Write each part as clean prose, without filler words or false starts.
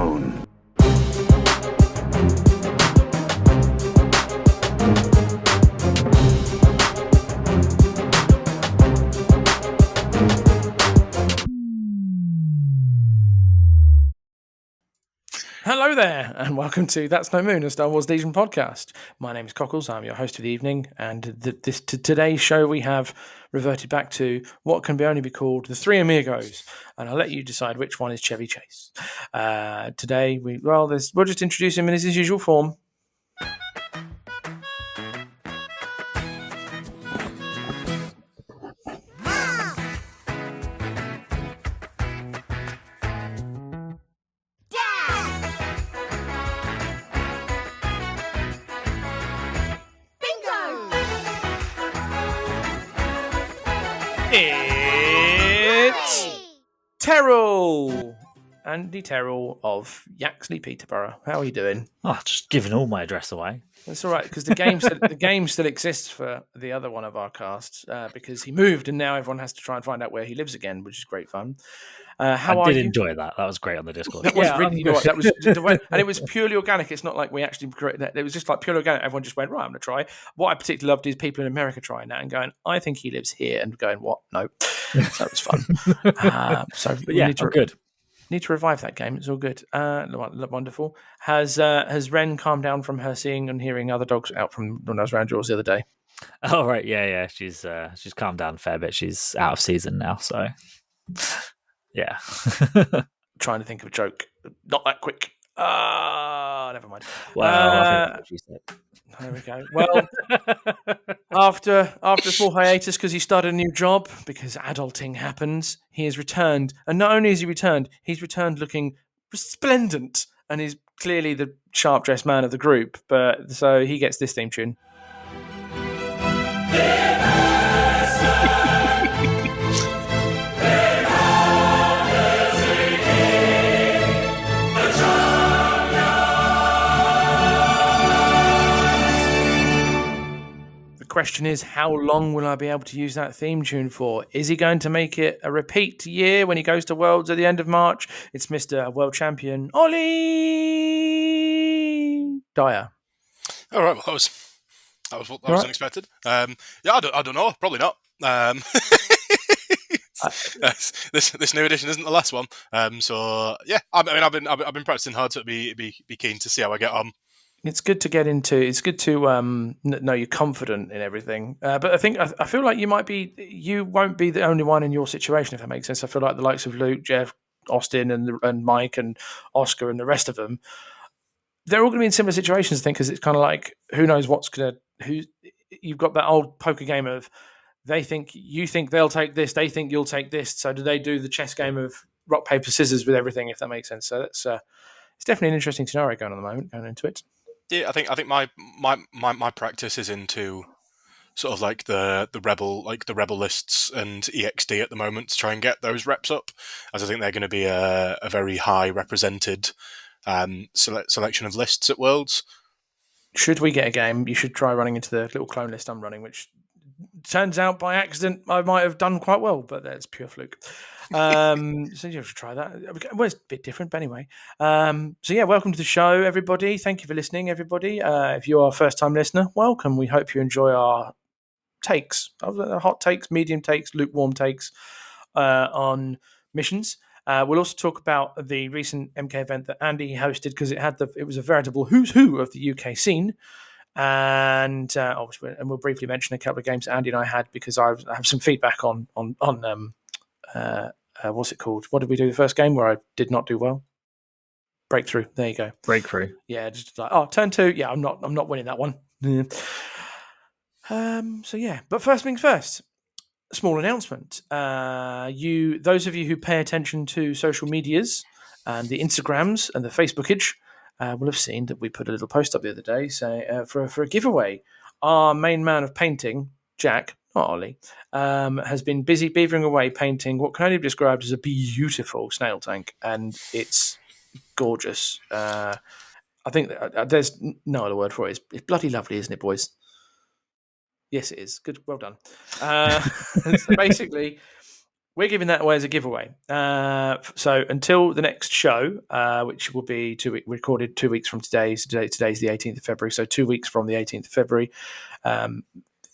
moon. Hello there, and welcome to That's No Moon, a Star Wars Legion podcast. My name is Cockles, I'm your host for the evening, and today's show we have reverted back to what can only be called the Three Amigos, and I'll let you decide which one is Chevy Chase. Today, we'll just introduce him in his usual form. It's Terrell! Andy Terrell of Yaxley, Peterborough. How are you doing? Oh, just giving all my address away. That's all right, because the game still exists for the other one of our casts, because he moved and now everyone has to try and find out where he lives again, which is great fun. How I did are you? enjoy that. That was great on the Discord. That was really, you know what, that was the way, and it was purely organic. It's not like we actually created that. It was just like purely organic. Everyone just went, right, I'm going to try. What I particularly loved is people in America trying that and going, I think he lives here, and going, what? No. So it was fun. Good. Need to revive that game. It's all good. Wonderful. Has Ren calmed down from her seeing and hearing other dogs out from when I was around yours the other day? Oh right, yeah. She's calmed down a fair bit. She's out of season now, so yeah. Trying to think of a joke. Not that quick. Never mind. Well, I think she said. There we go. Well, after a small hiatus because he started a new job, because adulting happens, he has returned. And not only has he returned, he's returned looking resplendent, and he's clearly the sharp-dressed man of the group. But so he gets this theme tune. Question is, how long will I be able to use that theme tune for? Is he going to make it a repeat year when he goes to Worlds at the end of March? It's Mr. World Champion Olly Dyer. All right, well, that was unexpected. I don't know, probably not. This new edition isn't the last one. So yeah, I mean, I've been practicing hard to be keen to see how I get on. It's good to get into. It's good to know you're confident in everything. But I feel like you won't be the only one in your situation, if that makes sense. I feel like the likes of Luke, Jeff, Austin, and Mike and Oscar and the rest of them, they're all going to be in similar situations. I think because it's kind of like who knows you've got that old poker game of you think they'll take this, they think you'll take this. So do they do the chess game of rock paper scissors with everything? If that makes sense. So that's it's definitely an interesting scenario going into it. Yeah, I think my practice is into sort of like the rebel lists and EXD at the moment to try and get those reps up, as I think they're going to be a very high represented selection of lists at Worlds. Should we get a game, you should try running into the little clone list I'm running, which turns out by accident I might have done quite well, but that's pure fluke. So you should try that. Well, it's a bit different, but anyway. So yeah, welcome to the show, everybody. Thank you for listening, everybody. If you are a first-time listener, welcome. We hope you enjoy our takes, hot takes, medium takes, lukewarm takes on missions. We'll also talk about the recent MK event that Andy hosted, because it was a veritable who's who of the UK scene. And obviously, we'll briefly mention a couple of games that Andy and I had, because I have some feedback on what's it called? What did we do the first game where I did not do well? Breakthrough. There you go. Breakthrough. Yeah, just like turn 2. Yeah, I'm not winning that one. Yeah. So yeah, but first things first. Small announcement. Those of you who pay attention to social medias and the Instagrams and the Facebookage will have seen that we put a little post up the other day saying for a giveaway. Our main man of painting, Jack, not Ollie, has been busy beavering away painting what can only be described as a beautiful snail tank, and it's gorgeous. I think there's no other word for it. It's bloody lovely, isn't it, boys? Yes, it is. Good, well done. So basically, we're giving that away as a giveaway. So until the next show, which will be recorded 2 weeks from today. So today's the 18th of February. So 2 weeks from the 18th of February,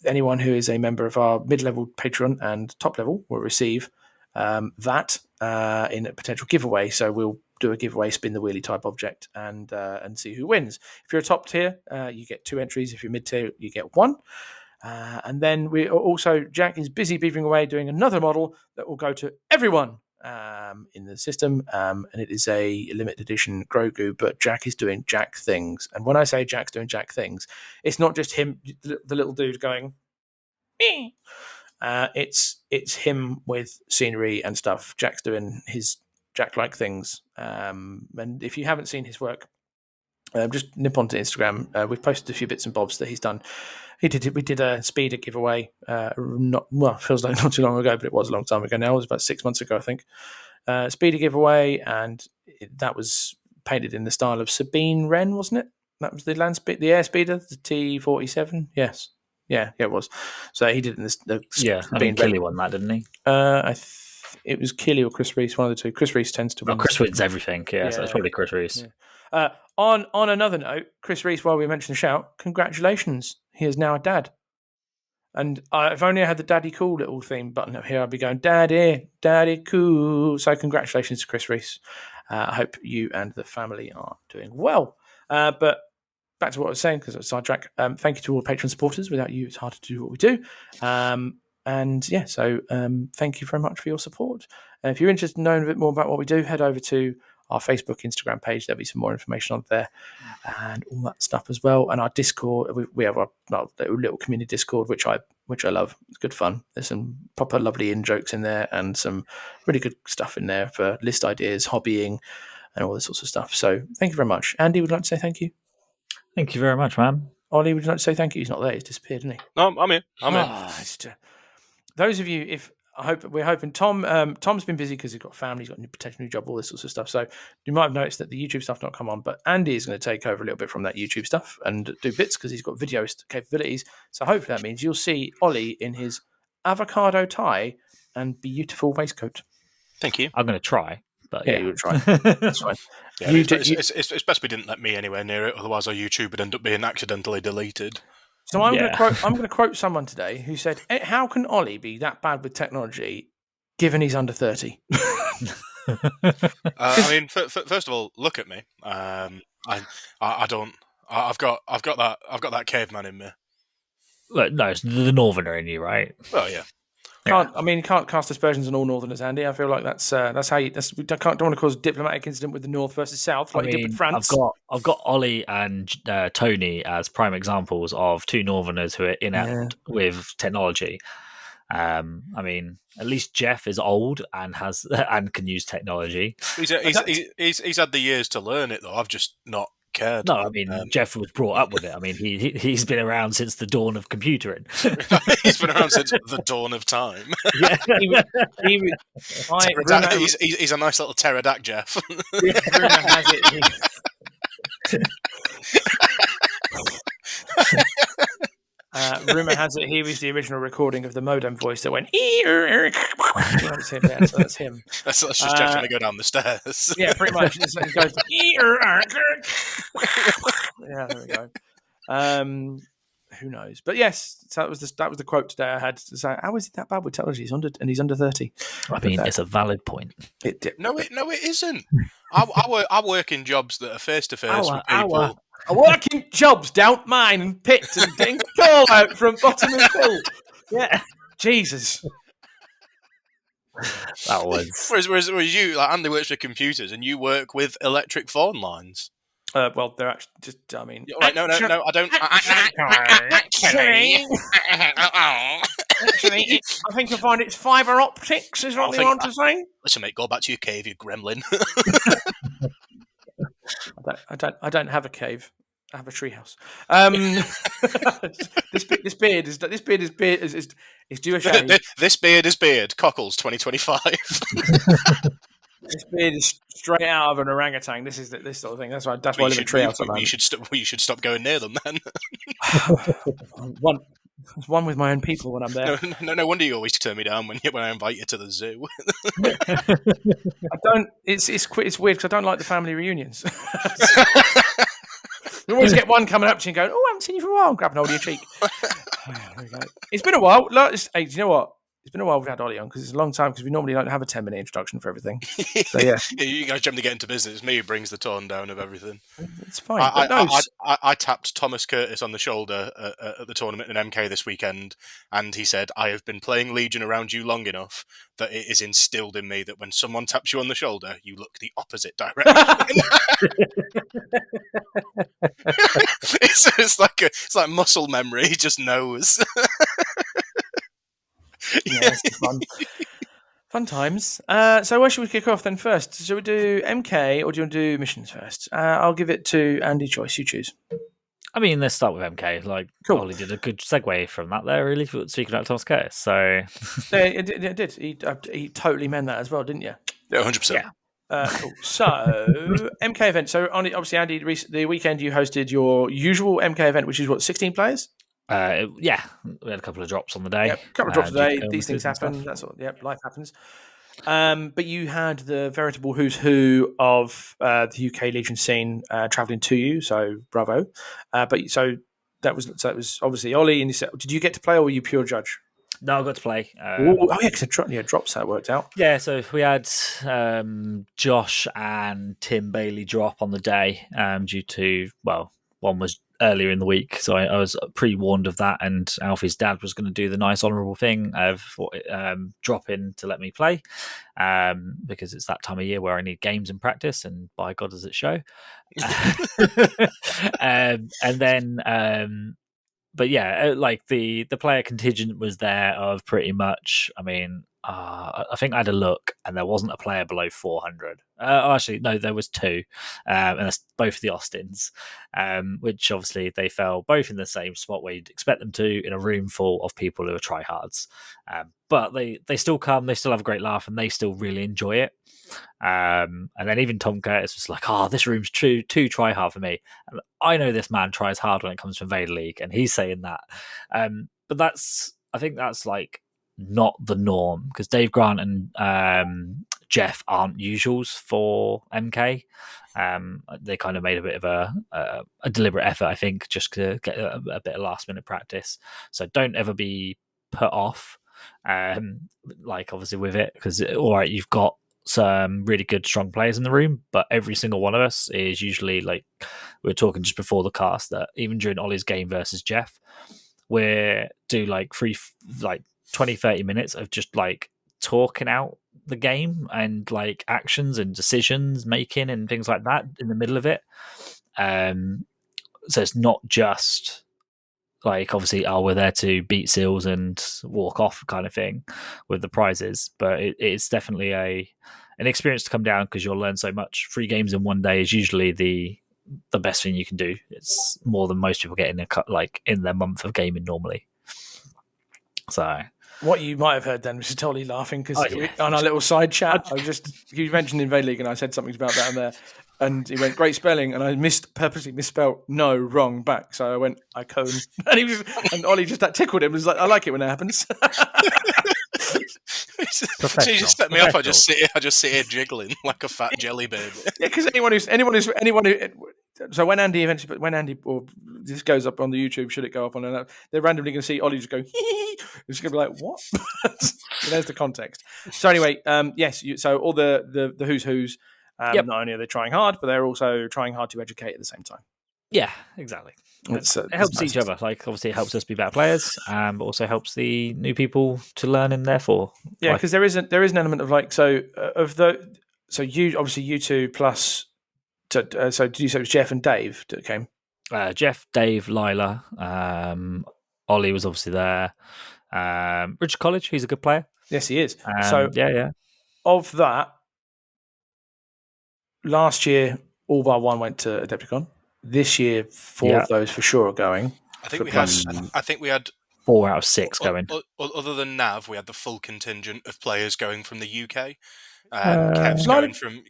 anyone who is a member of our mid-level Patreon and top level will receive that in a potential giveaway. So we'll do a giveaway, spin the wheelie type object, and see who wins. If you're a top tier, you get 2 entries. If you're mid tier, you get 1. And then we also, Jack is busy beavering away doing another model that will go to everyone in the system, and it is a limited edition Grogu, but Jack is doing Jack things. And when I say Jack's doing Jack things, it's not just him, the little dude going, "Meh." It's him with scenery and stuff. Jack's doing his Jack-like things. And if you haven't seen his work, just nip onto Instagram. We've posted a few bits and bobs that he's done. We did a speeder giveaway. Feels like not too long ago, but it was a long time ago now. It was about 6 months ago, I think. Speeder giveaway, and that was painted in the style of Sabine Wren, wasn't it? That was the the air speeder, the T47. Yes, yeah, it was. So he did it in the I think Killy won that, didn't he? It was Killy or Chris Reese, one of the two. Chris Reese tends to win. Chris wins everything. Yeah, so it's probably Chris Reese. Yeah. On another note, Chris Reese, while we mentioned the shout, congratulations. He is now a dad. And if only I had the Daddy Cool little theme button up here, I'd be going, Daddy Cool. So congratulations to Chris Reese. I hope you and the family are doing well. But back to what I was saying, because I was sidetracked. Thank you to all the Patreon supporters. Without you, it's hard to do what we do. Thank you very much for your support. If you're interested in knowing a bit more about what we do, head over to our Facebook, Instagram page. There'll be some more information on there and all that stuff as well. And our Discord, we have our little community Discord, which I love. It's good fun. There's some proper lovely in-jokes in there and some really good stuff in there for list ideas, hobbying, and all this sorts of stuff. So thank you very much. Andy, would you like to say thank you? Thank you very much, man. Ollie, would you like to say thank you? He's not there. He's disappeared, isn't he? No, I'm in. Those of you, we're hoping Tom's been busy because he's got family, he's got a potential new job, all this sorts of stuff. So you might have noticed that the YouTube stuff not come on, but Andy is going to take over a little bit from that YouTube stuff and do bits because he's got video capabilities. So hopefully that means you'll see Ollie in his avocado tie and beautiful waistcoat. Thank you. I'm going to try. But you would try. That's fine. Yeah, it's best we didn't let me anywhere near it, otherwise our YouTube would end up being accidentally deleted. So I'm going to quote someone today who said, "How can Ollie be that bad with technology, given he's under 30?" I mean, first of all, look at me. I've got that caveman in me. Look, no, it's the northerner in you, right? Oh yeah. You can't cast aspersions on all Northerners, Andy. I feel like that's how you. We don't want to cause a diplomatic incident with the North versus South like you did with France. I've got Ollie and Tony as prime examples of two Northerners who are inept with technology. I mean, at least Jeff is old and can use technology. He's had the years to learn it though. I've just not cared. No, I mean Jeff was brought up with it. I mean he's been around since the dawn of computing. He's been around since the dawn of time. Yeah, he's a nice little pterodact, Jeff. Rumor has it. Rumor has it he was the original recording of the modem voice that went. That's him. Yeah, so that's him. That's just Jeff trying to go down the stairs. Yeah, pretty much. It just goes. Yeah, there we go. Who knows? But yes, so that was the quote today I had to say. How is it that bad with technology? He's under 30. I mean, it's a valid point. No, it isn't. I work in jobs that are face to face with people. I work in jobs down mine and pits and getting call out from bottom of hill. Yeah, Jesus. That was. Whereas you, like Andy, works with computers and you work with electric phone lines. Well, they're actually just. I mean, no, I don't. Actually, I think you'll find it's fibre optics. Is what they want to say. Listen, mate, go back to your cave, you gremlin. I don't have a cave. I have a treehouse. This beard is due a shave. This beard is beard. Cockles 2025. This beard is straight out of an orangutan. This sort of thing. That's why I live in a treehouse. You should stop going near them then. It's one with my own people when I'm there. No wonder you always turn me down when I invite you to the zoo. I don't. It's weird because I don't like the family reunions. You always get one coming up to you and going, "Oh, I haven't seen you for a while," and grabbing hold of your cheek. There we go. It's been a while. Hey, do you know what? It's been a while we've had Ollie on because it's a long time because we normally don't have a 10-minute introduction for everything. So yeah, You guys generally get into business. It's me who brings the tone down of everything. it's fine. I tapped Thomas Curtis on the shoulder at the tournament in MK this weekend, and he said, "I have been playing Legion around you long enough that it is instilled in me that when someone taps you on the shoulder, you look the opposite direction." it's like muscle memory. He just knows. Yeah, it's fun times. So where should we kick off then first? Should we do MK or do you want to do missions first? I'll give it to Andy choice. You choose. I mean, let's start with MK. Like, Cool. Ollie did a good segue from that there, really, speaking about Thomas Curtis. So, It did. He totally meant that as well, didn't you? Yeah, 100%. Yeah. Cool. So MK event. So obviously, Andy, the weekend you hosted your usual MK event, which is what, 16 players? Yeah, we had a couple of drops on the day. Yep, a couple of drops a day. due to These things illnesses and happen. stuff. That's what. Yep, life happens. But you had the veritable who's who of the UK Legion scene travelling to you. So bravo. But so that was obviously Ollie. And you said, did you get to play or were you pure judge? No, I got to play. Oh yeah, because drops that worked out. Yeah, so we had Josh and Tim Bailey drop on the day due to, well, one was earlier in the week, so I was pre-warned of that, and Alfie's dad was going to do the nice honourable thing of drop in to let me play, because it's that time of year where I need games and practice, and by God does it show. And then... but yeah, like the player contingent was there of pretty much. I mean, I think I had a look, and there wasn't a player below 400. Actually, no, there was two, and that's both the Austins, which obviously they fell both in the same spot where you'd expect them to, in a room full of people who are tryhards. But they still come, they still have a great laugh, and they still really enjoy it. And then even Tom Curtis was like, "Oh, this room's too try hard for me." And I know this man tries hard when it comes to Invader League, and he's saying that. But I think that's like not the norm, because Dave Grant and Jeff aren't usuals for MK. They kind of made a bit of a deliberate effort, I think, just to get a bit of last minute practice. So don't ever be put off. Like obviously with it, because all right, you've got some really good strong players in the room, but every single one of us is usually, like we were talking just before the cast, that even during Ollie's game versus Jeff, we do like 20-30 minutes of just like talking out the game and like actions and decisions making and things like that in the middle of it. So it's not just like, obviously, we're there to beat seals and walk off kind of thing with the prizes, but it's definitely an experience to come down, because you'll learn so much. 3 games in one day is usually the best thing you can do. It's more than most people get in their month of gaming normally. So what you might have heard then was Ollie laughing because yeah. on our little side chat, you mentioned Invader League and I said something about that on there, and he went, "Great spelling," and I purposely misspelled "no" wrong back, so I went "icon," and Ollie just that tickled him. He was like, "I like it when that happens." So you just set me off. I just sit here jiggling like a fat jelly baby. Yeah, because anyone who. So when Andy, or this goes up on the YouTube, should it go up on that? They're randomly going to see Ollie just go. It's going to be like, what? So there's the context. So anyway, yes. So all the who's. Not only are they trying hard, but they're also trying hard to educate at the same time. Yeah, exactly. It helps each other. Like, obviously, it helps us be better players, but also helps the new people to learn, and therefore, because there is an element of like, you obviously you two plus. So did you say it was Jeff and Dave that came? Jeff, Dave, Lila, Ollie was obviously there. Richard College, he's a good player. Yes, he is. Yeah. Of that, last year all bar one went to Adepticon. This year, 4 of those for sure are going. I think we had 4 out of 6 going. Other than Nav, we had the full contingent of players going from the UK. Kev's going from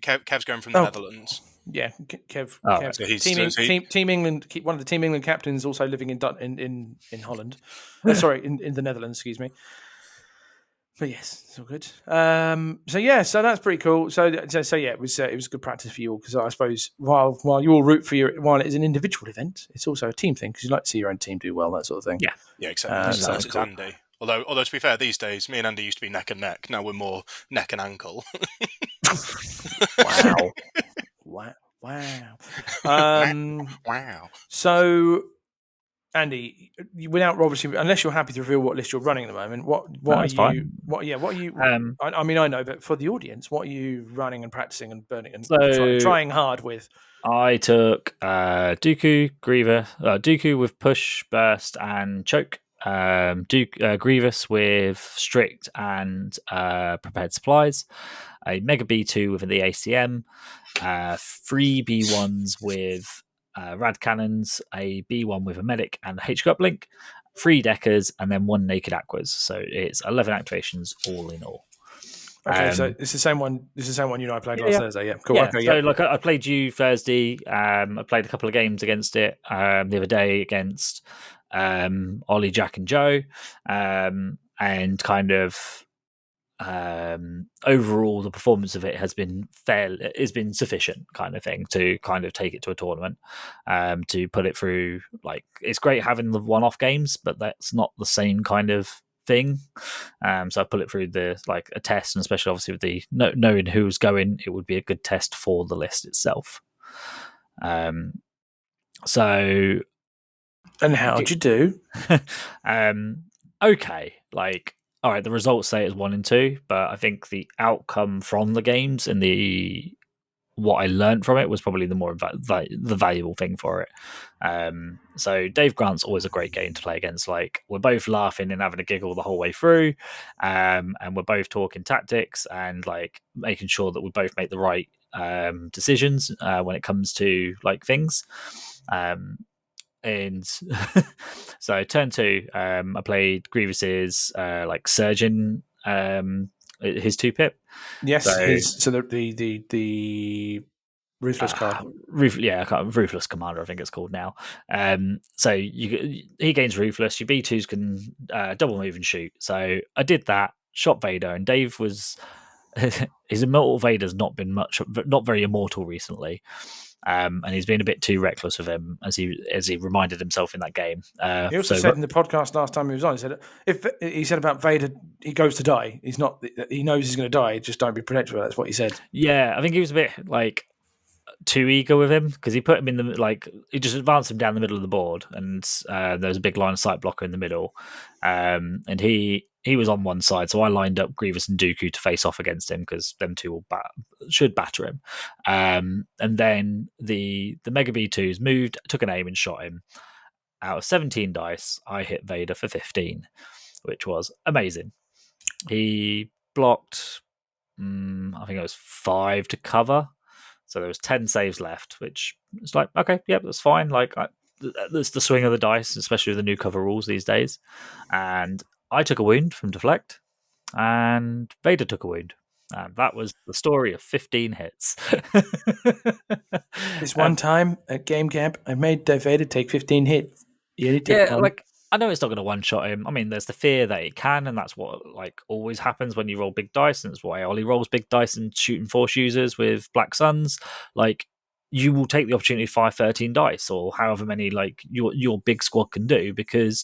the Netherlands. Yeah, Kev. Oh, Kev So he's Team England. One of the Team England captains, also living in Holland. Sorry, in the Netherlands. Excuse me. But yes, it's all good. So that's pretty cool. So yeah, it was good practice for you all, because I suppose while you all root for while it is an individual event, it's also a team thing, because you like to see your own team do well, that sort of thing. Yeah, except in this sense, it's cool. Andy. Although to be fair, these days me and Andy used to be neck and neck. Now we're more neck and ankle. Wow. Wow. Wow. So, Andy, without obviously, unless you're happy to reveal what list you're running at the moment, what are That's you? fine. What are you? I mean, I know, but for the audience, what are you running and practicing and burning and trying hard with? I took Dooku with push, burst, and choke. Grievous with strict and prepared supplies. A Mega B2 with the ACM. 3 B1s with rad cannons. A B1 with a medic and a H-Cup link. 3 deckers and then 1 naked aquas. So it's 11 activations all in all. Okay, so it's the same one. This is the same one you and I played last Thursday. Yeah, cool. Yeah, Okay, so like I played you Thursday. I played a couple of games against it the other day against Ollie, Jack, and Joe, and kind of overall the performance of it has been sufficient, kind of thing, to kind of take it to a tournament, to put it through. Like, it's great having the one-off games, but that's not the same kind of thing. So I put it through a test, and especially obviously with the knowing who's going, it would be a good test for the list itself. So, and how'd you do? Okay, like, all right, the results say it's 1 and 2, but I think the outcome from the games and what I learned from it was probably the more the valuable thing for it. So Dave Grant's always a great game to play against. Like, we're both laughing and having a giggle the whole way through, and we're both talking tactics and like making sure that we both make the right decisions when it comes to like things. And so turn 2, I played Grievous's like surgeon, his 2-pip. Yes, So the ruthless card. Ruthless Commander, I think it's called now. So he gains Ruthless. Your B2s can double move and shoot. So I did that, shot Vader, and Dave was his immortal Vader's not very immortal recently. And he's been a bit too reckless with him, as he reminded himself in that game. He also said in the podcast last time he was on, he said about Vader, he goes to die. He knows he's going to die. Just don't be predictable. That's what he said. Yeah, I think he was a bit like too eager with him, because he put him in he just advanced him down the middle of the board, and there was a big line of sight blocker in the middle, and he was on one side, so I lined up Grievous and Dooku to face off against him, because them two should batter him, and then the Mega B2s moved, took an aim and shot him. Out of 17 dice, I hit Vader for 15, which was amazing. He blocked, I think it was 5 to cover, so there was 10 saves left, which is like, okay, yep, that's fine. Like, that's the swing of the dice, especially with the new cover rules these days. And I took a wound from deflect, and Vader took a wound. And that was the story of 15 hits. This one time at game camp, I made Vader take 15 hits. Like, I know it's not going to one-shot him. I mean, there's the fear that it can, and that's what like always happens when you roll big dice, and that's why Ollie rolls big dice and shooting Force users with Black Suns. Like, you will take the opportunity to fire 13 dice, or however many like your big squad can do, because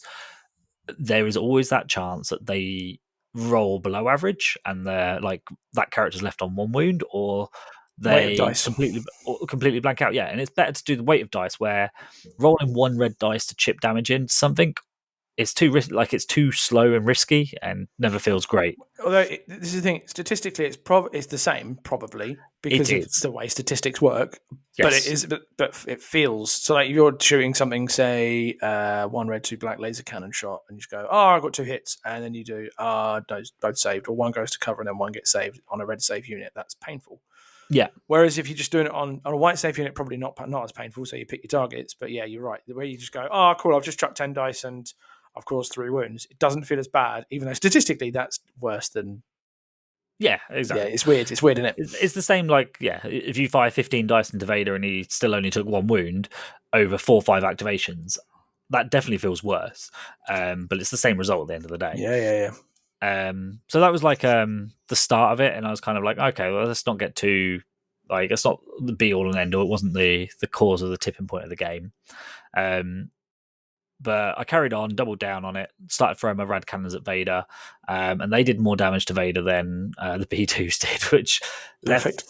there is always that chance that they roll below average and they're like, that character's left on 1 wound, or they completely blank out. Yeah, and it's better to do the weight of dice, where rolling 1 red dice to chip damage into something, it's too it's too slow and risky and never feels great. Although this is the thing, statistically, it's the same probably, because of the way statistics work. Yes. But it feels so, like, if you're shooting something, say 1 red 2 black laser cannon shot, and you just go, I got 2 hits, and then you do both saved, or 1 goes to cover and then 1 gets saved on a red save unit. That's painful. Yeah. Whereas if you're just doing it on a white save unit, probably not as painful. So you pick your targets. But yeah, you're right. The way you just go, cool, I've just chucked 10 dice and I've caused 3 wounds. It doesn't feel as bad, even though statistically that's worse than Yeah, exactly. Yeah, it's weird. It's weird, isn't it? It's the same, like, if you fire 15 dice into Vader and he still only took 1 wound over 4 or 5 activations, that definitely feels worse. But it's the same result at the end of the day. Yeah. So that was like the start of it, and I was kind of like, okay, well, let's not get too, like, it's not the be all and end all. It wasn't the cause of the tipping point of the game. But I carried on, doubled down on it, started throwing my rad cannons at Vader, and they did more damage to Vader than the B2s did, which left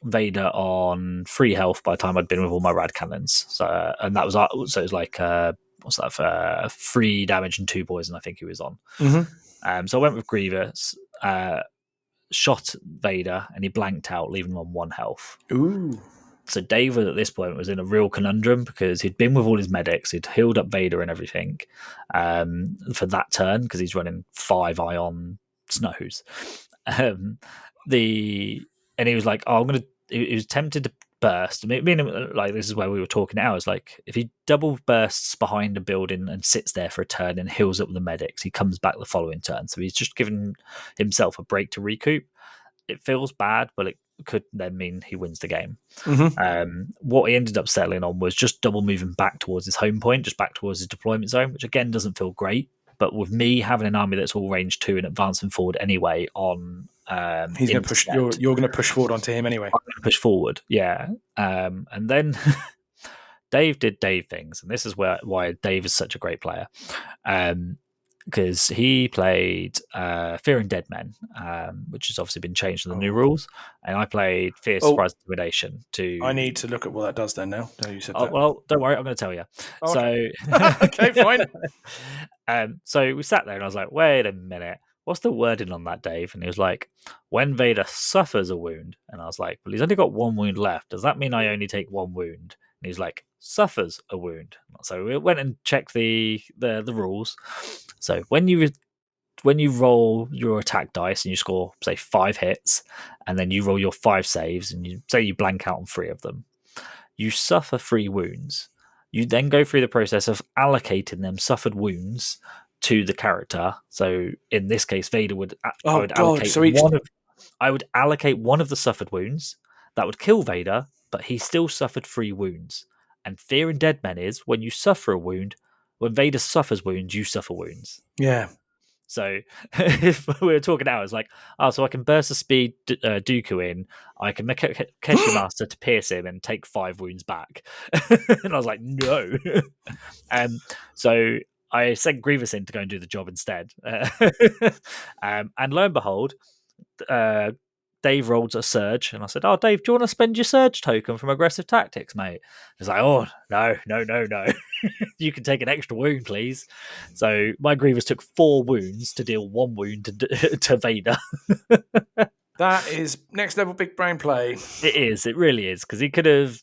Vader on 3 health by the time I'd been with all my rad cannons. So, and that was so it was like what's that for 3 damage and 2 poison, I think he was on. Mm-hmm. So I went with Grievous, shot Vader, and he blanked out, leaving him on 1 health. Ooh. So David at this point was in a real conundrum because he'd been with all his medics, he'd healed up Vader and everything for that turn because he's running 5 ion snows. And he was like, "Oh, I'm gonna." He was tempted to burst. I mean, like, this is where we were talking now. It's like if he double bursts behind a building and sits there for a turn and heals up the medics, he comes back the following turn. So he's just given himself a break to recoup. It feels bad, but it could then mean he wins the game. Mm-hmm. What he ended up settling on was just double moving back towards his home point, just back towards his deployment zone, which again doesn't feel great. But with me having an army that's all range 2 and advancing forward anyway on he's going to push. You're going to push forward onto him anyway. I'm going to push forward, yeah. And then Dave did Dave things, and this is why Dave is such a great player. Because he played Fear and Dead Men, which has obviously been changed in the new rules, and I played Fear, Surprise, Intimidation. I need to look at what that does then now. No, you said that. Well, don't worry, I'm going to tell you. Oh, okay. So, okay, fine. So we sat there, and I was like, "Wait a minute, what's the wording on that, Dave?" And he was like, "When Vader suffers a wound," and I was like, "Well, he's only got 1 wound left. Does that mean I only take 1 wound?" And he's like, "Suffers a wound." So we went and checked the rules. So when you roll your attack dice and you score, say, 5 hits, and then you roll your 5 saves, and you say you blank out on 3 of them, you suffer 3 wounds. You then go through the process of allocating them suffered wounds to the character. So in this case, Vader would I would allocate 1 of the suffered wounds. That would kill Vader, but he still suffered 3 wounds. And Fear and Dead Men is when you suffer a wound, when Vader suffers wounds, you suffer wounds. Yeah. So if we were talking now, it's like, so I can burst the speed Dooku in, I can make a Keshi Master to pierce him and take 5 wounds back. And I was like, no. So I sent Grievous in to go and do the job instead. And lo and behold, Dave rolled a surge, and I said, "Oh, Dave, do you want to spend your surge token from aggressive tactics, mate?" He's like, "Oh, no. You can take an extra wound, please." So my Grievous took 4 wounds to deal 1 wound to Vader. That is next level big brain play. It is. It really is, because he could have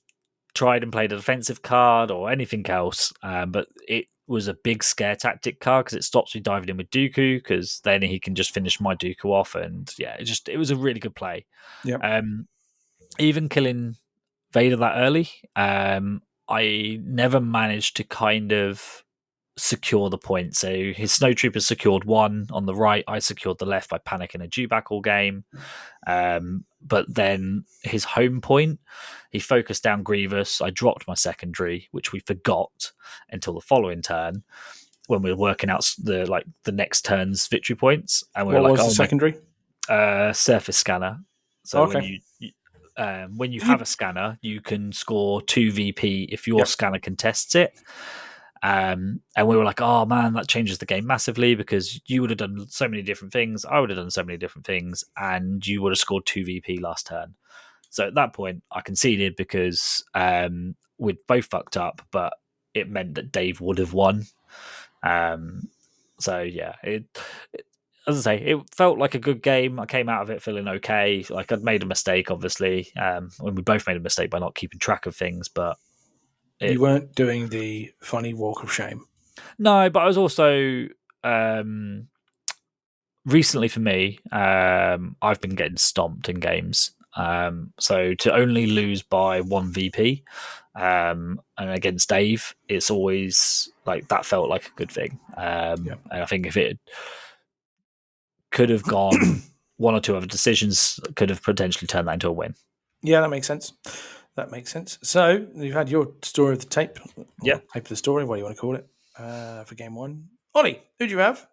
tried and played a defensive card or anything else, but it was a big scare tactic card because it stops me diving in with Dooku, because then he can just finish my Dooku off, and yeah, it was a really good play. Yep. Even killing Vader that early, I never managed to kind of secure the point. So his snow troopers secured 1 on the right, I secured the left by panicking a dewback all game. But then his home point, he focused down Grievous. I dropped my secondary, which we forgot until the following turn when we were working out the next turn's victory points. And we what were like, was the secondary? Surface scanner. So okay. when you have a scanner, you can score 2 VP if your scanner contests it. And we were like, oh man, that changes the game massively, because you would have done so many different things, I would have done so many different things, and you would have scored 2 VP last turn. So at that point, I conceded because we'd both fucked up, but it meant that Dave would have won. So yeah, as I say, it felt like a good game. I came out of it feeling okay. Like, I'd made a mistake, obviously, when we both made a mistake by not keeping track of things, but you weren't doing the funny walk of shame. No, but I was also recently, for me, I've been getting stomped in games. So to only lose by 1 VP and against Dave, it's always like that felt like a good thing. And I think if it could have gone one or two other decisions could have potentially turned that into a win. Yeah, that makes sense. So you've had your story of the tape. Yeah. Tape of the story, what do you want to call it, for game one. Ollie, who do you have?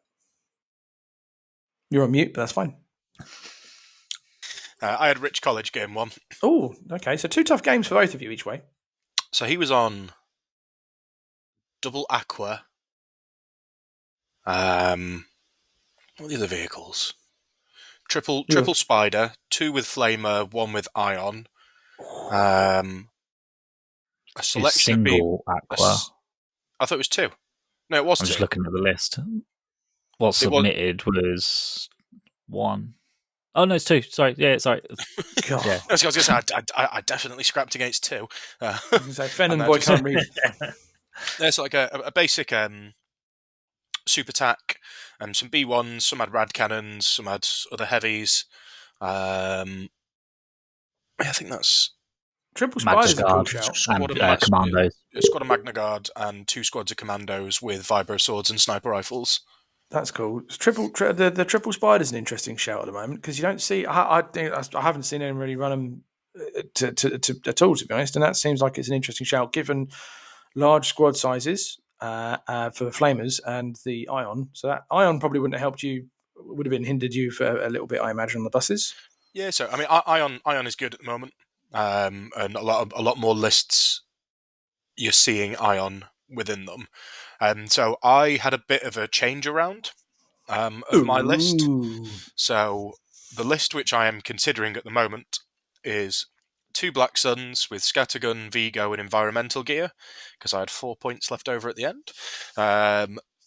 You're on mute, but that's fine. I had Rich College game one. Oh, okay. So 2 tough games for both of you each way. So he was on double aqua. What are the other vehicles? Triple spider, 2 with flamer, 1 with ion. A selection single aqua. I thought it was 2. No, it was 2. I'm just looking at the list. What submitted was 1. Oh no, it's 2. Sorry, sorry. God. Yeah. I was going to say I definitely scrapped against 2. So Fen and the boy can't read. There's like a basic super tack, some B1s, some had rad cannons, some had other heavies. I think that's Triple Spider's a cool shout. And commandos. A squad of Magna Guard and 2 squads of commandos with vibro swords and sniper rifles. That's cool. The Triple Spider's an interesting shout at the moment because you don't see. I haven't seen anyone really run them at all, to be honest. And that seems like it's an interesting shout given large squad sizes for the Flamers and the Ion. So that Ion probably wouldn't have helped you. Would have been hindered you for a little bit, I imagine, on the buses. Yeah. So I mean, Ion is good at the moment, and a lot more lists you're seeing Ion within them. So I had a bit of a change around of my list. So the list which I am considering at the moment is 2 Black Suns with Scattergun, Vigo, and environmental gear, because I had 4 points left over at the end.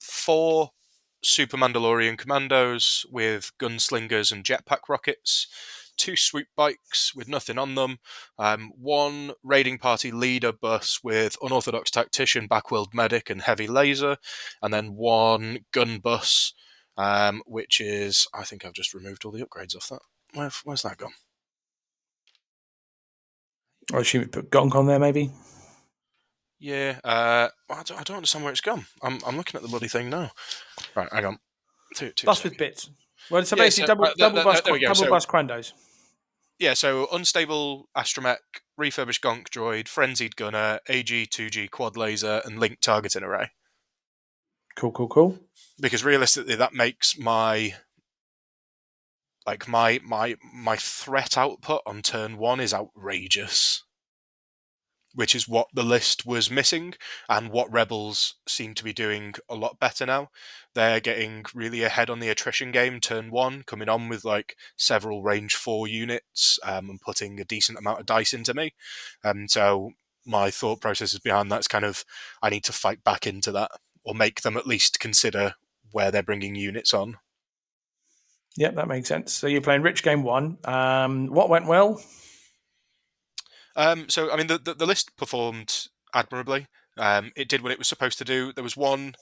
4 Super Mandalorian Commandos with gunslingers and jetpack rockets. 2 swoop bikes with nothing on them, 1 raiding party leader bus with unorthodox tactician, backworld medic, and heavy laser, and then 1 gun bus, which is, I think I've just removed all the upgrades off that. Where's that gone? I assume you put Gonk on there, maybe. Yeah, I don't understand where it's gone. I'm looking at the bloody thing now. Right, hang on. Two bus seconds. with bits. Well, so basically double bus Quandos. Yeah, so unstable astromech, refurbished gonk droid, frenzied gunner, AG 2G quad laser, and link targeting array. Cool. Because realistically, that makes my threat output on turn 1 is outrageous, which is what the list was missing, and what Rebels seem to be doing a lot better now. They're getting really ahead on the attrition game turn 1, coming on with like several range 4 units, and putting a decent amount of dice into me. So my thought process is behind that's kind of, I need to fight back into that, or make them at least consider where they're bringing units on. Yep, that makes sense. So you're playing Rich game 1. What went well? So, I mean, the list performed admirably. It did what it was supposed to do. There was one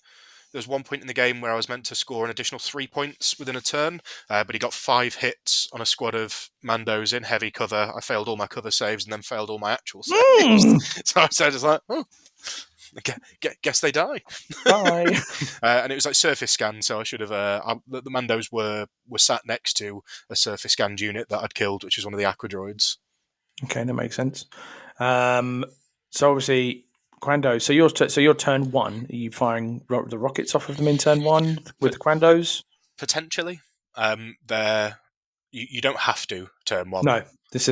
point in the game where I was meant to score an additional 3 points within a turn, but he got 5 hits on a squad of Mandos in heavy cover. I failed all my cover saves and then failed all my actual saves. So I was just like, oh, guess they die. Bye. And it was like surface scan, so I should have. The Mandos were sat next to a surface scanned unit that I'd killed, which is one of the aqua droids. Okay, that makes sense. So obviously, Quando. So your turn 1. Are you firing the rockets off of them in turn 1 with the Quandos? Potentially. You don't have to turn 1. No, it's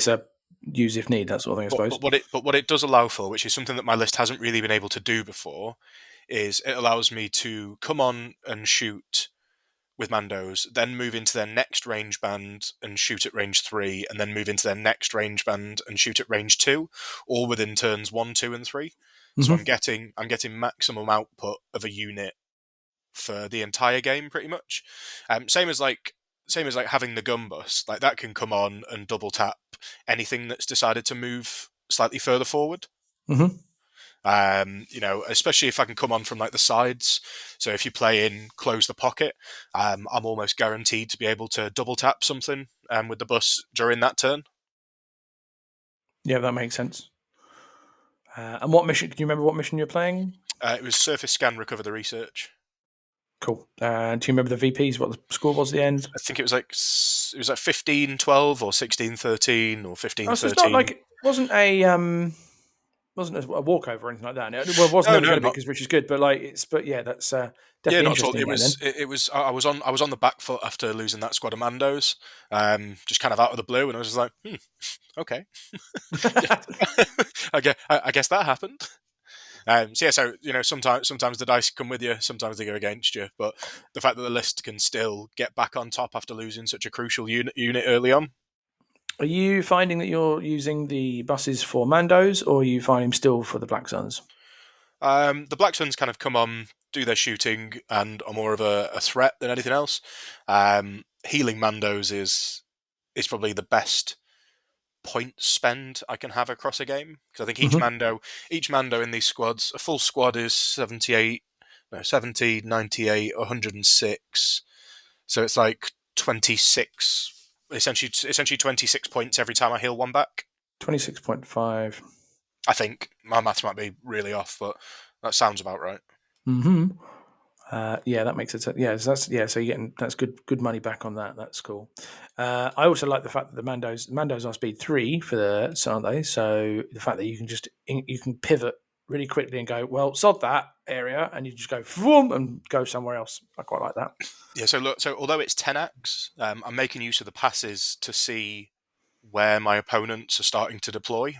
a use if need, that sort of thing, I suppose. But what it does allow for, which is something that my list hasn't really been able to do before, is it allows me to come on and shoot with Mandos, then move into their next range band and shoot at range 3, and then move into their next range band and shoot at range 2, all within turns 1, 2, and 3. Mm-hmm. So I'm getting maximum output of a unit for the entire game, pretty much. Same as having the gun bus, like that can come on and double tap anything that's decided to move slightly further forward. Mm-hmm. Especially if I can come on from like the sides. So if you play in close the pocket, I'm almost guaranteed to be able to double tap something with the bus during that turn. Yeah, that makes sense. And what mission? Can you remember what mission you're playing? It was surface scan, recover the research. Cool. Do you remember the VPs? What the score was at the end? I think it was like 15-12 or 16-13 or Oh, so it's not 15-13. like it wasn't a walkover or anything like that. Well, it was No, never no, going to be not because which is good. But yeah, that's yeah, definitely not at all. interesting It again. Then was it was I was on the back foot after losing that squad of Mandos, just kind of out of the blue, and I was just like, okay, I guess that happened. So sometimes the dice come with you, sometimes they go against you. But the fact that the list can still get back on top after losing such a crucial unit early on. Are you finding that you're using the buses for Mandos, or are you finding them still for the Black Suns? The Black Suns kind of come on, do their shooting, and are more of a threat than anything else. Healing Mandos is probably the best point spend I can have across a game, because I think each Mando in these squads, a full squad is 70, 98, 106. So it's like 26, essentially 26 points every time I heal one back. 26.5. I think my maths might be really off, but that sounds about right. Mm-hmm. Yeah, that makes it. Yeah, so that's So you're getting that's good money back on that. That's cool. I also like the fact that the Mandos are speed 3 for the Sunday. So the fact that you can pivot really quickly and go, well, sod that area, and you just go boom and go somewhere else. I quite like that. Yeah. So look. So although it's 10x, I'm making use of the passes to see where my opponents are starting to deploy.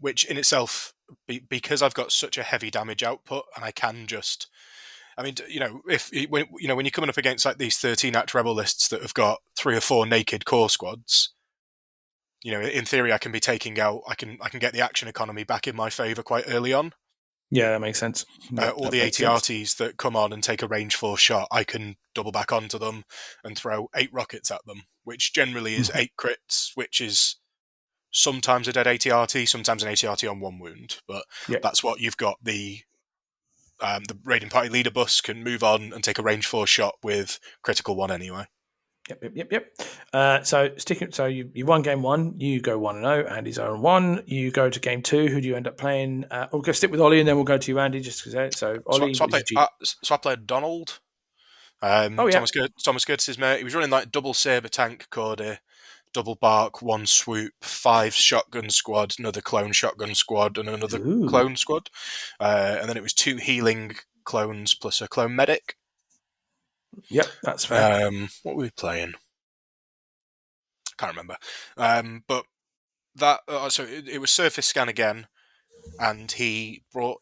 Which in itself, because I've got such a heavy damage output, and I can just, I mean, when you're coming up against like these 13-act rebel lists that have got 3 or 4 naked core squads, in theory, I can be taking out, I can get the action economy back in my favour quite early on. Yeah, that makes sense. All the ATRTs that come on and take a range 4 shot, I can double back onto them and throw 8 rockets at them, which generally is 8 crits, which is sometimes a dead ATRT, sometimes an ATRT on 1 wound. But that's what you've got. The raiding party leader bus can move on and take a range 4 shot with critical 1 anyway. Yep. So you won game 1. You go 1-0. Andy's 0-1. You go to game 2. Who do you end up playing? We'll go stick with Ollie, and then we'll go to you, Andy. Just because. So Ollie, so I played Donald. Thomas Curtis's mate. He was running like double saber tank Cody, double bark, 1 swoop, 5 shotgun squad, another clone shotgun squad, and another clone squad. And then it was 2 healing clones plus a clone medic. Yep, that's fair. What were we playing? I can't remember. But that so it was surface scan again, and he brought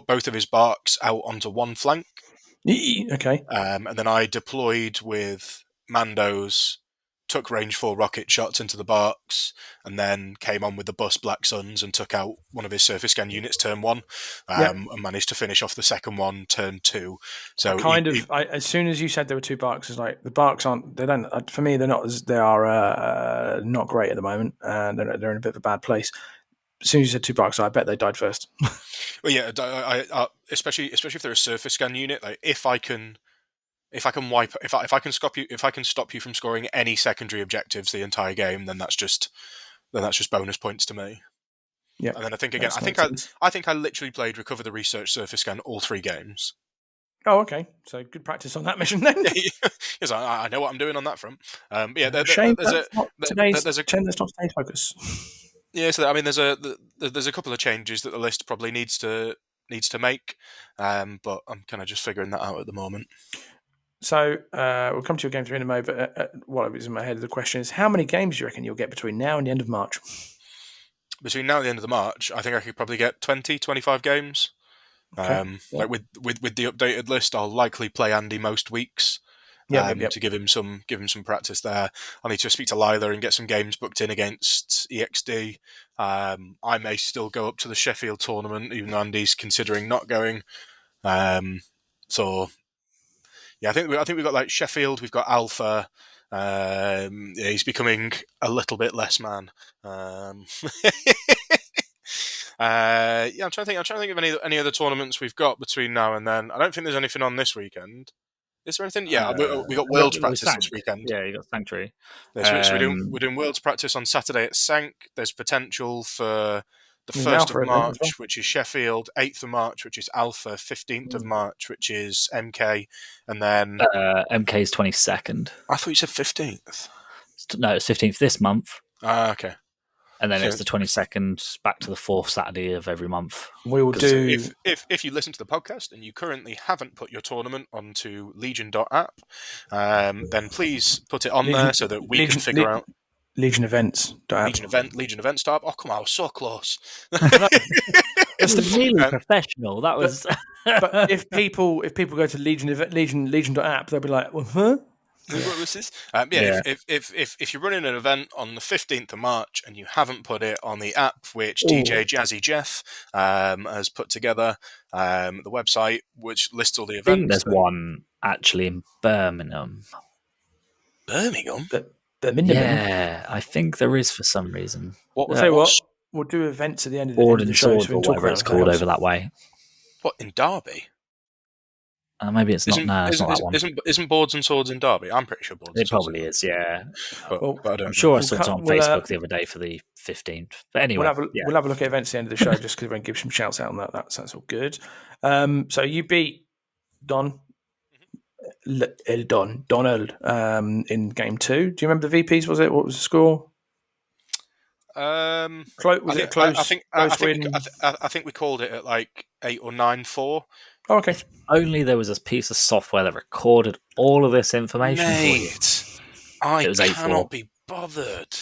both of his barks out onto one flank. Okay. And then I deployed with Mandos, took range 4 rocket shots into the barks, and then came on with the bus Black Suns and took out one of his surface scan units turn 1, and managed to finish off the second one turn 2. So as soon as you said there were 2 barks, it's like the barks aren't. They don't. For me, they're not. They are not great at the moment, and they're in a bit of a bad place. As soon as you said 2 barks, I bet they died first. Well, yeah, especially if they're a surface scan unit, like if I can stop you from scoring any secondary objectives the entire game, then that's just bonus points to me. Yeah. And then I think I literally played Recover the Research Surface Scan all 3 games. Oh, okay. So good practice on that mission then. Yes, I know what I'm doing on that front. Yeah, shame there's that's not today's focus. Yeah, so I mean, there's a couple of changes that the list probably needs to make, but I'm kind of just figuring that out at the moment. So we'll come to your game 3 in a moment. But what was in my head, the question is, how many games do you reckon you'll get between now and the end of March? Between now and the end of March, I think I could probably get 20, 25 games. Okay. Like with the updated list, I'll likely play Andy most weeks. To give him some practice there. I need to speak to Lila and get some games booked in against EXD. I may still go up to the Sheffield tournament, even though Andy's considering not going. So yeah, I think we've got like Sheffield, we've got Alpha. He's becoming a little bit less man. I'm trying to think of any other tournaments we've got between now and then. I don't think there's anything on this weekend. Is there anything? Yeah, we got Worlds practice this weekend. Yeah, you got Sanctuary. Yeah, so we're doing Worlds practice on Saturday at Sank. There's potential for the There's 1st of Alpha event as March, well. which is Sheffield, 8th of March, which is Alpha, 15th of March, which is MK, and then MK's 22nd. I thought you said 15th. No, it's 15th this month. Okay. And then So- it's the 22nd, back to the 4th Saturday of every month. We will do. If you listen to the podcast and you currently haven't put your tournament onto Legion.app, then please put it on there so that we can figure out Legion Events. Legion Event start. Oh, come on, I was so close. That's really professional. That was. But if people go to Legion.app, they'll be like, well, huh? What was this? If you're running an event on the 15th of March and you haven't put it on the app, which DJ Jazzy Jeff has put together, the website which lists all the events. I think there's one actually in Birmingham. Birmingham? Yeah, I think there is for some reason. What? Say what? We'll do events at the end of the, Board end of the and show. Sword, So we or can talk whatever about it's called those. over that way. What, in Derby? Maybe it's not. No, it's not that one. Isn't Boards and Swords in Derby? I'm pretty sure Boards and It Swords. probably is, yeah. But I don't I'm sure know. I saw it on We'll Facebook the other day for the 15th. But anyway, we'll have a look at events at the end of the show just because we're going to give some shouts out on that. That sounds all good. So you beat Donald in game 2. Do you remember the VPs? Was it? What was the score? Was it a close win? I think we called it at like 8 or 9-4. Oh, okay. if only there was a piece of software that recorded all of this information for you. Mate, I It was cannot 8-4. be bothered.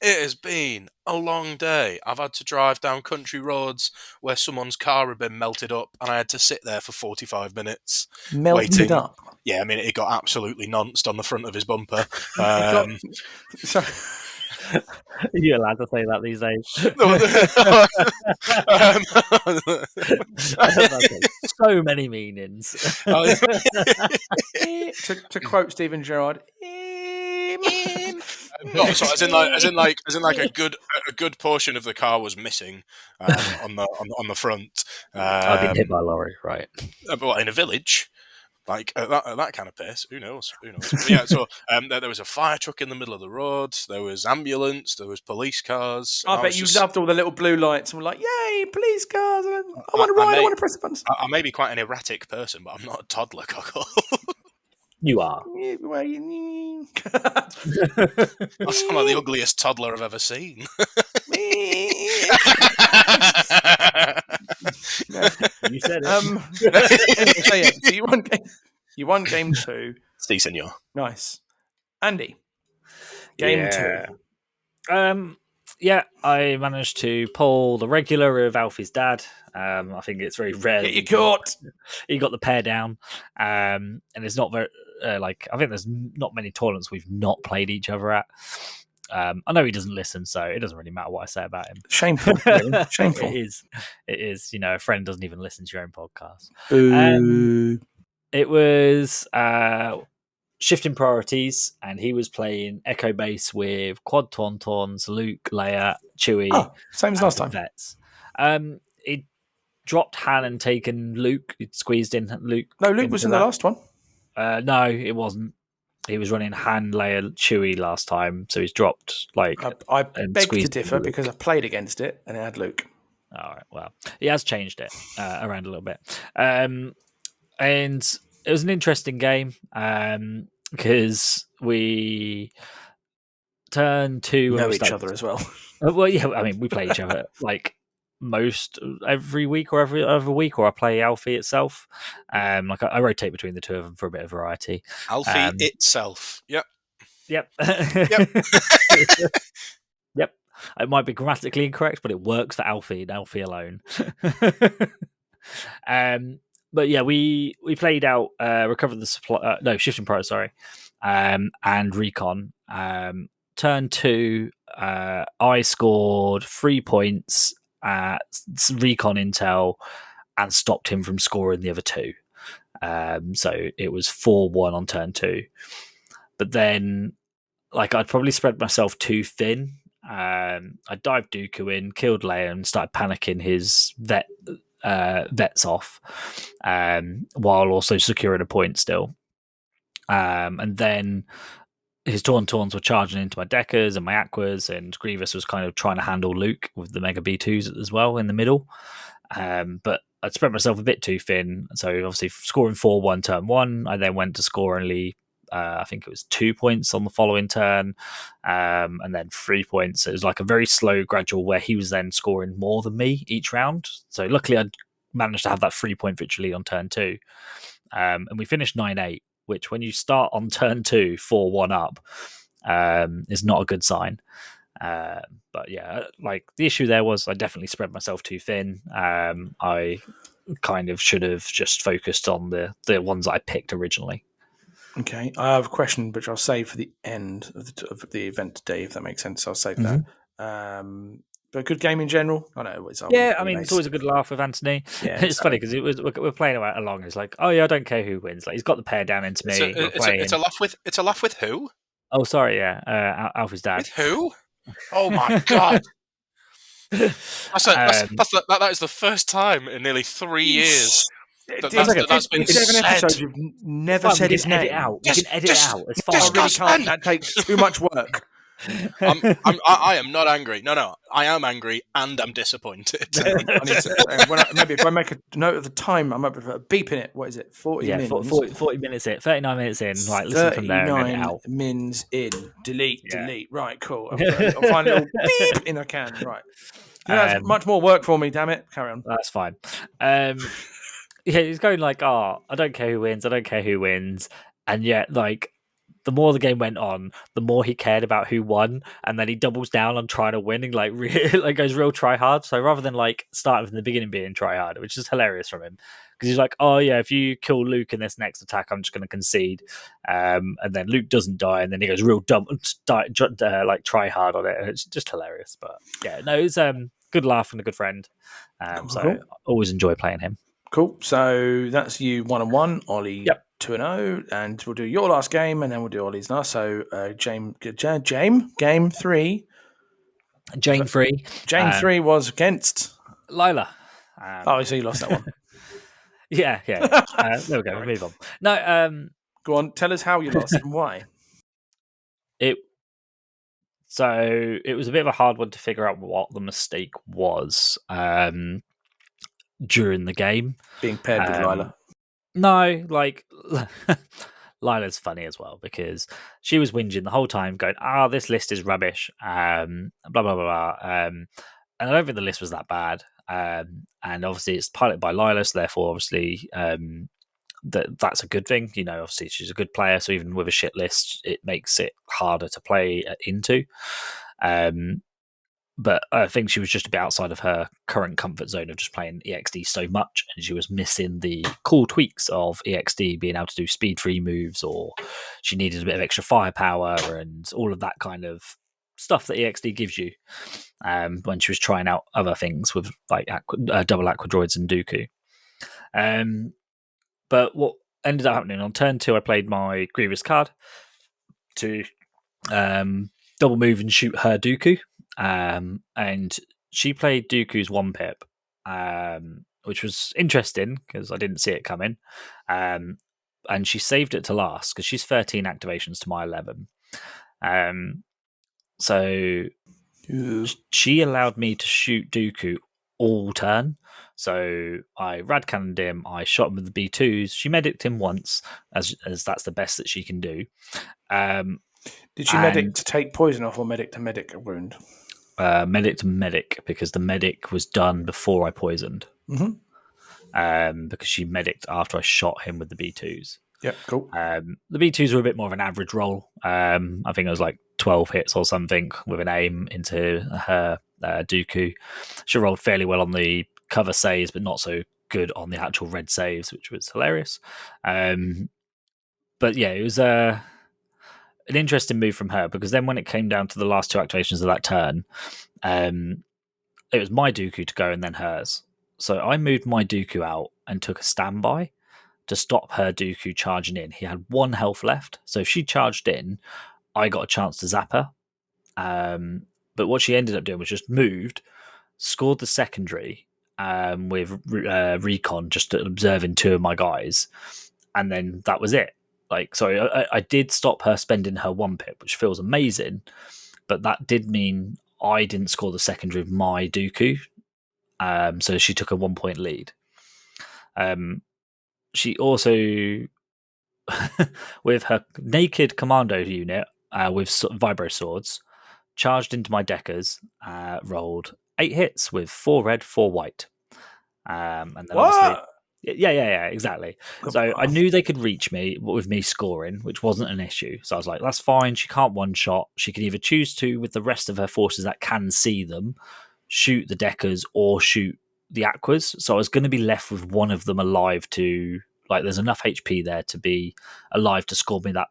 It has been a long day. I've had to drive down country roads where someone's car had been melted up, and I had to sit there for 45 minutes waiting. Up. Yeah, I mean, it got absolutely nonced on the front of his bumper. Sorry. Are you allowed to say that these days? So many meanings. to quote Stephen Gerrard, as in like a good portion of the car was missing on the front. I've been hit by a lorry, right? But in a village. Like at that kind of pace, who knows? But yeah, so there was a fire truck in the middle of the road. There was ambulance. There was police cars. I bet you loved all the little blue lights and were like, "Yay, police cars! I want to ride. I want to press the buttons." I may be quite an erratic person, but I'm not a toddler, Cockle. You are. I sound like the ugliest toddler I've ever seen. You said it. So you won game 2. Si, senor. Nice. Andy, game 2. Yeah, I managed to pull the regular of Alfie's dad. I think it's very rare. Get your caught. He got the pair down, and it's not very I think there's not many tournaments we've not played each other at. I know he doesn't listen, so it doesn't really matter what I say about him. Shameful. Really. Shameful. It is. A friend doesn't even listen to your own podcast. It was shifting priorities, and he was playing Echo Base with Quad Tauntauns, Luke, Leia, Chewie. Oh, same as last time. Vets. He dropped Han and taken Luke. He squeezed in Luke. No, Luke was in the last one. No, it wasn't. He was running Han, Leia, Chewie last time, so he's dropped I beg to differ because I played against it and it had Luke. All right, well, he has changed it around a little bit, and it was an interesting game because we turned to know each other as well. Well, yeah, I mean, we play each other like most every week or every other week, or I play Alfie itself. I rotate between the two of them for a bit of variety. Alfie itself. Yep. Yep. Yep. It might be grammatically incorrect, but it works for Alfie and Alfie alone. But yeah, we played out Recover the Supply. No, Shifting Priority, sorry. And Recon. Turn 2, I scored 3 points at Recon Intel and stopped him from scoring the other 2. So it was 4-1 on turn 2. But then, I'd probably spread myself too thin. I dived Dooku in, killed Leia, and started panicking his vets off, while also securing a point still. And then his Tauntauns were charging into my Deckers and my Aquas, and Grievous was kind of trying to handle Luke with the Mega B2s as well in the middle. But I'd spread myself a bit too thin. So obviously scoring 4-1 turn 1, I then went to score only, I think it was 2 points on the following turn, and then 3 points. It was like a very slow, gradual where he was then scoring more than me each round. So luckily I managed to have that 3-point victory lead on turn 2. And we finished 9-8, which when you start on turn 2, 4-1 up, is not a good sign. But yeah, like the issue there was I definitely spread myself too thin. I kind of should have just focused on the ones I picked originally. Okay, I have a question which I'll save for the end of the event today, if that makes sense. I'll save that. But good game in general. I know it's yeah. I mean, it's always a good laugh with Anthony. Yeah, it's funny because we're playing along. It's like, oh yeah, I don't care who wins. Like he's got the pair down into me. It's a laugh with who? Oh, sorry, yeah, Alfie's dad. With who? Oh my god! That is the first time in nearly 3 years that's been said. Episodes you've never said his name. We can edit it out. It's fine. I really can't. That takes too much work. I am not angry. No, I am angry and I'm disappointed. Maybe if I make a note of the time, I might be beeping it. What is it? 40 minutes. 40 minutes in. 39 minutes in. Right, listen from there and edit out. 39 mins in. Delete. Right, cool. I'll find a little beep in a can. Right. That's much more work for me, damn it. Carry on. That's fine. Yeah, he's going like, oh, I don't care who wins. And yet, like, the more the game went on, the more he cared about who won, and then he doubles down on trying to win and like goes real try hard. So rather than like starting from the beginning being try hard, which is hilarious from him, because he's like, oh yeah, if you kill Luke in this next attack, I'm just going to concede. And then Luke doesn't die, and then he goes real dumb, like try hard on it, and it's just hilarious. But yeah, no, it's good laugh and a good friend. So I always enjoy playing him. Cool. So that's you 1-1, Ollie. Yep. 2-0, and we'll do your last game, and then we'll do Ollie's last. So, game 3. Jane 3. Jane 3 was against Lila. So you lost that one. yeah. There we go. We'll move on. No, go on. Tell us how you lost and why. It was a bit of a hard one to figure out what the mistake was during the game. Being paired with Lila. No, like Lila's funny as well because she was whinging the whole time, going, this list is rubbish, blah blah blah blah. And I don't think the list was that bad. And obviously it's piloted by Lila, so therefore obviously that's a good thing. You know, obviously she's a good player, so even with a shit list, it makes it harder to play into. But I think she was just a bit outside of her current comfort zone of just playing EXD so much, and she was missing the cool tweaks of EXD, being able to do speed-free moves, or she needed a bit of extra firepower and all of that kind of stuff that EXD gives you when she was trying out other things with like double Aqua Droids and Dooku. But what ended up happening on turn 2, I played my Grievous card to double move and shoot her Dooku. And she played Dooku's 1-pip, which was interesting because I didn't see it coming. And she saved it to last because she's 13 activations to my 11. So she allowed me to shoot Dooku all turn. So I rad cannoned him, I shot him with the B2s. She mediced him once, as that's the best that she can do. Did she medic to take poison off or medic to medic a wound? Medic to medic, because the medic was done before I poisoned. Mm-hmm. Because she medicked after I shot him with the B2s. Yep, cool. The B2s were a bit more of an average roll. I think it was like 12 hits or something with an aim into her Dooku. She rolled fairly well on the cover saves, but not so good on the actual red saves, which was hilarious. But yeah, it was an interesting move from her, because then when it came down to the last 2 activations of that turn, it was my Dooku to go and then hers. So I moved my Dooku out and took a standby to stop her Dooku charging in. He had 1 health left, so if she charged in, I got a chance to zap her. But what she ended up doing was just moved, scored the secondary with recon, just observing 2 of my guys, and then that was it. like, sorry, I did stop her spending her 1 pip, which feels amazing, but that did mean I didn't score the secondary of my Dooku. So she took a 1 point lead. She also, with her naked commando unit with vibro swords, charged into my deckers, rolled 8 hits with 4 red, 4 white. And then obviously, What? yeah, exactly. So I knew they could reach me with me scoring, which wasn't an issue. So I was like, that's fine. She can't one shot. She can either choose to, with the rest of her forces that can see them, shoot the deckers or shoot the aquas. So I was going to be left with one of them alive to, like, there's enough HP there to be alive to score me that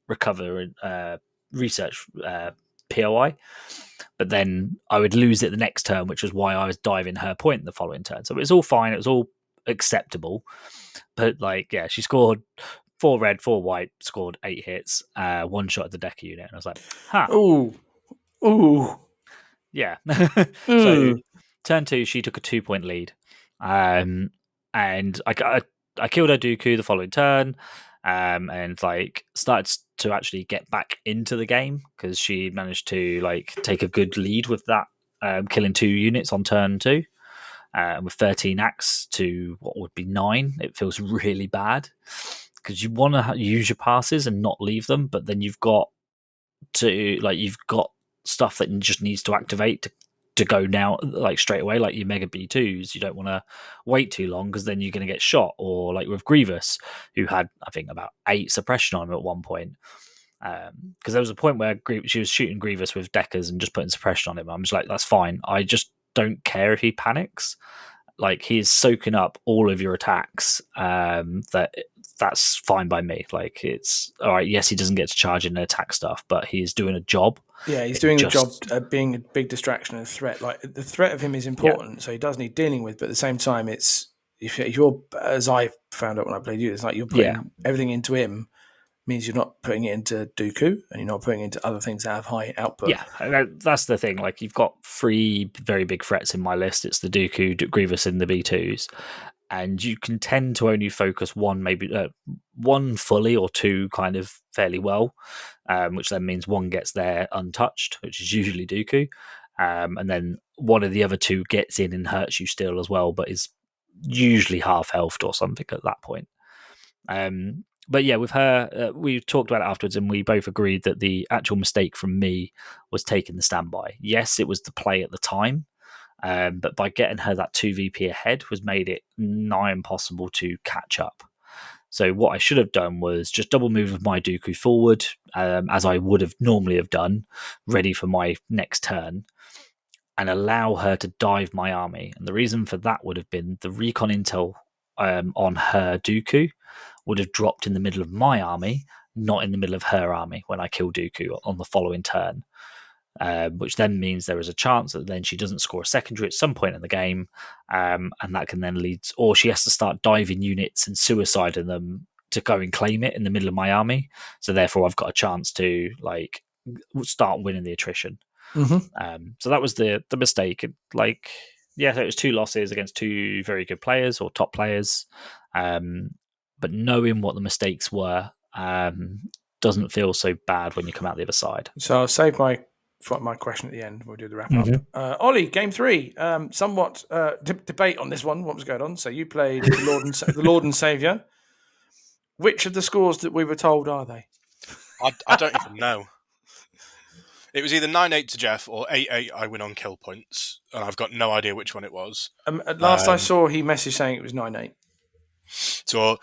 recover and research POI. But then I would lose it the next turn, which was why I was diving her point the following turn. So it was all fine. It was all acceptable. But, like, yeah, she scored 4 red, 4 white, scored 8 hits, 1 shot at the decker unit. And I was like, huh. Ooh. Yeah. So turn 2, she took a 2 point lead. And I killed her Dooku the following turn. And like started to actually get back into the game because she managed to like take a good lead with that, killing 2 units on turn 2, with 13 acts to what would be 9. It feels really bad because you want to use your passes and not leave them, but then you've got stuff that just needs to activate to go now, like straight away, like your Mega B2s. You don't want to wait too long because then you're going to get shot. Or like with Grievous, who had, I think, about 8 suppression on him at one point. Because there was a point where she was shooting Grievous with deckers and just putting suppression on him. I'm just like, that's fine. I just don't care if he panics. Like, he is soaking up all of your attacks. That's fine by me. Like, it's all right. Yes, he doesn't get to charge in and attack stuff, but he's doing a job. Yeah, he's doing the job being a big distraction and a threat. Like, the threat of him is important, so he does need dealing with. But at the same time, it's if you're, as I found out when I played you, it's like you're putting everything into him. Means you're not putting it into Dooku and you're not putting it into other things that have high output. Yeah, that's the thing. Like, you've got 3 very big threats in my list. It's the Dooku, Grievous, and the B2s. And you can tend to only focus one, maybe one fully or 2 kind of fairly well, which then means one gets there untouched, which is usually Dooku. And then one of the other 2 gets in and hurts you still as well, but is usually half health or something at that point. But yeah, with her, we talked about it afterwards, and we both agreed that the actual mistake from me was taking the standby. Yes, it was the play at the time, but by getting her that 2 VP ahead was made it nigh impossible to catch up. So what I should have done was just double move with my Dooku forward, as I would have normally have done, ready for my next turn, and allow her to dive my army. And the reason for that would have been the recon intel on her Dooku would have dropped in the middle of my army, not in the middle of her army when I kill Dooku on the following turn. Which then means there is a chance that then she doesn't score a secondary at some point in the game, and that can then lead, or she has to start diving units and suiciding them to go and claim it in the middle of my army. So therefore, I've got a chance to like start winning the attrition. Mm-hmm. So that was the mistake. Like, yeah, so it was 2 losses against 2 very good players or top players, but knowing what the mistakes were doesn't feel so bad when you come out the other side. So I'll save my question at the end. We'll do the wrap up. Ollie, game 3. Somewhat debate on this one. What was going on? So you played the Lord and Savior. Which of the scores that we were told are they? I don't even know. It was either 9-8 to Jeff or 8-8 I win on kill points, and I've got no idea which one it was. At last I saw he messaged saying it was 9-8. So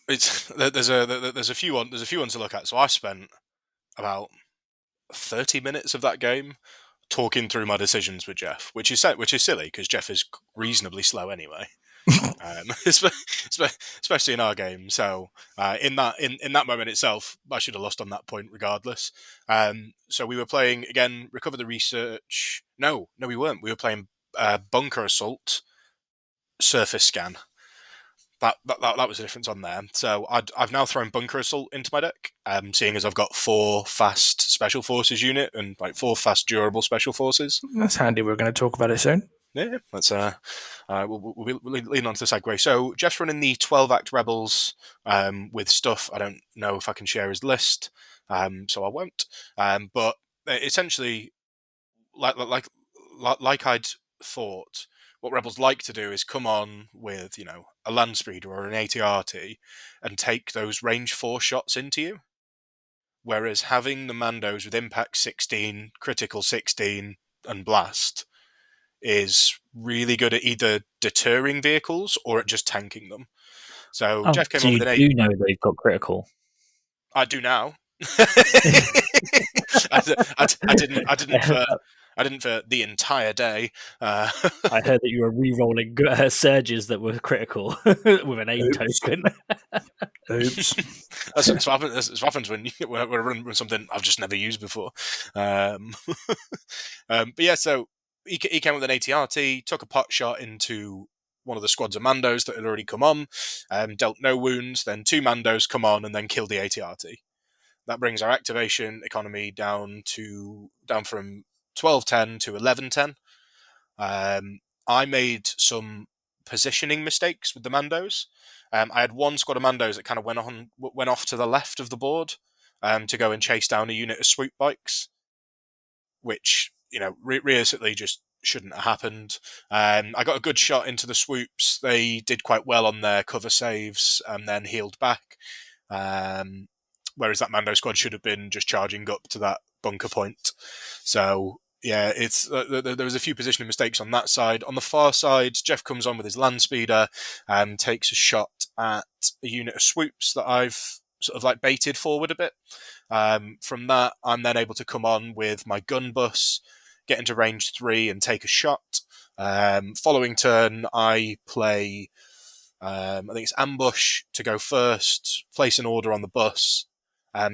there's a few ones to look at. So I spent about 30 minutes of that game talking through my decisions with Jeff, which is silly because Jeff is reasonably slow anyway. Especially in our game. So in that moment itself, I should have lost on that point regardless. So we were playing again, Recover the Research. No, we weren't. We were playing Bunker Assault, Surface Scan. That was the difference on there. So I've now thrown Bunker Assault into my deck, seeing as I've got 4 fast Special Forces unit and like 4 fast durable Special Forces. That's handy. We're going to talk about it soon. Yeah, let's we'll lean on to the segue. So Jeff's running the 12-act Rebels with stuff. I don't know if I can share his list, so I won't. But essentially, like I'd thought, what Rebels like to do is come on with a land speeder or an ATRT and take those range 4 shots into you. Whereas having the Mandos with impact 16, critical 16, and blast is really good at either deterring vehicles or at just tanking them. So Oh, Jeff came so on you with an 8. do know they've got critical. I do now. I didn't for the entire day. I heard that you were re-rolling surges that were critical with an 8 Oops. token. Oops. That's what happens when we're running something I've just never used before. But yeah, so he came with an ATRT, took a pot shot into one of the squads of Mandos that had already come on, dealt no wounds. Then 2 Mandos come on and then killed the ATRT. That brings our activation economy down from 1210 to 1110. I made some positioning mistakes with the Mandos. I had one squad of Mandos that kind of went off to the left of the board to go and chase down a unit of swoop bikes, which realistically just shouldn't have happened. I got a good shot into the swoops. They did quite well on their cover saves and then healed back. Whereas that Mando squad should have been just charging up to that bunker point. So yeah, it's there was a few positioning mistakes on that side. On the far side, Jeff comes on with his land speeder and takes a shot at a unit of swoops that I've sort of like baited forward a bit. From that, I'm then able to come on with my gun bus, get into range 3 and take a shot. Following turn, I play, I think it's ambush to go first, place an order on the bus,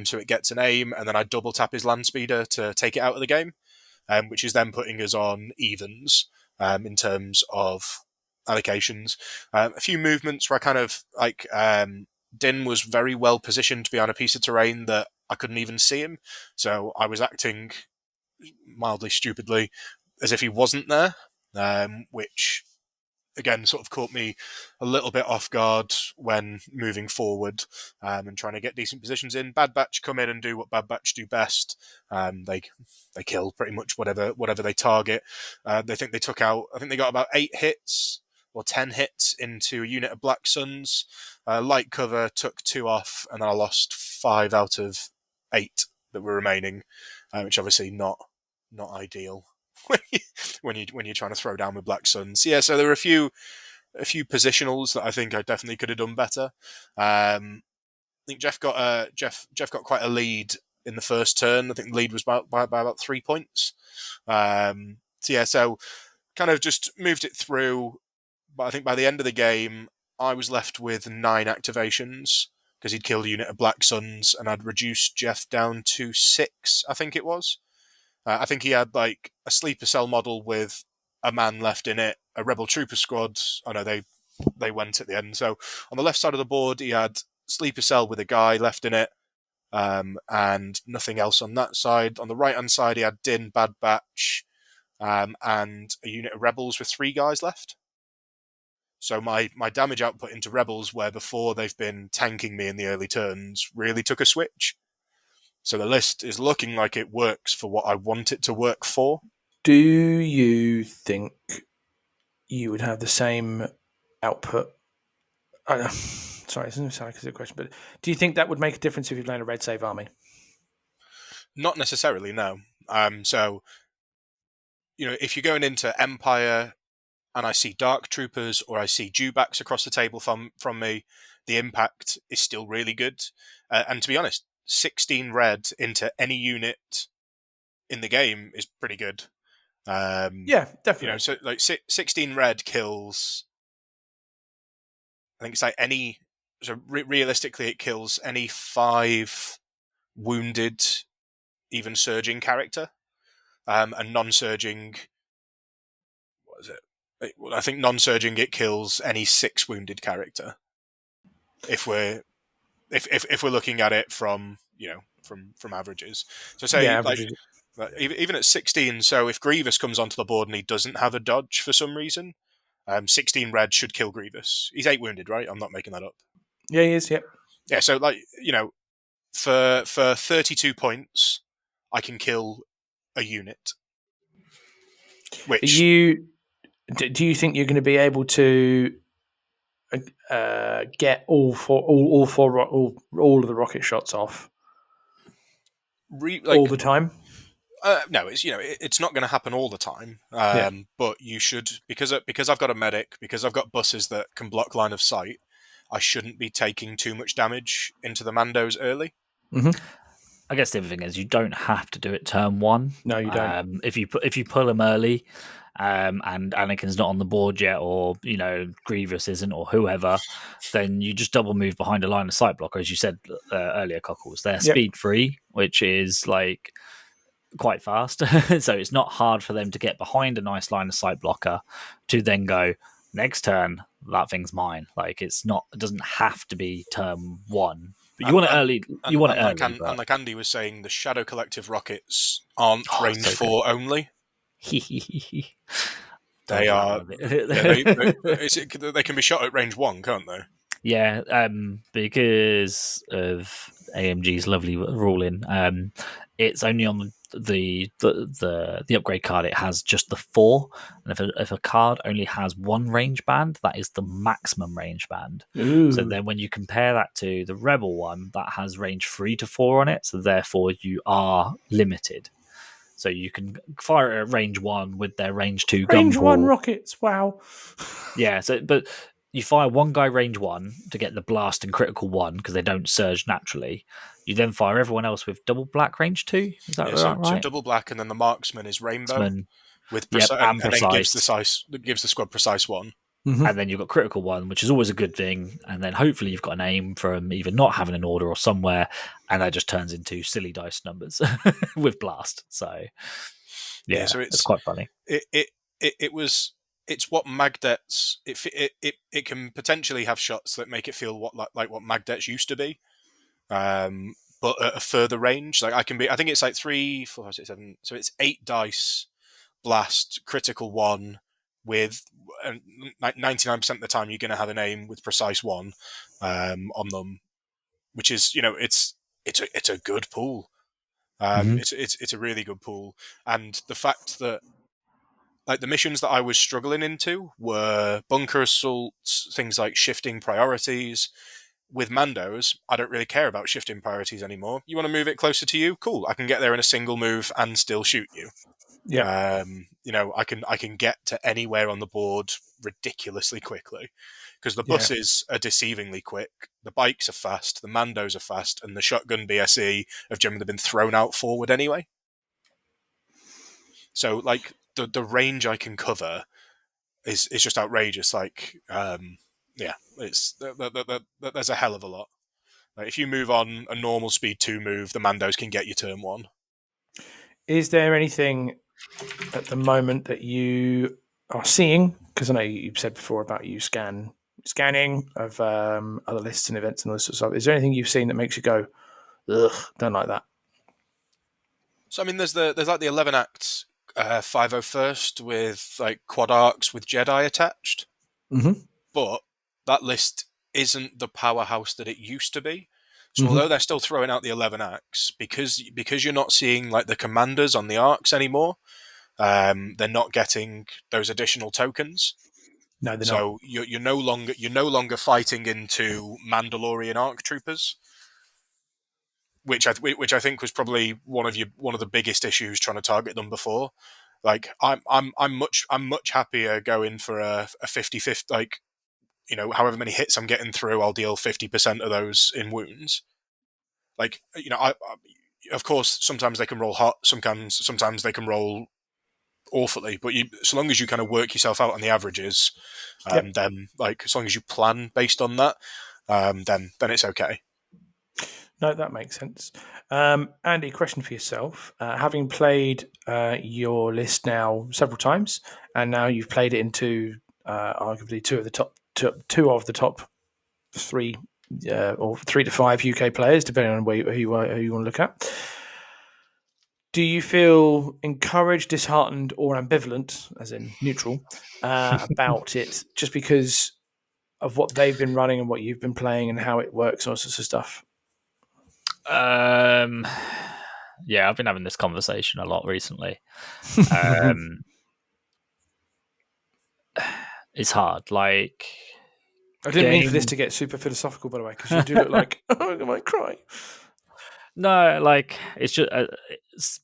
so it gets an aim, and then I double tap his land speeder to take it out of the game, which is then putting us on evens in terms of allocations. A few movements where I kind of like Din was very well positioned to be on a piece of terrain that I couldn't even see him, so I was acting mildly stupidly as if he wasn't there, which again sort of caught me a little bit off guard when moving forward and trying to get decent positions in. Bad Batch come in and do what Bad Batch do best. They kill pretty much whatever they target. They think they took out. I think they got about 8 hits or 10 hits into a unit of Black Suns. Light cover took 2 off, and then I lost 5 out of 8 that were remaining, which obviously not ideal when you're trying to throw down with Black Suns. Yeah, so there were a few positionals that I think I definitely could have done better. I think Jeff got quite a lead in the first turn. I think the lead was by about 3 points. So kind of just moved it through. But I think by the end of the game, I was left with 9 activations because he'd killed a unit of Black Suns, and I'd reduced Jeff down to 6, I think it was. I think he had like a sleeper cell model with a man left in it, a rebel trooper squad. Oh no, they went at the end. So on the left side of the board, he had sleeper cell with a guy left in it, and nothing else on that side. On the right hand side, he had Din, Bad Batch, and a unit of rebels with 3 guys left. So my damage output into rebels, where before they've been tanking me in the early turns, really took a switch. So the list is looking like it works for what I want it to work for. Do you think you would have the same output? Sorry, it doesn't sound like a question, but do you think that would make a difference if you're playing a red save army? Not necessarily, no. So, if you're going into Empire and I see Dark Troopers or I see Dewbacks across the table from me, the impact is still really good. And to be honest, 16 red into any unit in the game is pretty good. Yeah, definitely. So like 16 red kills. I think it's like any. So realistically, it kills any 5 wounded, even surging character, and non-surging. What is it? I think non-surging it kills any 6 wounded character. If we're looking at it from from averages, so say Yeah, like averages. Even at 16, so if Grievous comes onto the board and he doesn't have a dodge for some reason, 16 red should kill Grievous. He's 8 wounded, right? I'm not making that up. Yeah, he is. Yep. Yeah, so for 32 points, I can kill a unit. Which do you think you're going to be able to get all of the rocket shots off all the time? No, it's not going to happen all the time. But you should, because I've got a medic, because I've got buses that can block line of sight. I shouldn't be taking too much damage into the Mandos early. Mm-hmm. I guess the other thing is you don't have to do it turn one. No, you don't. If you pull him early, and Anakin's not on the board yet, or Grievous isn't, or whoever, then you just double move behind a line of sight blocker, as you said earlier. Cockles, they're speed 3, which is like quite fast, so it's not hard for them to get behind a nice line of sight blocker to then go next turn. That thing's mine. Like it doesn't have to be turn 1. But you want it early. You want it early. And like Andy was saying, the Shadow Collective rockets aren't range 4 only. They are. They can be shot at range 1, can't they? Yeah, because of AMG's lovely ruling, it's only on the upgrade card. It has just the 4, and if a card only has 1 range band, that is the maximum range band. Ooh. So then, when you compare that to the Rebel one, that has range 3 to 4 on it, so therefore you are limited. So you can fire at range 1 with their range 2 range gun 1 pool. rockets. Wow. Yeah. But you fire one guy range 1 to get the blast and critical 1 because they don't surge naturally. You then fire everyone else with double black range 2. Is that right? So double black, and then the marksman is rainbow with precise, and then gives the squad precise 1. Mm-hmm. And then you've got critical 1, which is always a good thing. And then hopefully you've got an aim from either not having an order or somewhere, and that just turns into silly dice numbers with blast. So so it's quite funny. It's what Magdets. It can potentially have shots that make it feel like what Magdets used to be, but at a further range. Like I think it's like 3, 4, 6, 7. So it's 8 dice, blast, critical 1, with 99% of the time you're going to have an aim with precise 1 on them, which is it's a good pool. It's a really good pool, and the fact that like the missions that I was struggling into were bunker assaults, things like shifting priorities. With Mandos, I don't really care about shifting priorities anymore. You want to move it closer to you? Cool. I can get there in a single move and still shoot you. Yeah. I can get to anywhere on the board ridiculously quickly because the buses are deceivingly quick. The bikes are fast. The Mandos are fast, and the shotgun BSE have generally been thrown out forward anyway. So, like the range I can cover is just outrageous. Like, it's there's a hell of a lot. Like, if you move on a normal speed 2 move, the Mandos can get you turn 1. Is there anything at the moment that you are seeing? Because I know you've said before about you scanning of other lists and events and all this sort of stuff. Is there anything you've seen that makes you go, ugh, don't like that? So I mean, there's like the 11 acts 501st with like quad arcs with Jedi attached, but that list isn't the powerhouse that it used to be. So although they're still throwing out the 11 acts, because you're not seeing like the commanders on the arcs anymore, they're not getting those additional tokens. No, they're not. So you're no longer fighting into Mandalorian ARC troopers, which I think was probably one of the biggest issues trying to target them before. Like I'm much happier going for a 50-50, like, however many hits I'm getting through, I'll deal 50% of those in wounds. Like, I of course sometimes they can roll hot, sometimes they can roll awfully, but so long as you kind of work yourself out on the averages, then like as long as you plan based on that, then it's okay. No, that makes sense. Andy, question for yourself. Having played your list now several times, and now you've played it into arguably two of the top 3 or 3 to 5 UK players, depending on who you want to look at. Do you feel encouraged, disheartened, or ambivalent, as in neutral, about it, just because of what they've been running and what you've been playing and how it works and all sorts of stuff? Yeah, I've been having this conversation a lot recently. It's hard. Like, I didn't mean for this to get super philosophical, by the way, because you do look like I might cry. No, like it's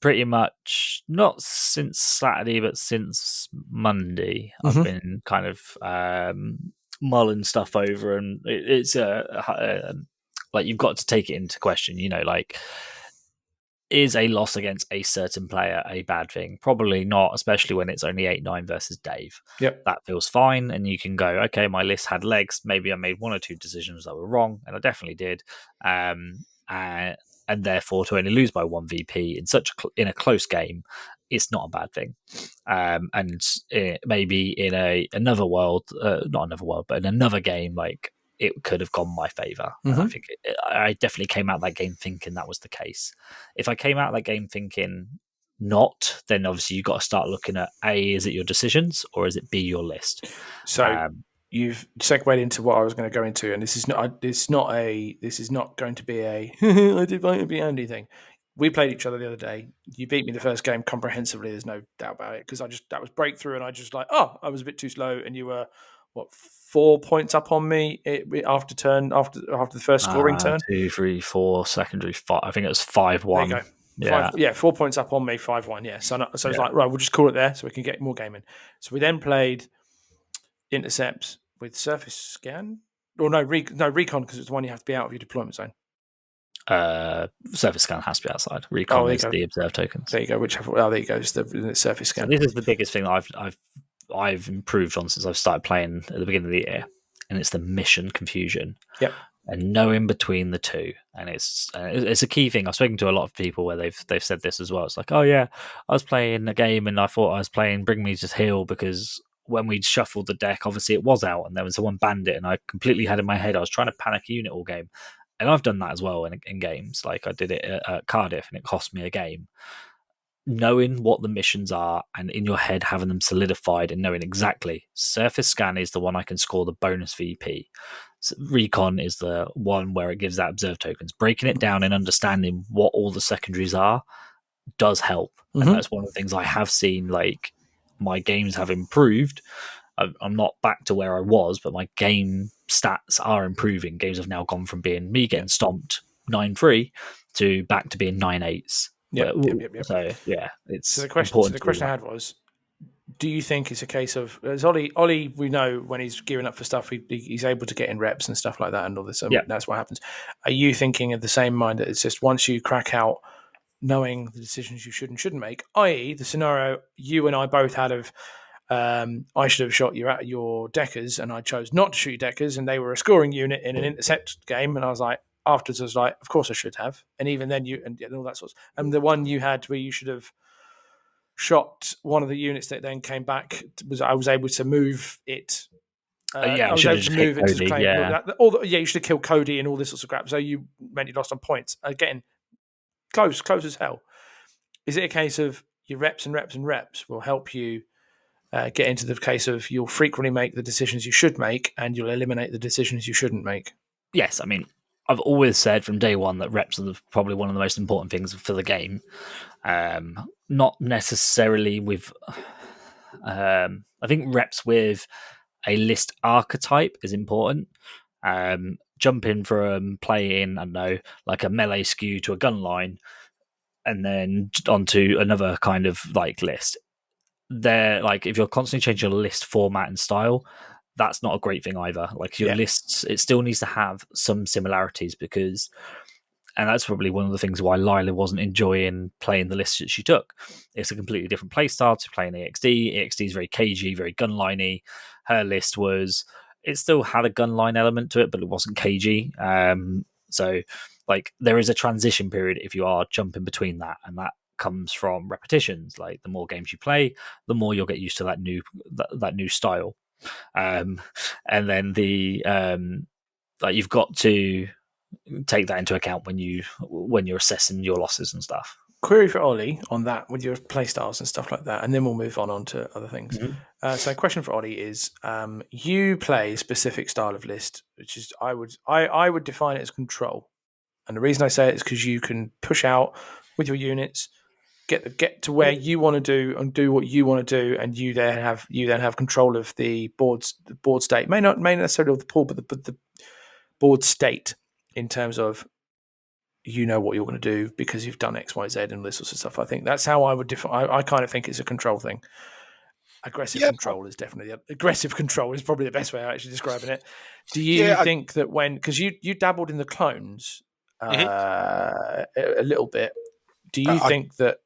pretty much not since Saturday, but since Monday. I've been kind of mulling stuff over, and it's like you've got to take it into question. You know, like, is a loss against a certain player a bad thing? Probably not, especially when it's only 8-9 versus Dave. Yep. That feels fine, and you can go, okay, my list had legs. Maybe I made one or two decisions that were wrong, and I definitely did. And therefore, to only lose by one VP in a close game, it's not a bad thing. And maybe in another world, not another world, but in another game, like, it could have gone my favor. And I think I definitely came out that game thinking that was the case. If I came out that game thinking not, then obviously you've got to start looking at A, is it your decisions, or is it B, your list? So you've segued into what I was going to go into, and this is not going to be a I did Olly and Andy thing. We played each other the other day. You beat me the first game comprehensively. There's no doubt about it, because that was breakthrough, and I just I was a bit too slow, and you were 4 points up on me after the first scoring turn. 2, 3, 4 secondary 5. I think it was 5-1. There you go. 4 points up on me, 5-1. Yeah. So it's like, right, we'll just call it there so we can get more game in. So we then played intercepts with surface scan, or recon, because it's the one you have to be out of your deployment zone. Surface scan has to be outside. Recon is the observe tokens. There you go. There you go. It's the surface scan. So this is the biggest thing that I've improved on since I've started playing at the beginning of the year, and it's the mission confusion. Yep. And knowing between the two, and it's a key thing. I've spoken to a lot of people where they've said this as well. It's like, oh yeah, I was playing a game and I thought I was playing Bring Me to Heal, because when we shuffled the deck, obviously it was out, and then when someone banned it, and I completely had in my head I was trying to panic a unit all game, and I've done that as well in games. Like, I did it at Cardiff, and it cost me a game. Knowing what the missions are, and in your head having them solidified, and knowing exactly surface scan is the one I can score the bonus VP. So recon is the one where it gives that observe tokens. Breaking it down and understanding what all the secondaries are does help. And that's one of the things I have seen. Like, my games have improved. I'm not back to where I was, but my game stats are improving. Games have now gone from being me getting stomped 9-3 to back to being 9-8s. Yep. So yeah, it's so the question I had was, do you think it's a case of, as Olly, we know when he's gearing up for stuff, he's able to get in reps and stuff like that and all this. That's what happens. Are you thinking of the same mind, that it's just once you crack out knowing the decisions you should and shouldn't make, i.e. the scenario you and I both had of I should have shot your deckers and I chose not to shoot deckers, and they were a scoring unit in an intercept game, and I was like, afterwards I was like, of course I should have. And even then and all that sorts. And the one you had where you should have shot one of the units that then came back, I was able to move it. I was able to move it to claim. Yeah. You should have killed Cody and all this sorts of crap. So you meant you lost on points. Again, close as hell. Is it a case of your reps and reps and reps will help you get into the case of you'll frequently make the decisions you should make, and you'll eliminate the decisions you shouldn't make? Yes, I mean, I've always said from day one that reps are probably one of the most important things for the game. Not necessarily with... I think reps with a list archetype is important. Jumping from playing, I don't know, like a melee skew to a gun line, and then onto another kind of like list. Like, if you're constantly changing your list format and style, that's not a great thing either. Like, your lists, it still needs to have some similarities, because, and that's probably one of the things why Lila wasn't enjoying playing the list that she took. It's a completely different playstyle to playing EXD. EXD is very cagey, very gunliney. Her list it still had a gunline element to it, but it wasn't cagey. So, like, there is a transition period if you are jumping between that, and that comes from repetitions. Like, the more games you play, the more you'll get used to that new style. And then like, you've got to take that into account when you're assessing your losses and stuff. query for Ollie on that with your playstyles and stuff like that, and then we'll move on to other things. Mm-hmm. So, question for Ollie is: you play a specific style of list, which is I would define it as control, and the reason I say it is because you can push out with your units, get to where you want to do and do what you want to do, and you then have control of the board state. May not necessarily of the pool, but the board state in terms of you know what you're going to do because you've done X, Y, Z, and this sort of stuff. I think that's how I would define. I kind of think it's a control thing. Aggressive control is definitely aggressive control is probably the best way of actually describing it. Do you think that because you dabbled in the clones a little bit, do you think that?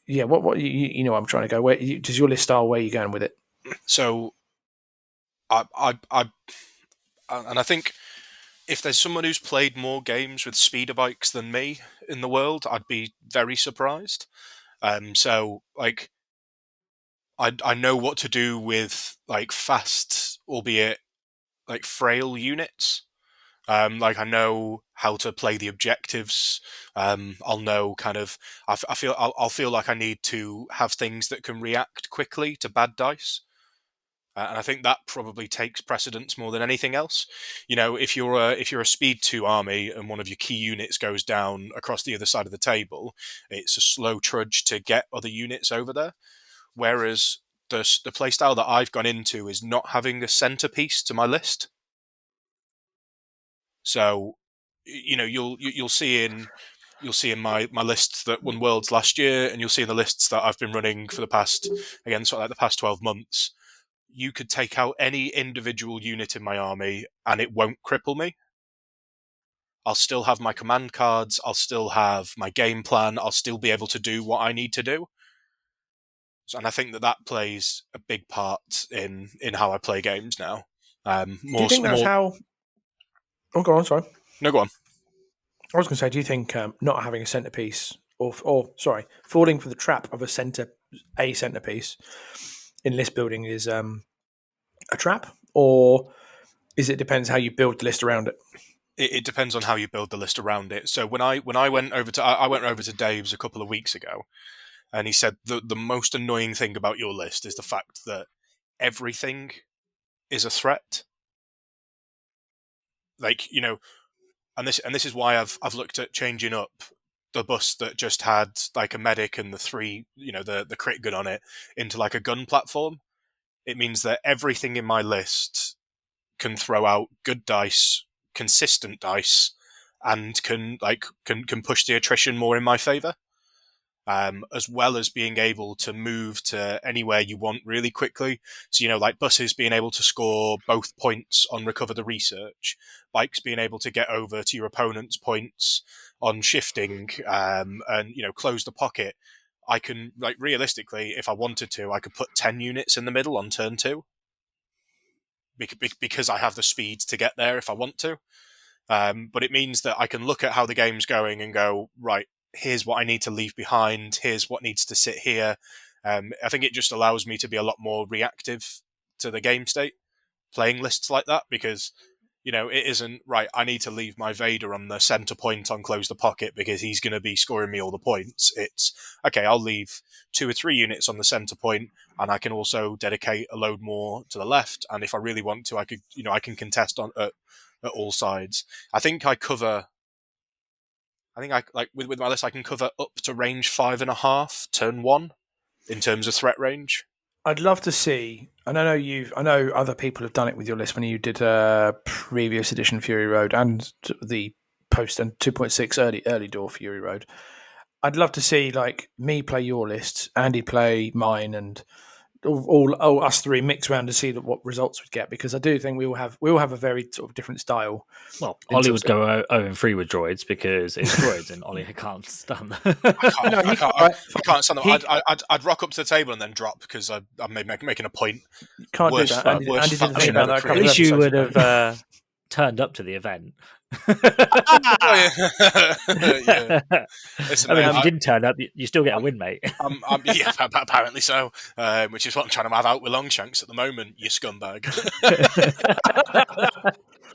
Yeah, what you know? I'm trying to go. Where does your list style? Where are you going with it? So, I think if there's someone who's played more games with speeder bikes than me in the world, I'd be very surprised. So like, I know what to do with like fast, albeit like frail units. Like I know how to play the objectives. I'll know kind of. I'll feel like I need to have things that can react quickly to bad dice. And I think that probably takes precedence more than anything else. You know, if you're a speed 2 army and one of your key units goes down across the other side of the table, it's a slow trudge to get other units over there. Whereas the playstyle that I've gone into is not having a centerpiece to my list. So, you know, you'll see in my lists that won Worlds last year, and you'll see in the lists that I've been running for the past, again, sort of like the past 12 months. You could take out any individual unit in my army and it won't cripple me. I'll still have my command cards, I'll still have my game plan, I'll still be able to do what I need to do. And I think that plays a big part in how I play games now. Do you think that's how... Oh, go on, sorry. No, go on. I was going to say, do you think not having a centerpiece or falling for the trap of a centerpiece in list building is a trap, or is it depends how you build the list around it? It depends on how you build the list around it. So when I went over to Dave's a couple of weeks ago, and he said the most annoying thing about your list is the fact that everything is a threat. Like, you know, and this is why I've looked at changing up the bus that just had like a medic and the 3, you know, the crit gun on it into like a gun platform. It means that everything in my list can throw out good dice, consistent dice, and can push the attrition more in my favor. As well as being able to move to anywhere you want really quickly. So, you know, like buses being able to score both points on recover the research, bikes being able to get over to your opponent's points on shifting, and, you know, close the pocket. I can, like, realistically, if I wanted to, I could put 10 units in the middle on turn 2. Because I have the speed to get there if I want to. But it means that I can look at how the game's going and go, right, here's what I need to leave behind, here's what needs to sit here. I think it just allows me to be a lot more reactive to the game state, playing lists like that, because, you know, it isn't, right, I need to leave my Vader on the center point on Close the Pocket because he's going to be scoring me all the points. It's, okay, I'll leave 2 or 3 units on the center point, and I can also dedicate a load more to the left, and if I really want to, I could, you know, I can contest at all sides. I think I like with my list, I can cover up to range 5.5, turn 1, in terms of threat range. I'd love to see, and I know other people have done it with your list when you did a previous edition Fury Road and the post and 2.6 early door Fury Road. I'd love to see like me play your list, Andy play mine, and all us 3 mix around to see what results we'd get, because I do think we all have a very sort of different style. Well, Ollie would go 0-3 with droids because it's droids, and Ollie can't stand them. I can't stand them. I'd rock up to the table and then drop because I'm making a point. Can't do that. Andy did the thing about that. At least you would have turned up to the event. Yeah. Listen, I mean, if you didn't turn up, you still get a win, mate. Yeah, apparently so. Which is what I'm trying to have out with Longshanks at the moment, you scumbag.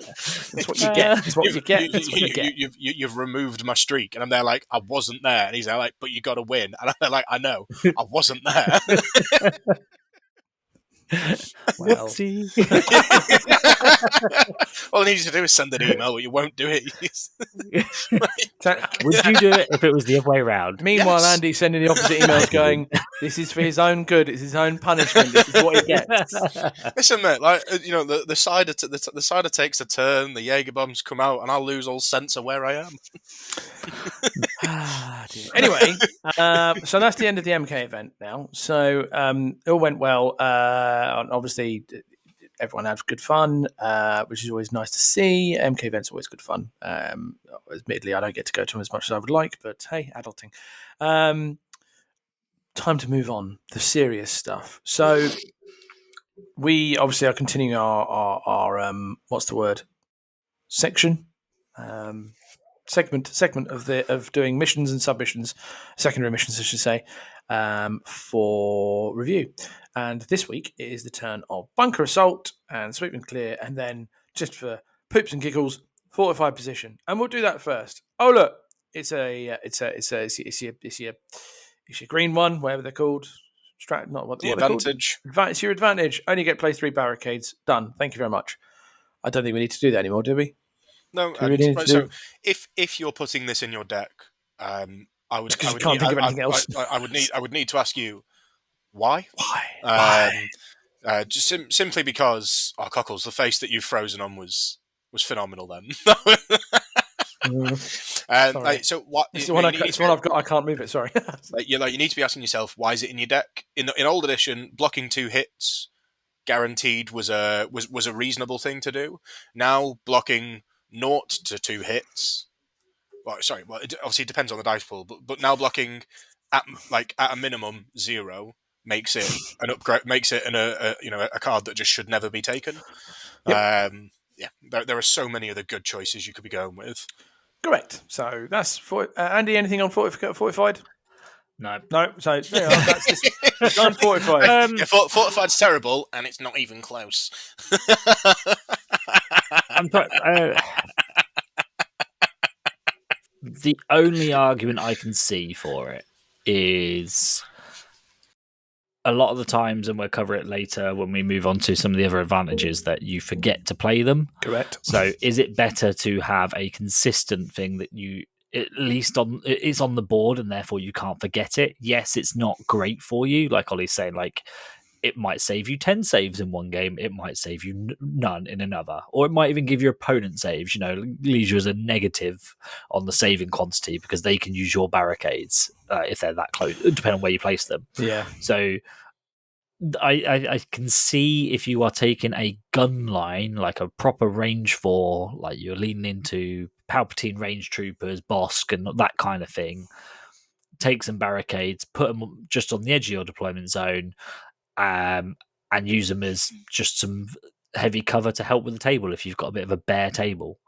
That's what you get. That's what you get. That's what you get. You've removed my streak, and I'm there like I wasn't there, and he's there like, but you got to win, and I'm like, I know, I wasn't there. Well, Whoopsie. All I need you to do is send an email, but you won't do it. Would you do it if it was the other way around? Meanwhile, Yes. Andy's sending the opposite emails going, this is for his own good. It's his own punishment. This is what he gets. Listen, mate, like, the cider the cider takes a turn, the Jaeger bombs come out, and I'll lose all sense of where I am. Anyway, so that's the end of the MK event now. So it all went well. Obviously, everyone had good fun, which is always nice to see. MK events are always good fun. Admittedly, I don't get to go to them as much as I would like, but hey, adulting. Time to move on. The serious stuff. So we obviously are continuing our what's the word? Section. Segment of doing missions and submissions, secondary missions, I should say, for review. And this week it is the turn of bunker assault and sweep and clear, and then just for poops and giggles, fortified position. And we'll do that first. Oh look, it's your green one, whatever they're called. The advantage. It's your advantage. Only get play 3 barricades. Done. Thank you very much. I don't think we need to do that anymore, do we? No, so if you're putting this in your deck, I would need to ask you why. Just simply because cockles, the face that you've frozen on was phenomenal. Then, so what? It's the one I've got. I can't move it. Sorry. you need to be asking yourself, why is it in your deck? In old edition, blocking 2 hits guaranteed was a reasonable thing to do. Now blocking 0 to 2 hits. Well, it obviously depends on the dice pool, but now blocking at a minimum 0 makes it an upgrade, makes it a card that just should never be taken. Yep. There are so many other good choices you could be going with. Correct. So that's for Andy. Anything on fortified? No. So there you are. That's just unfortified. Fortified's terrible, and it's not even close. The only argument I can see for it is a lot of the times, and we'll cover it later when we move on to some of the other advantages, that you forget to play them. Correct. So is it better to have a consistent thing that you at least is on the board and therefore you can't forget it? Yes, it's not great for you. Like Ollie's saying, like, it might save you 10 saves in one game. It might save you none in another. Or it might even give your opponent saves, leaves you as a negative on the saving quantity because they can use your barricades if they're that close, depending on where you place them. Yeah. So I can see if you are taking a gun line, like a proper range 4, like you're leaning into Palpatine range troopers, Bosk, and that kind of thing, take some barricades, put them just on the edge of your deployment zone, and use them as just some heavy cover to help with the table if you've got a bit of a bare table.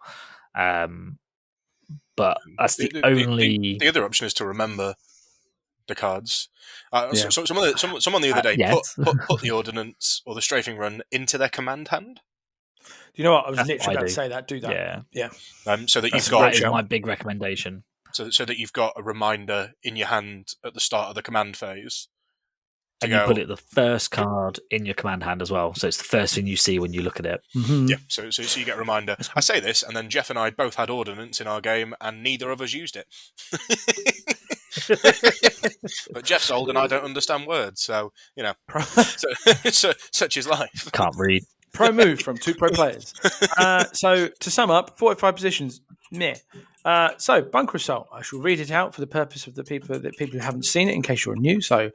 But that's the only. The other option is to remember the cards. Someone the other day put the ordnance or the strafing run into their command hand. Do you know what? I was literally about to say that. Do that. Yeah. So that that is my big recommendation. So that you've got a reminder in your hand at the start of the command phase. And you put it the first card in your command hand as well. So it's the first thing you see when you look at it. Mm-hmm. Yeah, so you get a reminder. I say this, and then Jeff and I both had ordnance in our game, and neither of us used it. But Jeff's old, and I don't understand words, so, such is life. Can't read. Pro move from 2 pro players. So to sum up, 45 positions, meh. So bunker assault. I shall read it out for the purpose of the people who haven't seen it, in case you're new. So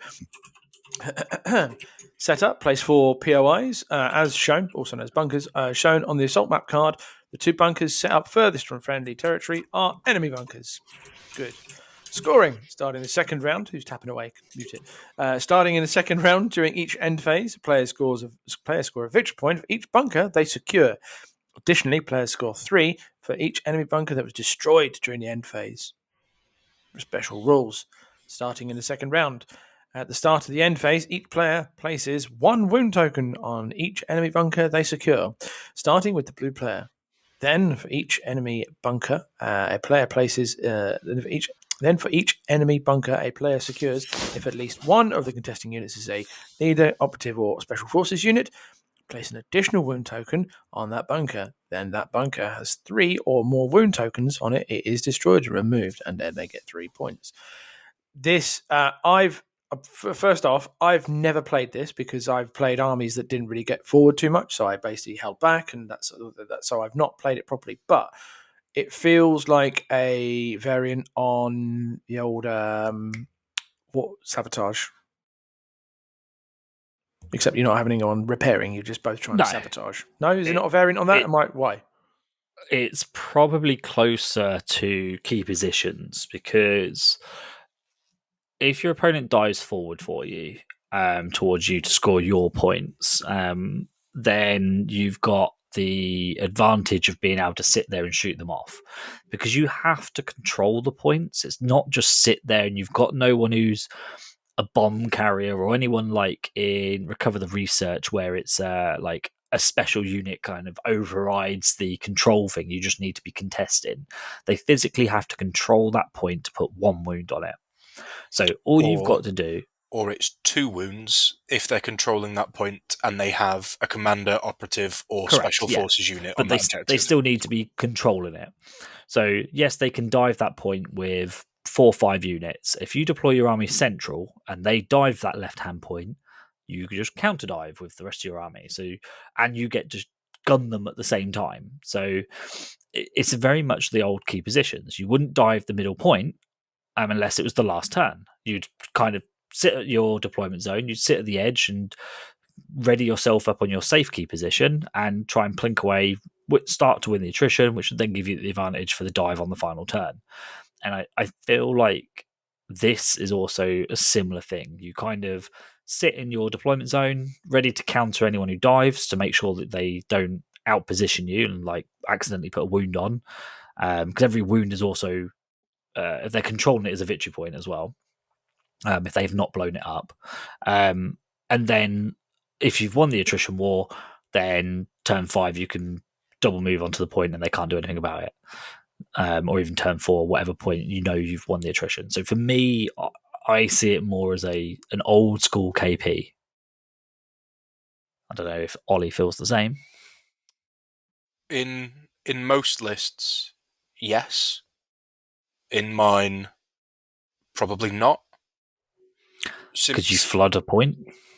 set up, place 4 POIs, as shown, also known as bunkers, shown on the assault map card. The 2 bunkers set up furthest from friendly territory are enemy bunkers. Good. Scoring. Starting the second round. Who's tapping away? Mute it. Starting in the second round, during each end phase, players score a victory point for each bunker they secure. Additionally, players score 3 for each enemy bunker that was destroyed during the end phase. Special rules. Starting in the second round. At the start of the end phase, each player places 1 wound token on each enemy bunker they secure, starting with the blue player. Then for each enemy bunker, a player places. Then for each enemy bunker, a player secures if at least one of the contesting units is a leader, operative, or special forces unit. Place an additional wound token on that bunker. Then that bunker has 3 or more wound tokens on it. It is destroyed or removed, and then they get 3 points. This first off, I've never played this because I've played armies that didn't really get forward too much, so I basically held back, and that's so I've not played it properly. But it feels like a variant on the old what sabotage. Except you're not having it on repairing; you're just both trying to sabotage. No, is it not a variant on that? Why? It's probably closer to key positions because if your opponent dives forward for you towards you to score your points, then you've got the advantage of being able to sit there and shoot them off because you have to control the points. It's not just sit there and you've got no one who's a bomb carrier or anyone like in Recover the Research where it's like a special unit kind of overrides the control thing. You just need to be contesting. They physically have to control that point to put 1 wound on it. So you've got to do... Or it's 2 wounds if they're controlling that point and they have a commander, operative, or special forces unit on that objective. They still need to be controlling it. So yes, they can dive that point with 4 or 5 units. If you deploy your army central and they dive that left-hand point, you can just counter dive with the rest of your army. And you get to gun them at the same time. So it's very much the old key positions. You wouldn't dive the middle point unless it was the last turn. You'd kind of sit at your deployment zone, you'd sit at the edge and ready yourself up on your safe key position and try and plink away, start to win the attrition, which would then give you the advantage for the dive on the final turn. And I feel like this is also a similar thing. You kind of sit in your deployment zone, ready to counter anyone who dives to make sure that they don't outposition you and like accidentally put a wound on. Because every wound is also, if they're controlling it, is a victory point as well. If they've not blown it up. And then if you've won the attrition war, then turn 5 you can double move onto the point and they can't do anything about it. Or even turn 4, whatever point you've won the attrition. So for me, I see it more as an old school KP. I don't know if Ollie feels the same. In most lists, yes. In mine, probably not. Because you flood a point?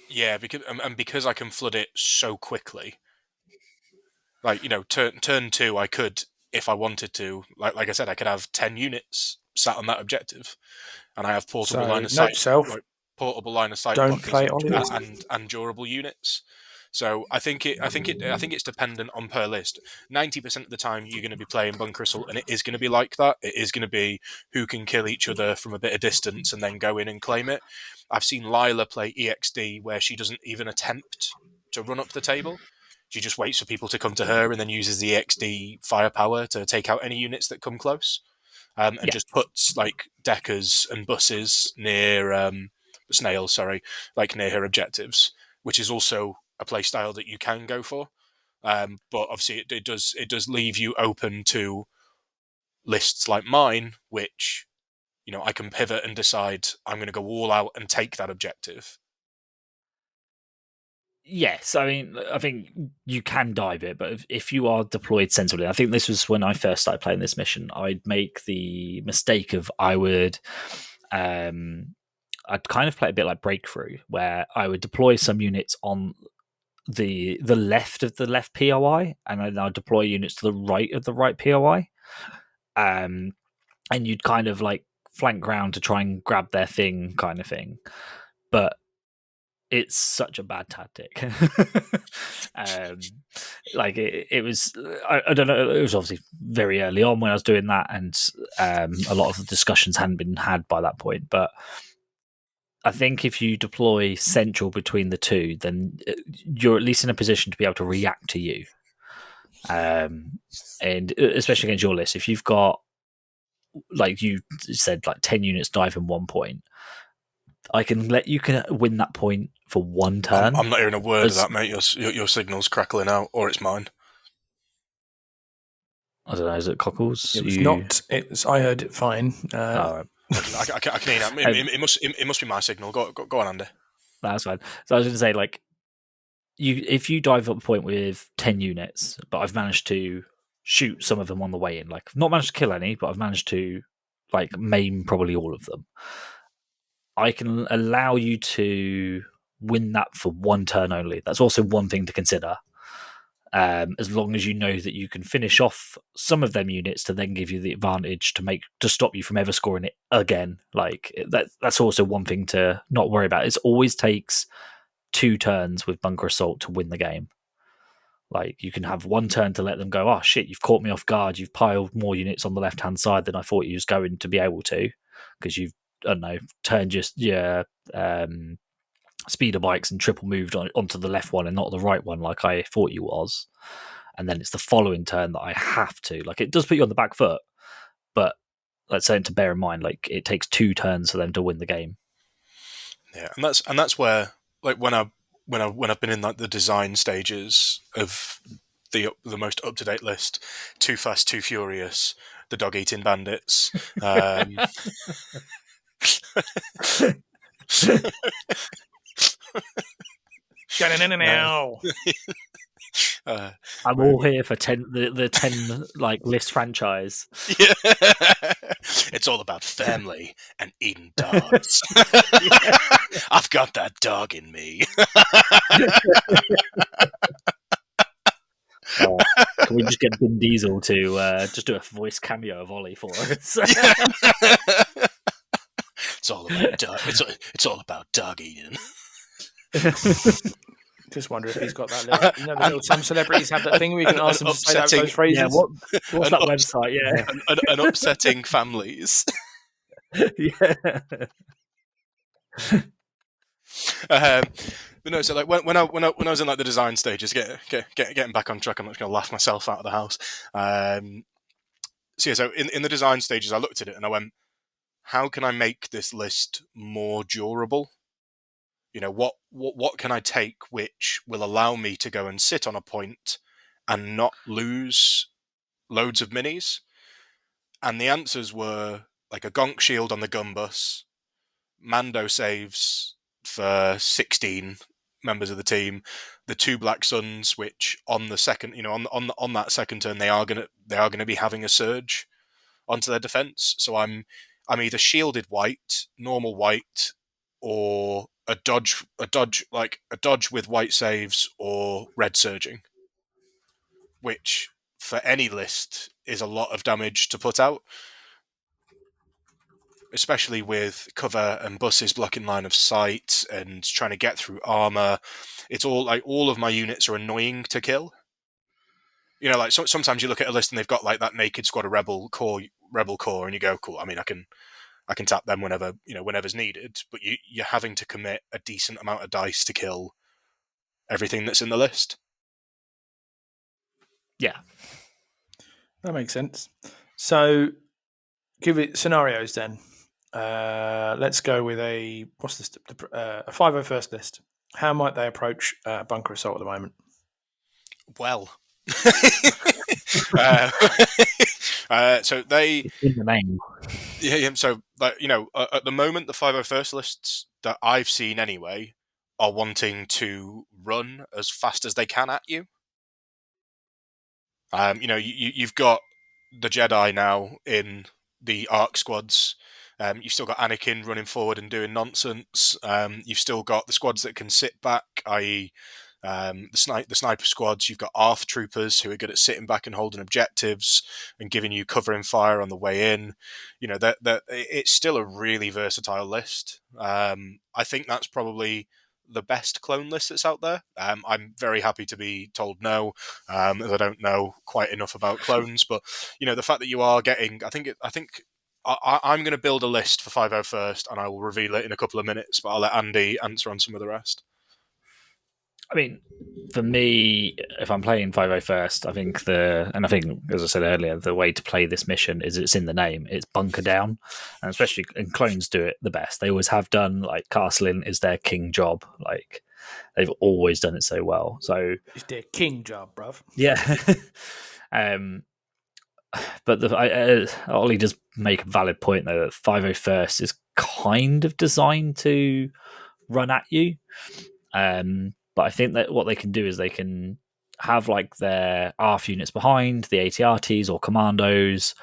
Yeah, because I can flood it so quickly. Like, turn 2, I could, if I wanted to, like I said, I could have 10 units sat on that objective, and I have portable line of sight. Portable line of sight blockers and durable units. So I think it's dependent on per list. 90% of the time you're going to be playing Bunker Assault, and it is going to be like that. It is going to be who can kill each other from a bit of distance and then go in and claim it. I've seen Lila play EXD where she doesn't even attempt to run up the table. She just waits for people to come to her and then uses the EXD firepower to take out any units that come close. Just puts like deckers and buses near snails, like near her objectives, which is also a play style that you can go for. But obviously it does leave you open to lists like mine, which I can pivot and decide I'm going to go all out and take that objective. Yes, I mean, I think you can dive it, but if you are deployed sensibly, I think this was when I first started playing this mission. I'd make the mistake of I'd kind of play a bit like Breakthrough, where I would deploy some units on the left of the left POI, and then I'd deploy units to the right of the right POI, and you'd kind of like flank round to try and grab their thing, kind of thing, but it's such a bad tactic. It was, I don't know, it was obviously very early on when I was doing that, and a lot of the discussions hadn't been had by that point, but I think if you deploy central between the two, then you're at least in a position to be able to react to you. And especially against your list, if you've got, like you said, like 10 units dive in 1 point, you can win that point for 1 turn. I'm not hearing a word of that, mate. Your signal's crackling out, or it's mine. I don't know. Is it cockles? It was not. I heard it fine. Right. I can hear that. It must be my signal. Go on, Andy. That's fine. So I was going to say, like, if you dive up a point with 10 units, but I've managed to shoot some of them on the way in, like, not managed to kill any, but I've managed to, like, maim probably all of them. I can allow you to win that for one turn only. That's also one thing to consider. As long as you know that you can finish off some of them units to then give you the advantage to stop you from ever scoring it again. Like that's also one thing to not worry about. It always takes 2 turns with Bunker Assault to win the game. Like you can have one turn to let them go, oh shit, you've caught me off guard, you've piled more units on the left hand side than I thought you was going to be able to, because you've, I don't know, turned just speeder bikes and triple moved onto the left one and not the right one like I thought you was. And then it's the following turn that I have to. Like, it does put you on the back foot, but that's something to bear in mind. Like, it takes 2 turns for them to win the game. Yeah, and that's where, like, when I've been in like the design stages of the most up to date list, Too Fast, Too Furious, the Dog Eating Bandits. Now. I'm all here for the 10 like list franchise. Yeah. It's all about family and eating dogs. I've got that dog in me. Can we just get Vin Diesel to just do a voice cameo of Ollie for us? It's all about dog. It's all about dog eating. Just wonder if he's got that little, some celebrities have that thing where you can ask them to say those phrases. Yeah, what's that website? Yeah, an upsetting families. Yeah. But no, so like when I was in like the design stages, getting back on track, I'm not going to laugh myself out of the house. So in the design stages, I looked at it and I went, how can I make this list more durable? You know, what can I take which will allow me to go and sit on a point and not lose loads of minis? And the answers were like a gonk shield on the gun bus, Mando saves for 16 members of the team, the 2 Black Suns, which on the second, on that second turn they are gonna be having a surge onto their defense. So I'm either shielded white, normal white, or a dodge with white saves or red surging, which for any list is a lot of damage to put out, especially with cover and buses blocking line of sight and trying to get through armor. It's all of my units are annoying to kill. You know, like sometimes you look at a list and they've got like that naked squad of rebel core, and you go, cool. I mean, I can tap them whenever's needed, but you're having to commit a decent amount of dice to kill everything that's in the list. Yeah, that makes sense. So, give it scenarios then. Let's go with a 501st list. How might they approach Bunker Assault at the moment? Well, so they in the name. Yeah. So, at the moment, the 501st lists that I've seen anyway are wanting to run as fast as they can at you. You've got the Jedi now in the ARC squads. You've still got Anakin running forward and doing nonsense. You've still got the squads that can sit back, i.e., the sniper squads. You've got ARF troopers who are good at sitting back and holding objectives and giving you covering fire on the way in. You know, that it's still a really versatile list. I think that's probably the best clone list that's out there. I'm very happy to be told no, as I don't know quite enough about clones. But the fact that you are getting, I'm going to build a list for 501st, and I will reveal it in a couple of minutes. But I'll let Andy answer on some of the rest. I mean, for me, if I'm playing 501st, I think, as I said earlier, the way to play this mission is it's in the name. It's bunker down, and especially and clones do it the best. They always have done. Like castling is their king job. Like they've always done it so well. So it's their king job, bruv. Yeah. but Ollie does make a valid point though that 501st is kind of designed to run at you. But I think that what they can do is they can have like their ARF units behind the ATRTs or commandos,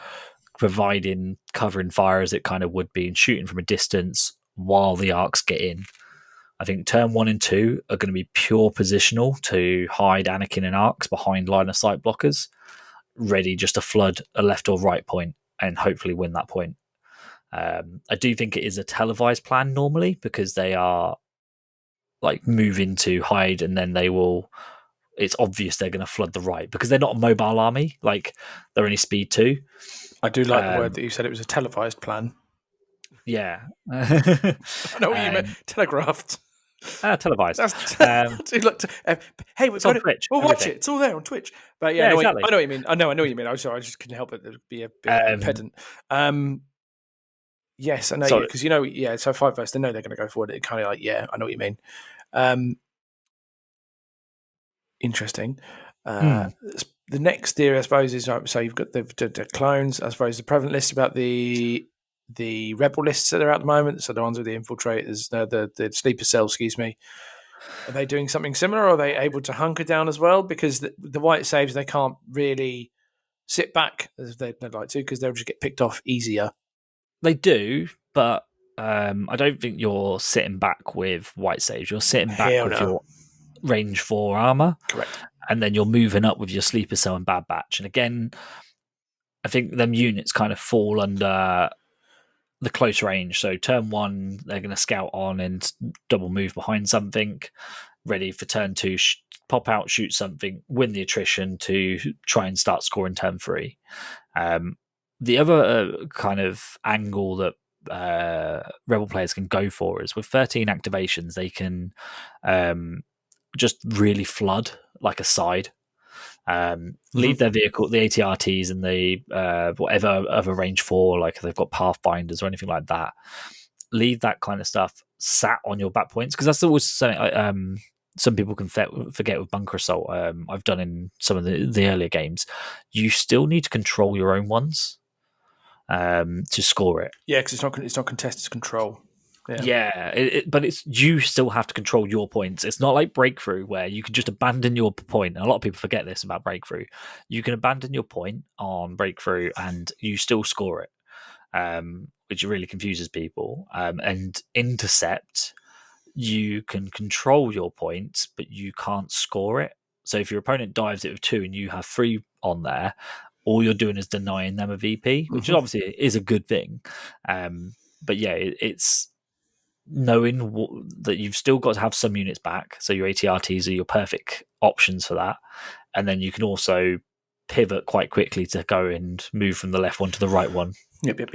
providing cover and fire as it kind of would be and shooting from a distance while the arcs get in. I think turn 1 and 2 are going to be pure positional to hide Anakin and arcs behind line of sight blockers, ready just to flood a left or right point and hopefully win that point. I do think it is a televised plan normally because they are like moving to hide and then they will. It's obvious they're going to flood the right because they're not a mobile army. Like they're only speed 2. I do like the word that you said. It was a televised plan. Yeah, I know what you meant. Telegraphed. Televised. Hey, we've got it. Twitch. We'll watch it. It's all there on Twitch. But yeah, exactly. I know what you mean. I know what you mean. I'm sorry, I just couldn't help it. It'd be a bit pedant. Yes, I know because So 5-1st, they know they're going to go forward. It kind of like, yeah, I know what you mean. Interesting. The next theory, I suppose, is so you've got the clones. I suppose the prevalent list about the rebel lists that are at the moment. So the ones with the infiltrators, the sleeper cells. Excuse me. Are they doing something similar? Or are they able to hunker down as well? Because the white saves, they can't really sit back as they'd like to because they'll just get picked off easier. They do, but I don't think you're sitting back with white saves. You're sitting back with your range 4 armor. Correct. And then you're moving up with your sleeper cell and Bad Batch. And again, I think them units kind of fall under the close range. So turn 1, they're going to scout on and double move behind something, ready for turn 2, pop out, shoot something, win the attrition to try and start scoring turn 3. The other kind of angle that Rebel players can go for is with 13 activations, they can just really flood like a side. Leave their vehicle, the ATRTs and the whatever other range 4, like if they've got Pathfinders or anything like that. Leave that kind of stuff sat on your back points because that's always something some people can forget with bunker assault. I've done in some of the earlier games. You still need to control your own ones to score it. Yeah, because it's not contested control. But it's you still have to control your points. It's not like Breakthrough where you can just abandon your point. And a lot of people forget this about Breakthrough. You can abandon your point on Breakthrough and you still score it, which really confuses people. And Intercept, you can control your points, but you can't score it. So if your opponent dives it with 2 and you have 3 on there, all you're doing is denying them a VP, which obviously is a good thing. But yeah, it's knowing that you've still got to have some units back. So your ATRTs are your perfect options for that. And then you can also pivot quite quickly to go and move from the left one to the right one. Yep.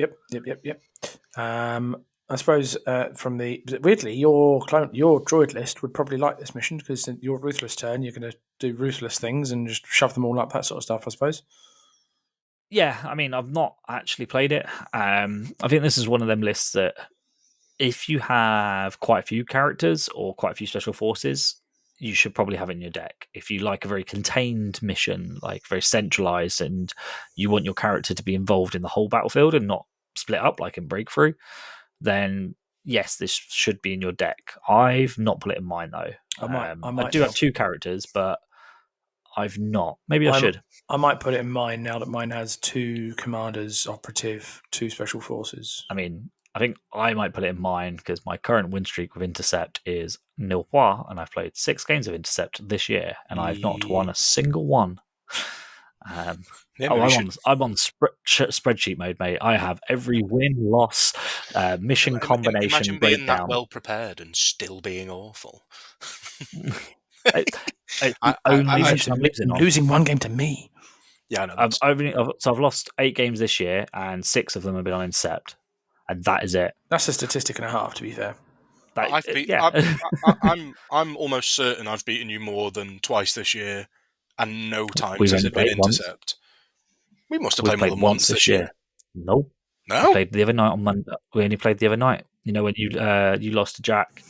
I suppose weirdly, your droid list would probably like this mission because your ruthless turn, you're going to do ruthless things and just shove them all up, that sort of stuff, I suppose. Yeah, I mean, I've not actually played it. I think this is one of them lists that if you have quite a few characters or quite a few special forces, you should probably have it in your deck. If you like a very contained mission, like very centralized, and you want your character to be involved in the whole battlefield and not split up like in Breakthrough, then yes, this should be in your deck. I've not put it in mine though. I do have 2 characters, but I've not. Maybe I should. I might put it in mine now that mine has 2 commanders, operative, 2 special forces. I mean, I think I might put it in mine because my current win streak with Intercept is 0 points, and I've played 6 games of Intercept this year, and I've not won a single one. I'm on spreadsheet mode, mate. I have every win, loss, mission combination. Imagine being that well prepared and still being awful. Losing 1 game to me. Yeah, I know. I've lost 8 games this year, and 6 of them have been on Intercept, and that is it. That's a statistic and a half, to be fair. I'm almost certain I've beaten you more than twice this year, and no times has it been Intercept. We must have played more than once this year. No. I played the other night on Monday. We only played the other night. You know when you lost to Jack.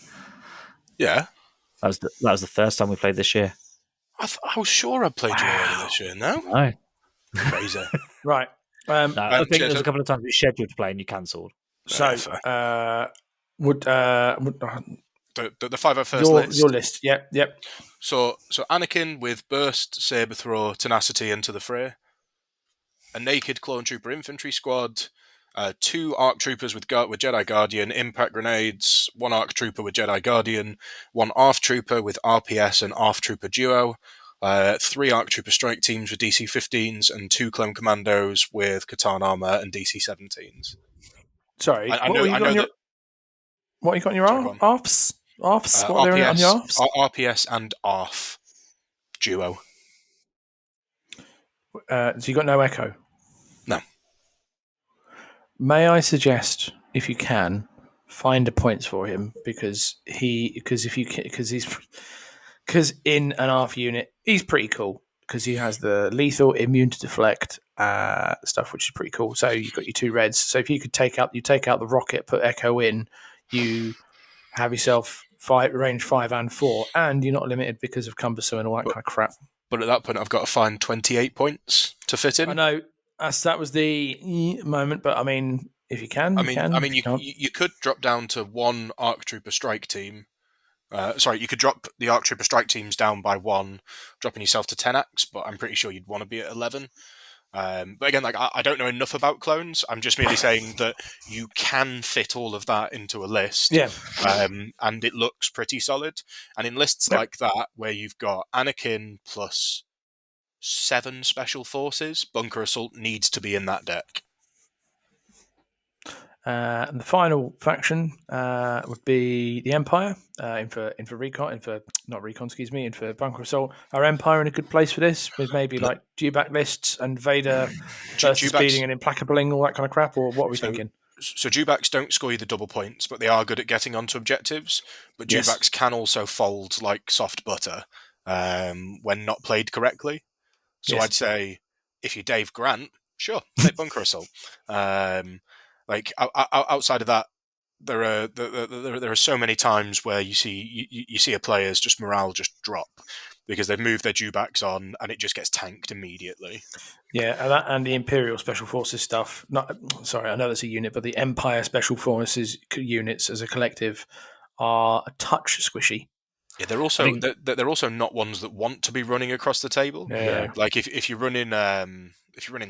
Yeah. That was the first time we played this year. I was sure I played you already this year. No. No. Crazy. Right. No, I think yeah, there's a couple of times we scheduled to play and you cancelled. So, would the 5 first your list. list? Yep. So Anakin with burst, saber throw, tenacity into the fray. A naked clone trooper infantry squad. 2 ARC troopers with Jedi Guardian impact grenades. 1 ARC trooper with Jedi Guardian. 1 ARF trooper with RPS and ARF trooper duo. 3 ARC trooper strike teams with DC 15s and 2 clone commandos with Katan armor and DC 17s. Sorry, I know that. What you got on your Sorry, go on. ARFs? ARFs? What are they on RPS, your ARFs? RPS and ARF duo. So you got no Echo? No. May I suggest, if you can, find a points for him because in an ARF unit he's pretty cool because he has the lethal, immune to deflect stuff, which is pretty cool. So you've got your 2 reds. So if you could take out the rocket, put Echo in, you have yourself range 5 and 4, and you're not limited because of cumbersome and all that kind of crap. But at that point, I've got to find 28 points to fit in. I know that was the moment, but I mean, if you can, you could drop down to 1 ARC Trooper strike team. You could drop the ARC Trooper strike teams down by 1, dropping yourself to 10x, but I'm pretty sure you'd want to be at 11. But again, I don't know enough about clones. I'm just merely saying that you can fit all of that into a list. Yeah. And it looks pretty solid. And in lists like that, where you've got Anakin plus 7 special forces, Bunker Assault needs to be in that deck. And the final faction would be the Empire. In for Bunker Assault. Are Empire in a good place for this? With maybe like dewback lists and Vader versus speeding and implacabling, all that kind of crap, or what are we thinking? So dewbacks don't score you the double points, but they are good at getting onto objectives. But dewbacks can also fold like soft butter when not played correctly. So I'd say if you're Dave Grant, sure, take Bunker Assault. Outside of that, there are so many times where you see a player's just morale just drop because they've moved their dewbacks on and it just gets tanked immediately. Yeah, and the Imperial Special Forces stuff. I know that's a unit, but the Empire Special Forces units as a collective are a touch squishy. Yeah, they're also not ones that want to be running across the table. Yeah. Like if you're running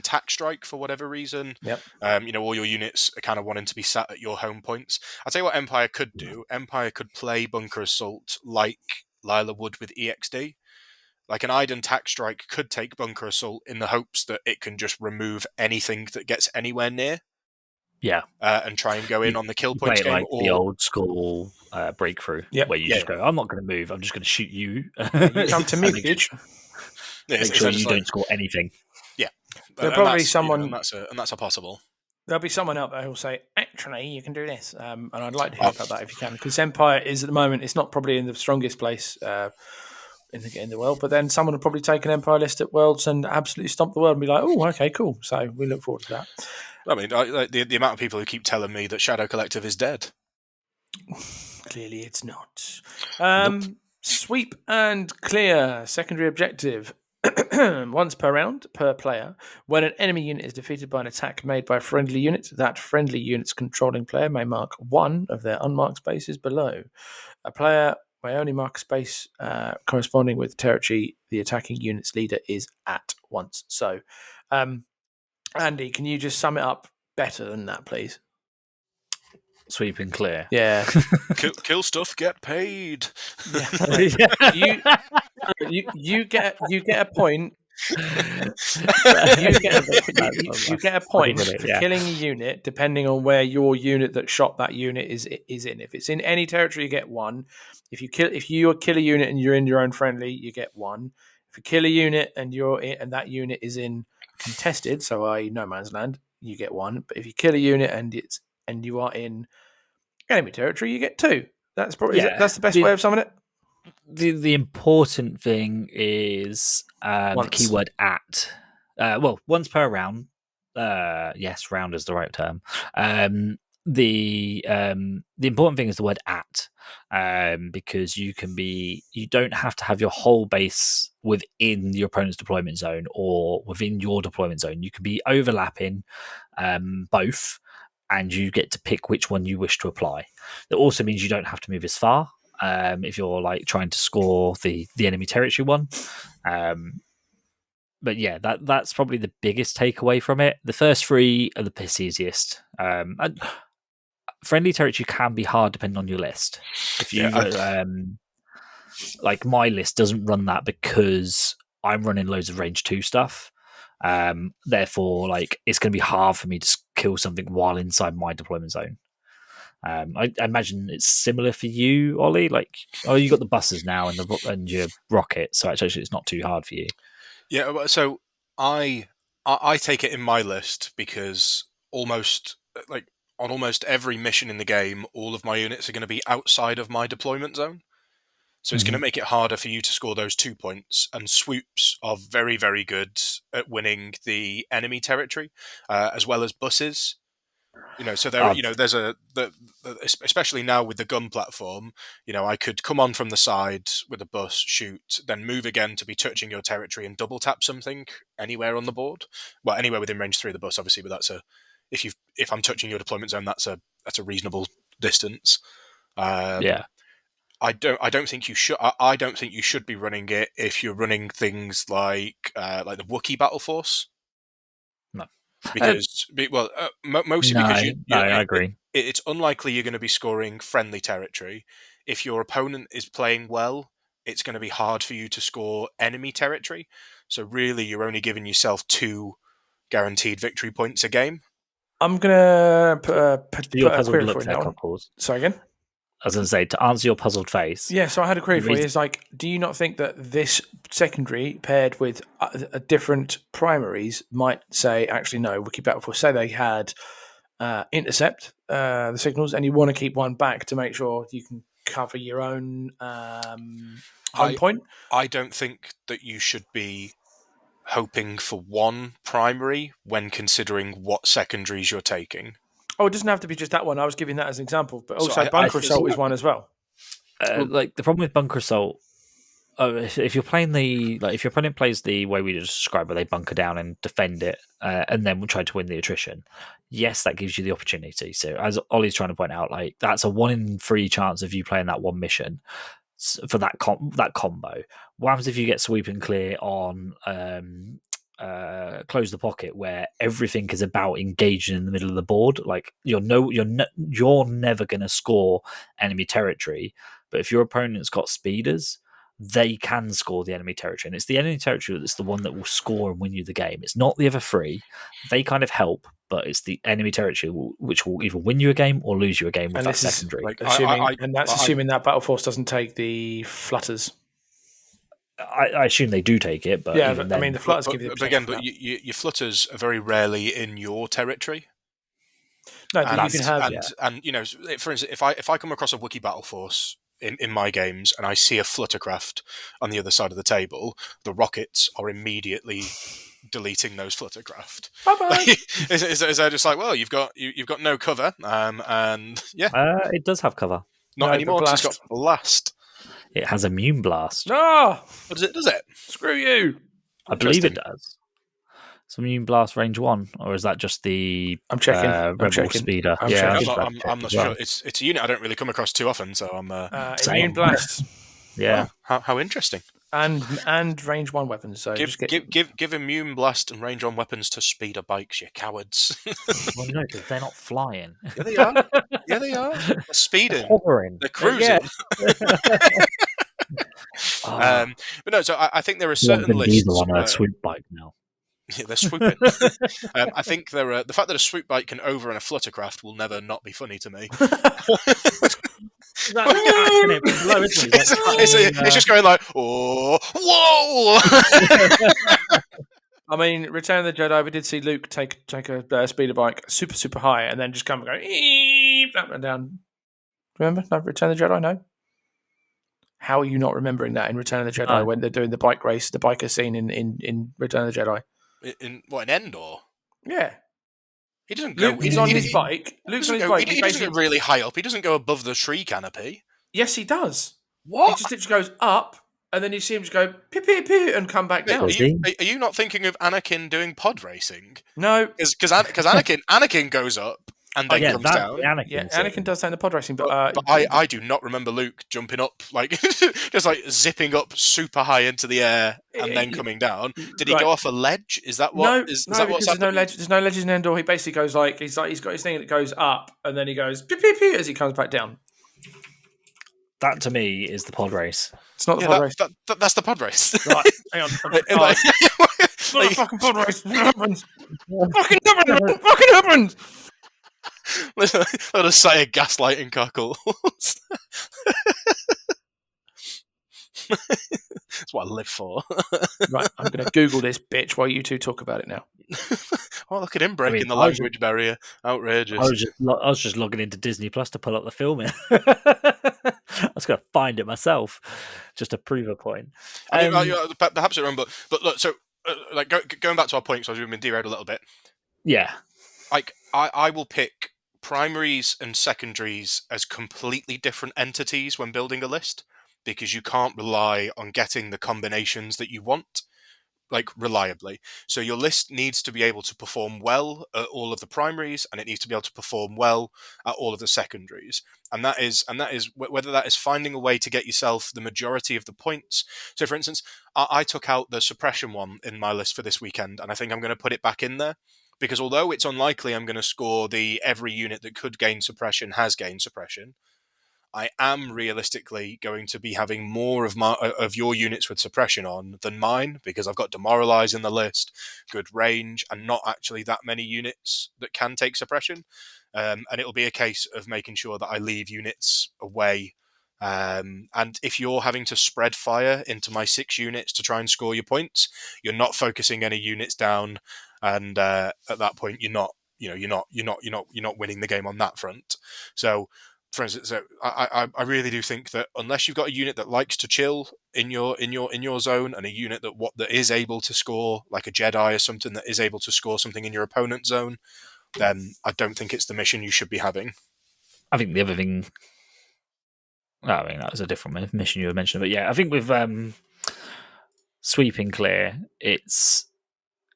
Tack Strike for whatever reason, all your units are kind of wanting to be sat at your home points. I'll tell you what Empire could do. Empire could play Bunker Assault like Lila would with EXD. Like an Iden Tack Strike could take Bunker Assault in the hopes that it can just remove anything that gets anywhere near. Yeah. And try and go in on the kill points game. Like the old school breakthrough, where you just go, I'm not going to move, I'm just going to shoot you. You come to me, bitch. Make sure you don't score anything. Yeah. There'll probably someone... and that's a possible. There'll be someone out there who'll say, actually, you can do this. And I'd like to hear about that if you can. Because Empire is, at the moment, it's not probably in the strongest place in the world, but then someone will probably take an Empire list at Worlds and absolutely stomp the world and be like, oh, okay, cool. So we look forward to that. I mean, the amount of people who keep telling me that Shadow Collective is dead. Clearly it's not. Nope. Sweep and clear. Secondary objective. Once per round, per player. When an enemy unit is defeated by an attack made by a friendly unit, that friendly unit's controlling player may mark one of their unmarked spaces below. A player may only mark a space corresponding with the territory the attacking unit's leader is at once. So, Andy, can you just sum it up better than that, please? Sweep and clear. Yeah. Kill stuff, get paid. Yeah. You get a point. You get a point for killing a unit, depending on where your unit that shot that unit is in. If it's in any territory, you get 1. If you kill a unit and you're in your own friendly, you get 1. If you kill a unit and that unit is in contested, so i.e. no man's land, you get 1. But if you kill a unit and you are in enemy territory, you get 2. That's probably that's the best way of summing it. The important thing is the keyword at. Once per round. Yes, round is the right term. the important thing is the word at, because you don't have to have your whole base within your opponent's deployment zone or within your deployment zone. You can be overlapping both, and you get to pick which one you wish to apply. That also means you don't have to move as far if you're like trying to score the enemy territory one. But yeah, that's probably the biggest takeaway from it. The first three are the piss easiest. And friendly territory can be hard depending on your list. If you like, my list doesn't run that because I'm running loads of range 2 stuff. Therefore, like, it's going to be hard for me to kill something while inside my deployment zone. I imagine it's similar for you, Ollie. Like, you got the buses now and your rocket, so actually it's not too hard for you. Yeah, so I take it in my list because almost on almost every mission in the game, all of my units are going to be outside of my deployment zone. So it's going to make it harder for you to score those 2 points, and swoops are very, very good at winning the enemy territory, as well as buses. So there, there's especially now with the gun platform, I could come on from the side with a bus, shoot, then move again to be touching your territory and double tap something anywhere on the board. Well, anywhere within range 3 of the bus, obviously, but that's if I'm touching your deployment zone, that's a reasonable distance. Yeah. I don't think you should. I don't think you should be running it if you're running things like the Wookiee battle force. No, because mostly because I agree. It's unlikely you're going to be scoring friendly territory. If your opponent is playing well, it's going to be hard for you to score enemy territory. So really, you're only giving yourself 2 guaranteed victory points a game. I'm gonna put a query for you now. Sorry again. I was going to say, to answer your puzzled face. Yeah, so I had a query for you. It's like, do you not think that this secondary paired with different primaries might say, actually, no, Wookiee Battle Force, say they had intercept the signals, and you want to keep one back to make sure you can cover your own home point? I don't think that you should be hoping for one primary when considering what secondaries you're taking. Oh, it doesn't have to be just that one. I was giving that as an example, but also Bunker Assault is one as well. Like, the problem with Bunker Assault, if you're playing if your opponent plays the way we just described, where they bunker down and defend it, and then we'll try to win the attrition. Yes, that gives you the opportunity. So, as Ollie's trying to point out, like, that's a 1 in 3 chance of you playing that one mission for that combo. What happens if you get sweep and clear on Close the Pocket, where everything is about engaging in the middle of the board? Like, you're never going to score enemy territory, but if your opponent's got speeders, they can score the enemy territory, and it's the enemy territory that's the one that will score and win you the game. It's not the other 3. They kind of help, but it's the enemy territory which will either win you a game or lose you a game with that secondary. Assuming that Battle Force doesn't take the flutters. I assume they do take it, but yeah, even then, I mean, the flutters give you the again, but your flutters are very rarely in your territory. No, but you can have, and for instance, if I come across a Wookiee battle force in my games and I see a fluttercraft on the other side of the table, the rockets are immediately deleting those fluttercraft. Bye-bye. Is they're just like, well, you've got no cover, and yeah, it does have cover. Not anymore. It's got blast. It has immune blast. No, what does it? Screw you. I believe it does. It's immune blast range 1, or is that just the? I'm checking. Rebel speeder. I'm not sure. It's a unit I don't really come across too often, so I'm immune blast. Yeah. Oh, how interesting. And range 1 weapons. So give immune blast and range 1 weapons to speeder bikes, you cowards. Well, no, because they're not flying. Yeah, they are. Yeah, they are. They're speeding. They're hovering. They're cruising. But no, so I think there are certain lists. On a swoop bike now. Yeah, they're swooping. I think the fact that a swoop bike can over in a fluttercraft will never not be funny to me. It's just going like, oh, whoa! I mean, Return of the Jedi, we did see Luke take a speeder bike super, super high and then just come and go up and down. Remember? No, Return of the Jedi, no? How are you not remembering that in Return of the Jedi when they're doing the bike race, the biker scene in Return of the Jedi? In Endor? Yeah. He doesn't go. Luke is on his bike. Luke's on his bike. He doesn't go really high up. He doesn't go above the tree canopy. Yes, he does. What? He just literally goes up, and then you see him just go pew pew pew and come back down. Are you not thinking of Anakin doing pod racing? No, because Anakin goes up and then comes down. Anakin does take the pod racing, but I do not remember Luke jumping up like just like zipping up super high into the air and then coming down. Did he go off a ledge? Is that what? No, is no, that because what's happening? there's no ledges in Endor. He basically goes like he's got his thing that goes up, and then he goes pew pew pew as he comes back down. That to me is the pod race. It's not the pod race. That's the pod race. Right, hang on. It's not a fucking pod race. It happens. Fucking happens. Fucking happens. Let us say a gaslighting cockles. That's what I live for. Right, I'm going to Google this bitch while you two talk about it now. Oh, look at him breaking the language barrier. Outrageous. I was just logging into Disney Plus to pull up the film. I was going to find it myself just to prove a point. Perhaps you're wrong, but look, so like going back to our point, so we've been derailed a little bit. Yeah. Like I will pick primaries and secondaries as completely different entities when building a list, because you can't rely on getting the combinations that you want like reliably. So your list needs to be able to perform well at all of the primaries, and it needs to be able to perform well at all of the secondaries. And that is whether that is finding a way to get yourself the majority of the points. So for instance, I took out the suppression one in my list for this weekend, and I think I'm going to put it back in there, because although it's unlikely I'm going to score the every unit that could gain suppression has gained suppression, I am realistically going to be having more of your units with suppression on than mine, because I've got Demoralize in the list, good range, and not actually that many units that can take suppression. And it'll be a case of making sure that I leave units away. And if you're having to spread fire into my 6 units to try and score your points, you're not focusing any units down, and at that point you're not winning the game on that front. So, for instance, I really do think that unless you've got a unit that likes to chill in your zone, and a unit that is able to score, like a Jedi or something that is able to score something in your opponent's zone, then I don't think it's the mission you should be having. I think the other thing, I mean, that was a different mission you were mentioning, but yeah, I think with sweeping clear, it's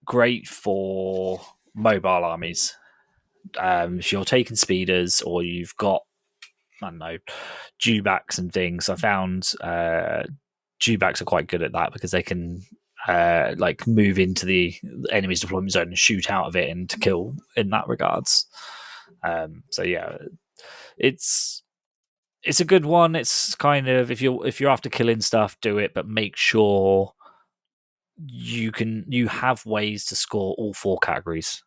great for mobile armies. If you're taking speeders, or you've got, I don't know, dewbacks and things. I found dewbacks are quite good at that, because they can like move into the enemy's deployment zone and shoot out of it and to kill in that regards. So yeah, it's a good one. It's kind of, if you're after killing stuff, do it, but make sure you have ways to score all 4 categories,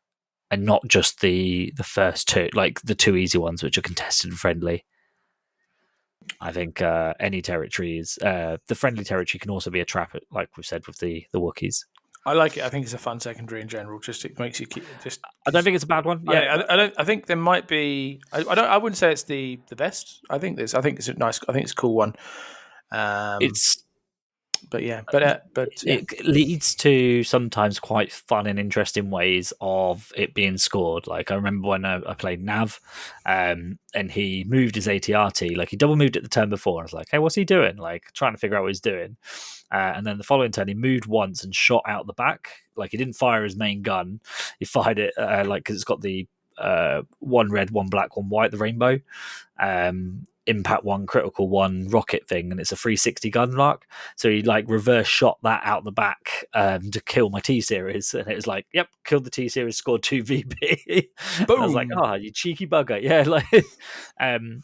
and not just the first 2, like the 2 easy ones, which are contested and friendly. I think any territories, the friendly territory can also be a trap, like we've said with the Wookiees. I like it. I think it's a fun secondary in general. Just it makes you keep just. I don't think it's a bad one. Yeah, I don't. I think there might be. I wouldn't say it's the best. I think it's a nice. I think it's a cool one. But yeah. It leads to sometimes quite fun and interesting ways of it being scored. Like I remember when I played Nav, and he moved his ATRT, like he double moved it the turn before. I was like, hey, what's he doing? Like trying to figure out what he's doing. And then the following turn, he moved once and shot out the back. Like he didn't fire his main gun. He fired it because it's got the 1 red, 1 black, 1 white, the rainbow. Impact 1, critical 1, rocket thing, and it's a 360 gun mark. So he like reverse shot that out the back to kill my T series, and it was like, yep, killed the T series, scored 2 VP. I was like, you cheeky bugger, yeah, like, and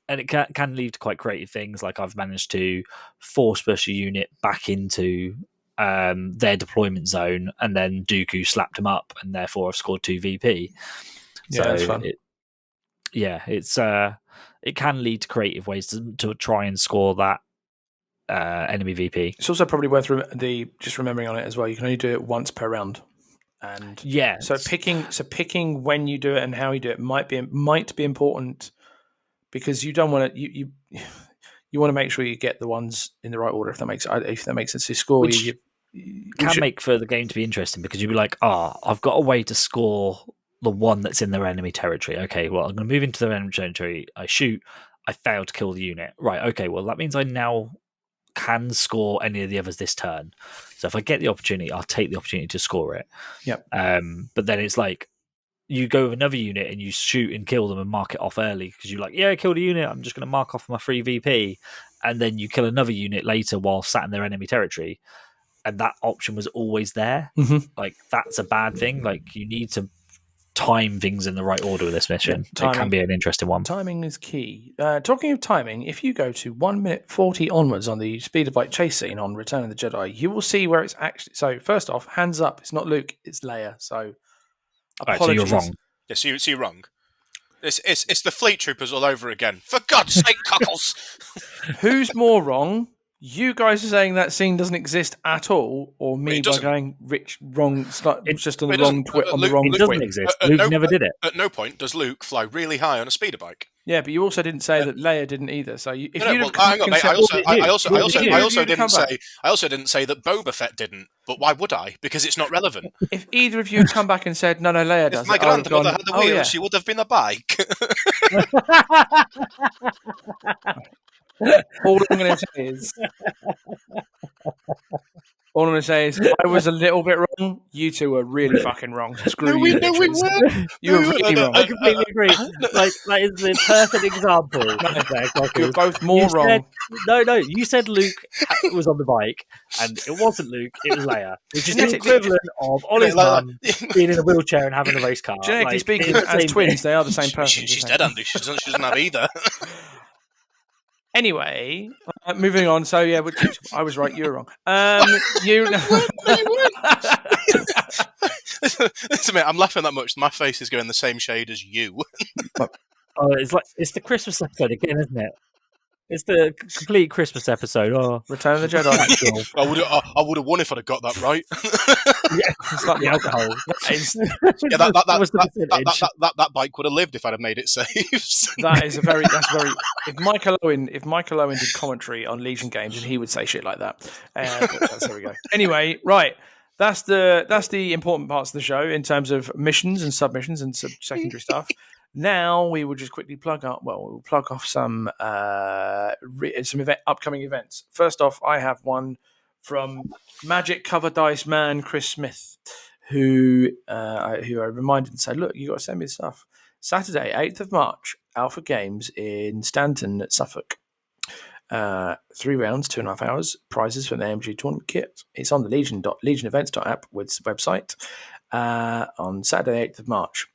it can lead to quite creative things. Like I've managed to force push a unit back into their deployment zone, and then Dooku slapped him up, and therefore I've scored 2 VP. Yeah, that's fun. It can lead to creative ways to try and score that enemy VP. It's also probably worth just remembering on it as well. You can only do it once per round, and so picking when you do it and how you do it might be important, because you don't want to you want to make sure you get the ones in the right order. If that makes sense, to score. Which can make for the game to be interesting, because you'd be like, I've got a way to score the one that's in their enemy territory. Okay, well, I'm going to move into their enemy territory. I shoot. I fail to kill the unit. Right. Okay. Well, that means I now can score any of the others this turn. So if I get the opportunity, I'll take the opportunity to score it. Yep. But then it's like you go with another unit and you shoot and kill them and mark it off early because you're like, yeah, I killed a unit. I'm just going to mark off my free VP. And then you kill another unit later while sat in their enemy territory. And that option was always there. Mm-hmm. Like, that's a bad thing. Like, you need to time things in the right order with this mission. It can be an interesting one. Timing is key. Talking of timing, if you go to 1 minute 40 onwards on the speed of light chase scene on Return of the Jedi, you will see where it's actually. So first off, hands up, it's not Luke, it's Leia. So apologies. Right, so you're wrong. Yeah, so you're wrong. It's the Fleet Troopers all over again. For God's sake, cockles! Who's more wrong? You guys are saying that scene doesn't exist at all, or me by going wrong? It's just on the wrong twit. On the wrong twit. It doesn't exist. Luke never did it. At no point does Luke fly really high on a speeder bike. Yeah, but you also didn't say that Leia didn't either. So if hang on, mate. I also didn't say that Boba Fett didn't. But why would I? Because it's not relevant. If either of you had come back and said, no, Leia does it, my grandmother had the wheel, she would have been a bike. All I'm going to say is, I was a little bit wrong. You two were really fucking wrong. Screw you. No, we weren't. You were really wrong. I completely agree. Like, that is the perfect example. You're both more wrong. You said Luke was on the bike, and it wasn't Luke, it was Leia. Which is the equivalent of Ollie's mum being in a wheelchair and having a race car. Genetically speaking, as twins, they are the same person. She's dead, Andy. She doesn't have either. Anyway, moving on. So yeah, I was right. You were wrong. Listen, I'm laughing that much. My face is going the same shade as you. It's the Christmas episode again, isn't it? It's the complete Christmas episode. Oh, Return of the Jedi. I would have won if I'd have got that right. Yeah, it's like the alcohol. That bike would have lived if I'd have made it safe. That's very. If Michael Owen did commentary on Legion games, and he would say shit like that. There we go. Anyway, right. That's the important parts of the show in terms of missions and submissions and secondary stuff. Now we will just quickly plug off some upcoming events. First off, I have one from Magic Cover Dice man Chris Smith, who I reminded and said, "Look, you got to send me stuff." Saturday, 8th of March, Alpha Games in Stanton, Suffolk. 3 rounds, 2.5 hours. Prizes from the AMG tournament kit. It's on the legionevents.app website on Saturday, 8th of March.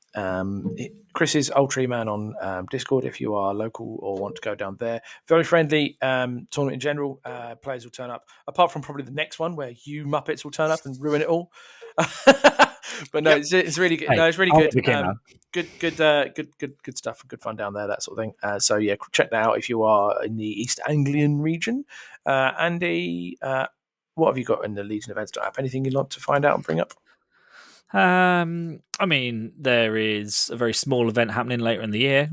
Chris is Ultra Man on Discord if you are local or want to go down there. Very friendly tournament in general. Players will turn up, apart from probably the next one where you Muppets will turn up and ruin it all. But no, it's really good. No, it's really good. Good stuff. Good fun down there. That sort of thing. So yeah, check that out if you are in the East Anglian region. Andy, what have you got in the Legion Events app? Anything you'd like to find out and bring up? I mean, there is a very small event happening later in the year.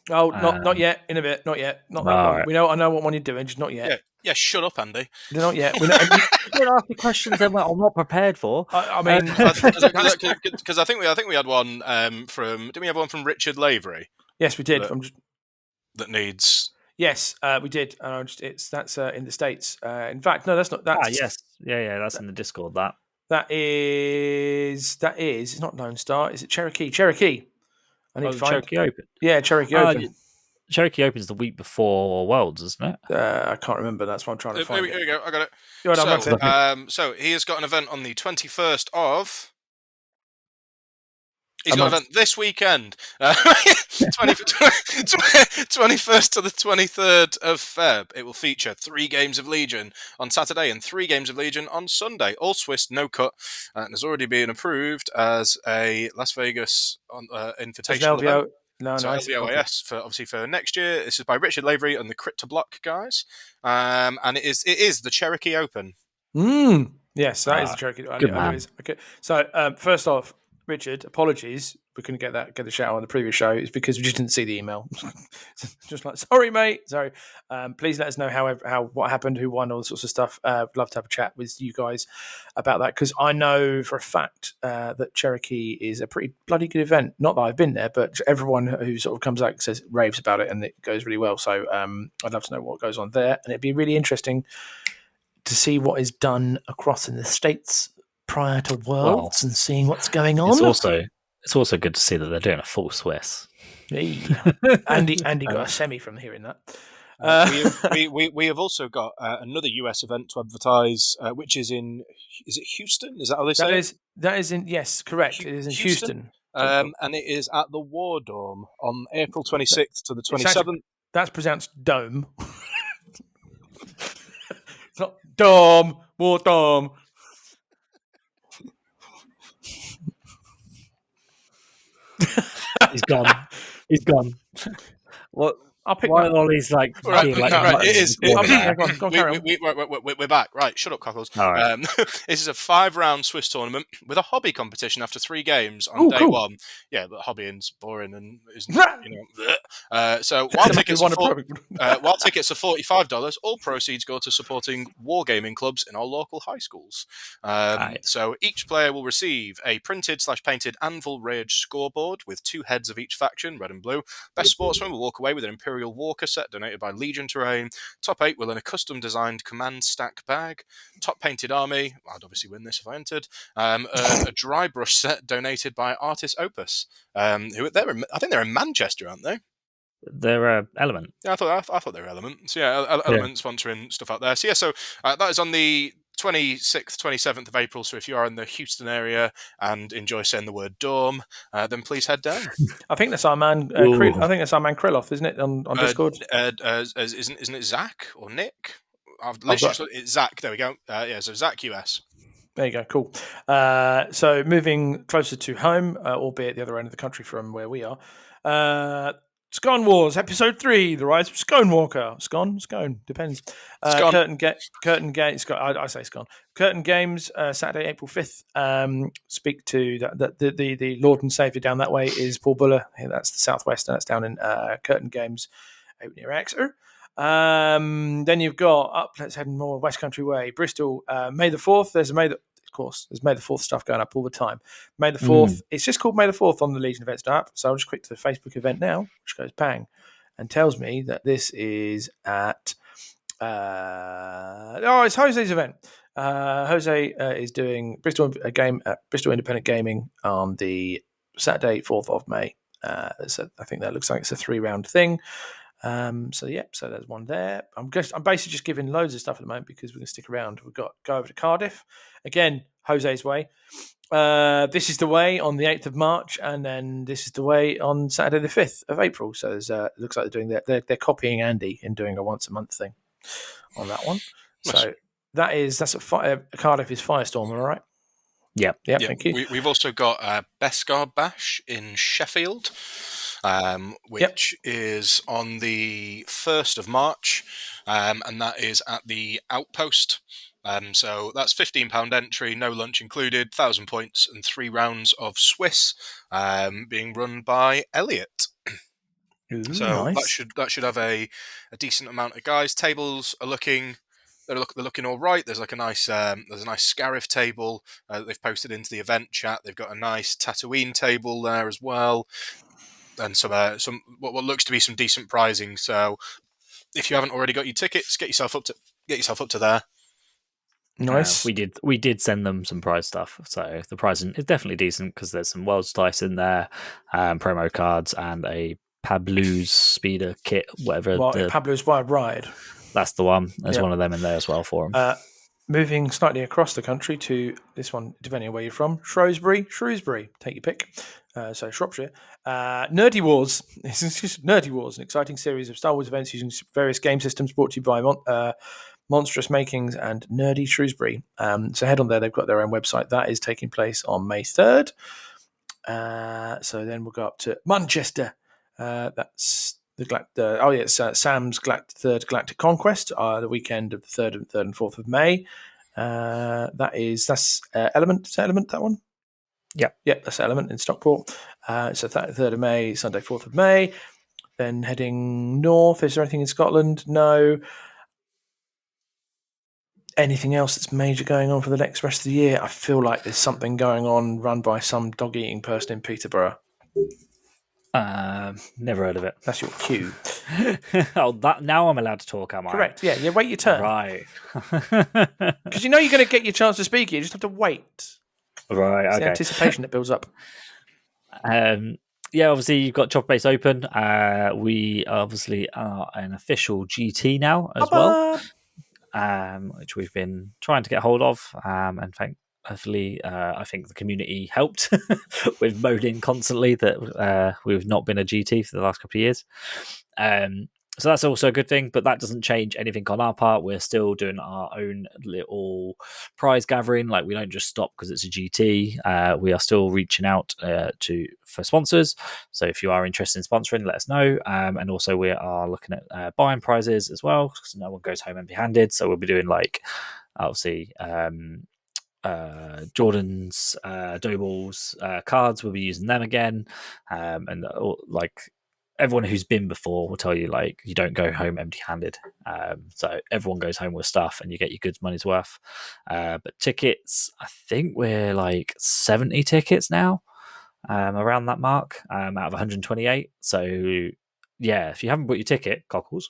Oh, not yet. In a bit. Not yet. Not that one. Right. I know what one you're doing, just not yet. Yeah. Shut up, Andy. Not yet. You don't ask me questions that I'm not prepared for. I mean, because I think we had one from. Didn't we have one from Richard Lavery? Yes, we did. That needs. Yes, we did. That's in the States. In fact, no, that's not. That's yes, yeah. That's in the Discord. That is. It's not Lone Star. Is it Cherokee? Cherokee. I need to find Cherokee Open. Yeah, Cherokee Open. Cherokee Open is the week before Worlds, isn't it? I can't remember. That's what I'm trying to find. Here we go. I got it. So he has got an event on the 21st of. He's got an event this weekend, 21st to the 23rd of Feb. It will feature 3 games of Legion on Saturday and 3 games of Legion on Sunday. All Swiss, no cut, and has already been approved as a Las Vegas invitational event. LVOAS for next year. This is by Richard Lavery and the Crit to Block guys, and it is the Cherokee Open. Yes, that is the Cherokee. Okay. So first off, Richard, apologies. we couldn't get the shout out on the previous show, it's because we just didn't see the email. Just like, sorry, mate. Sorry. Please let us know what happened, who won, all this sorts of stuff. I'd love to have a chat with you guys about that, because I know for a fact that Cherokee is a pretty bloody good event. Not that I've been there, but everyone who sort of comes out says raves about it, and it goes really well. So I'd love to know what goes on there, and it'd be really interesting to see what is done across in the States prior to Worlds and seeing what's going on. It's also good to see that they're doing a full Swiss. Hey. Andy got a semi from hearing that. We have also got another US event to advertise, which is in, is it Houston? Is that how they say it? That is in, yes, correct. It is in Houston. And it is at the War Dome on April 26th to the 27th. That's pronounced dome. It's not dome, War Dome. He's gone. He's gone. What? I'll pick While Ollie's like, right, it is. We're back. Right, shut up, cockles. All right. This is a 5-round Swiss tournament with a hobby competition after 3 games on day 1. Yeah, but hobbying's boring and isn't. So while tickets are $45, all proceeds go to supporting wargaming clubs in our local high schools. So each player will receive a printed/painted Anvil Rage scoreboard with 2 heads of each faction, red and blue. Best sportsman will walk away with an Imperial Walker set donated by Legion Terrain. Top 8 will earn a custom-designed command stack bag. Top painted army, I'd obviously win this if I entered. Earn a dry brush set donated by Artis Opus. I think they're in Manchester, aren't they? They're Element. Yeah, I thought they were Element. So yeah, Element sponsoring stuff out there. So yeah, that is on the 26th, 27th of April. So if you are in the Houston area and enjoy saying the word Dome, then please head down. I think that's our man. I think that's our man Krylov, isn't it? On Discord. Isn't it Zach or Nick? It's Zach. There we go. So Zach US. There you go. Cool. So moving closer to home, albeit the other end of the country from where we are. Scone Wars, Episode 3, The Rise of Sconewalker. Scone, depends. Curtain Games, I say Scone. Curtain Games, Saturday, April 5th. Speak to the Lord and Saviour down that way is Paul Buller. That's the southwest, and that's down in Curtain Games out near Exeter. Then you've got let's head more West Country way. Bristol, May the 4th. There's May the 4th stuff going up all the time. May the 4th. It's just called May the 4th on the Legion Events app. So I'll just click to the Facebook event now, which goes bang, and tells me that this is at it's Jose's event. Jose is doing Bristol Bristol Independent Gaming on the Saturday, 4th of May. So I think that looks like it's a 3-round thing. So there's one there. I'm basically just giving loads of stuff at the moment because we're going to stick around. We've got go over to Cardiff again, Jose's way. This is the way on the 8th of March, and then this is the way on Saturday the 5th of April. So there's it looks like they're doing they're copying Andy and doing a once a month thing on that one. So that's Cardiff is Firestorm, all right? Yeah. Thank you. We've also got Beskar Bash in Sheffield. Which is on the 1st of March, and that is at the Outpost. So that's £15 entry, no lunch included, 1,000 points, and 3 rounds of Swiss, being run by Elliot. Ooh, so nice. that should have a decent amount of guys. Tables are looking. They're looking all right. There's like a nice Scarif table that they've posted into the event chat. They've got a nice Tatooine table there as well. And some what looks to be some decent prizing. So if you haven't already got your tickets, get yourself up to there. Nice. We did send them some prize stuff, so the pricing is definitely decent because there's some World's Dice in there, promo cards, and a Pablo's speeder kit, whatever. Pablo's Wild Ride. That's the one. There's one of them in there as well for them. Moving slightly across the country to this one, depending on where you're from, Shrewsbury, take your pick. So Shropshire. Nerdy Wars. This is just Nerdy Wars, an exciting series of Star Wars events using various game systems brought to you by Monstrous Makings and Nerdy Shrewsbury. So head on there. They've got their own website. That is taking place on May 3rd. So then we'll go up to Manchester. That's Sam's Third Galactic Conquest, the weekend of the 3rd and 4th of May. That's Element. Is that Element, that one? Yeah, that's Element in Stockport. So 3rd of May, Sunday, 4th of May. Then heading north. Is there anything in Scotland? No. Anything else that's major going on for the next rest of the year? I feel like there's something going on run by some dog-eating person in Peterborough. Never heard of it. That's your cue. Oh, that now I'm allowed to talk, am I? Correct. Yeah, wait your turn. Right. Because you know you're going to get your chance to speak. You just have to wait. Right. It's Okay. the anticipation that builds up. Yeah, obviously you've got Chopper Base open. We obviously are an official GT now as well, which we've been trying to get hold of, and hopefully, I think the community helped with moaning constantly that we've not been a GT for the last couple of years. So that's also a good thing, but that doesn't change anything on our part. We're still doing our own little prize gathering. Like, we don't just stop because it's a GT. We are still reaching out for sponsors. So if you are interested in sponsoring, let us know. And also we are looking at buying prizes as well, because no one goes home empty-handed. So we'll be doing, like, obviously, Jordan's dough balls cards. We'll be using them again, and like, everyone who's been before will tell you, like, you don't go home empty-handed. So everyone goes home with stuff, and you get your goods money's worth. But tickets, I think we're like 70 tickets now, around that mark, out of 128. So yeah, if you haven't bought your ticket, cockles,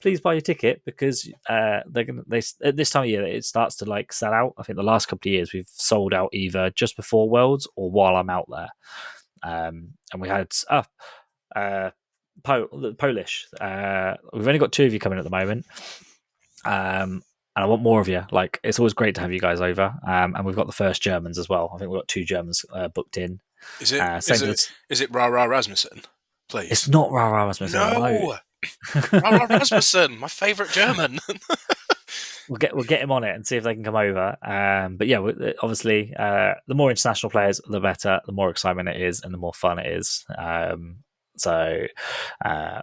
please buy your ticket, because they're gonna. At this time of year, it starts to, like, sell out. I think the last couple of years we've sold out either just before Worlds or while I'm out there. And we had the Polish. We've only got 2 of you coming at the moment, and I want more of you. Like, it's always great to have you guys over. And we've got the first Germans as well. I think we've got 2 Germans booked in. Is it Rara Rasmussen? Please. It's not Rara Rasmussen. No. Rara Rasmussen, my favourite German. We'll get him on it and see if they can come over. But yeah, obviously, the more international players, the better. The more excitement it is, and the more fun it is. So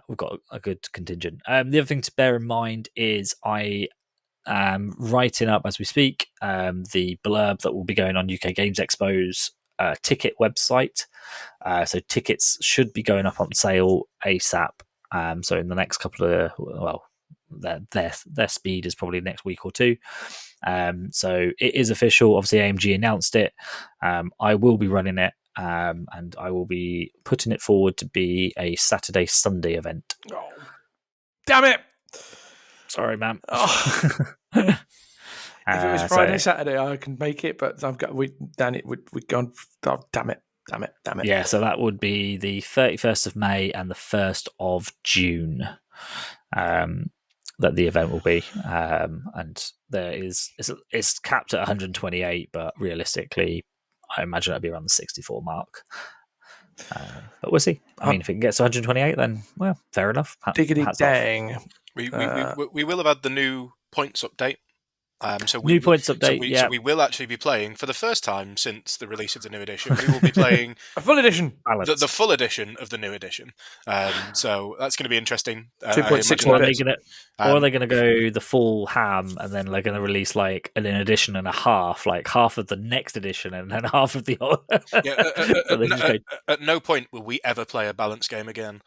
we've got a good contingent. The other thing to bear in mind is I am writing up as we speak the blurb that will be going on UK Games Expo's ticket website. So tickets should be going up on sale ASAP. So in the next couple of their speed is probably next week or 2. So it is official. Obviously, AMG announced it. I will be running it, and I will be putting it forward to be a Saturday-Sunday event. Oh, damn it! Sorry, man. Oh. If it was Friday, Saturday, I can make it, but I've got we've gone. Oh, damn it! Yeah, so that would be the 31st of May and the 1st of June. That the event will be, and it's capped at 128, but realistically, I imagine it'll be around the 64 mark. But we'll see. I mean, if it gets to 128, then, well, fair enough. Diggity dang. We will have had the new points update. So we will actually be playing for the first time since the release of the new edition. We will be playing a full edition, the full edition of the new edition. So that's going to be interesting. 2.6. Or are they going to go the full ham, and then they're going to release like an edition and a half, like half of the next edition and then half of the other? At no point will we ever play a balanced game again.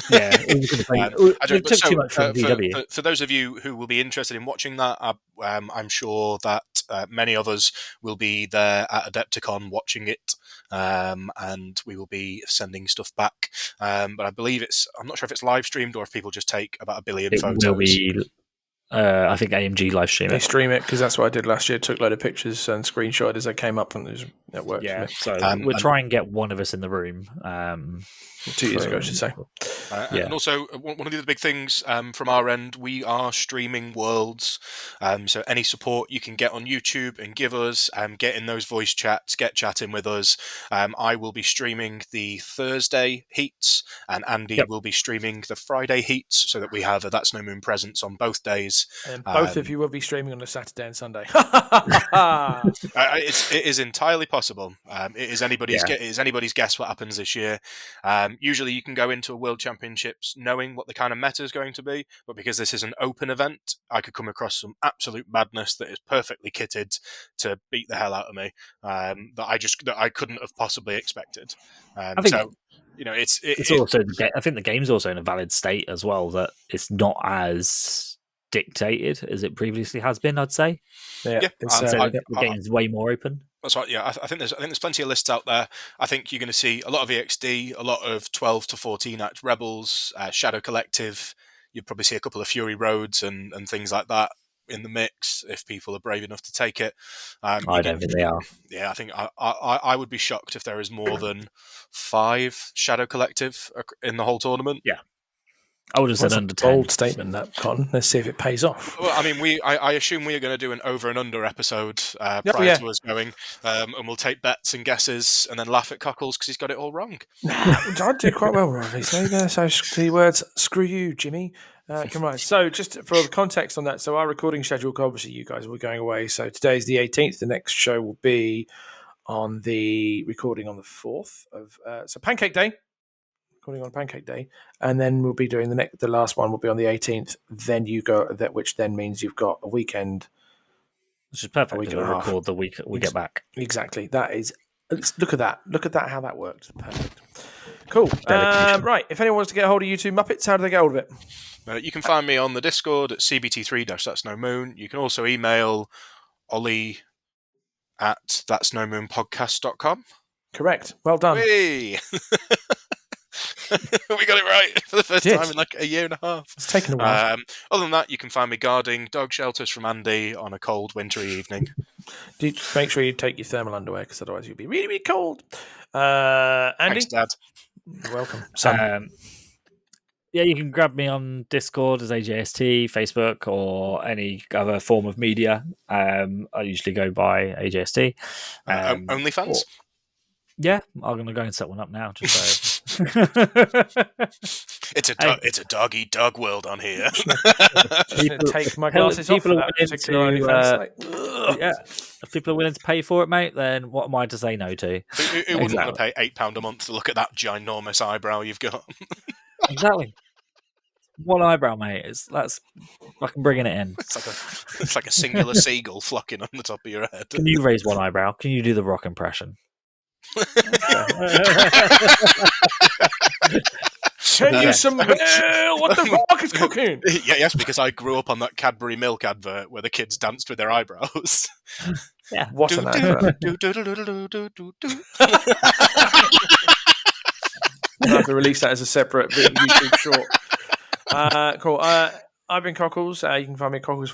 Yeah, it took too much from VW. For those of you who will be interested in watching that, I'm sure that many of us will be there at Adepticon watching it, and we will be sending stuff back. But I believe I'm not sure if it's live streamed or if people just take about 1 billion photos. Will be, I think AMG live stream it. They stream it, because that's what I did last year. Took a load of pictures and screenshot as they came up, and it worked. Yeah, so we'll try and get one of us in the room. 2 years ago, I should say. And also, one of the other big things from our end, we are streaming Worlds. So any support you can get on YouTube and give us, get in those voice chats, get chatting with us. I will be streaming the Thursday heats, and Andy will be streaming the Friday heats, so that we have a That's No Moon presence on both days. And both of you will be streaming on a Saturday and Sunday. It is entirely possible. possible. It is anybody's guess what happens this year. Usually you can go into a World Championships knowing what the kind of meta is going to be, but because this is an open event, I could come across some absolute madness that is perfectly kitted to beat the hell out of me, that I couldn't have possibly expected. I think it's also. I think the game's also in a valid state as well, that it's not as dictated as it previously has been. I'd say. The game's way more open. That's right. Yeah, I think there's plenty of lists out there. I think you're going to see a lot of EXD, a lot of 12 to 14 act rebels, Shadow Collective. You'd probably see a couple of Fury Roads and things like that in the mix if people are brave enough to take it. I don't think they are. Yeah, I think I would be shocked if there is more than 5 Shadow Collective in the whole tournament. Yeah. I would have said under 10. Bold statement, that Con. Let's see if it pays off. Well, I mean, I assume we are going to do an over and under episode prior to us going, and we'll take bets and guesses, and then laugh at Cockles because he's got it all wrong. I do quite well, obviously. So keywords, screw you, Jimmy. Come on. So just for the context on that, so our recording schedule, obviously you guys will be going away. So today's the 18th. The next show will be on the recording on the 4th of so Pancake Day. Recording on Pancake Day, and then we'll be doing the last one will be on the 18th. Then you go which then means you've got a weekend, which is perfect. We're going to record the week we get back. Exactly. That is. Look at that. How that worked. Perfect. Cool. Right. If anyone wants to get a hold of you two Muppets, how do they get hold of it? You can find me on the Discord at CBT3-That's No Moon. You can also email Olly at that'snomoonpodcast.com. Correct. Well done. Hey! We got it right for the first time in like a year and a half. It's taken a while. Other than that, you can find me guarding dog shelters from Andy on a cold, wintry evening. Make sure you take your thermal underwear, because otherwise you'll be really, really cold. Andy? Thanks, Dad. You're welcome. Yeah, you can grab me on Discord as AJST, Facebook, or any other form of media. I usually go by AJST. OnlyFans? Yeah, I'm going to go and set one up now. Just so. It's a dog eat dog world on here. Take my glasses off. If people are willing to pay for it, mate, then what am I to say no to? Who wouldn't want to pay £8 a month to look at that ginormous eyebrow you've got? Exactly. One eyebrow, mate. That's fucking bringing it in. It's like a singular seagull flocking on the top of your head. Can you raise one eyebrow? Can you do the Rock impression? Can you smell what the Rock is cooking? Yes, because I grew up on that Cadbury milk advert where the kids danced with their eyebrows. Yeah, what an advert! I'll have to release that as a separate YouTube short. Cool. I've been Cockles. You can find me at Cockles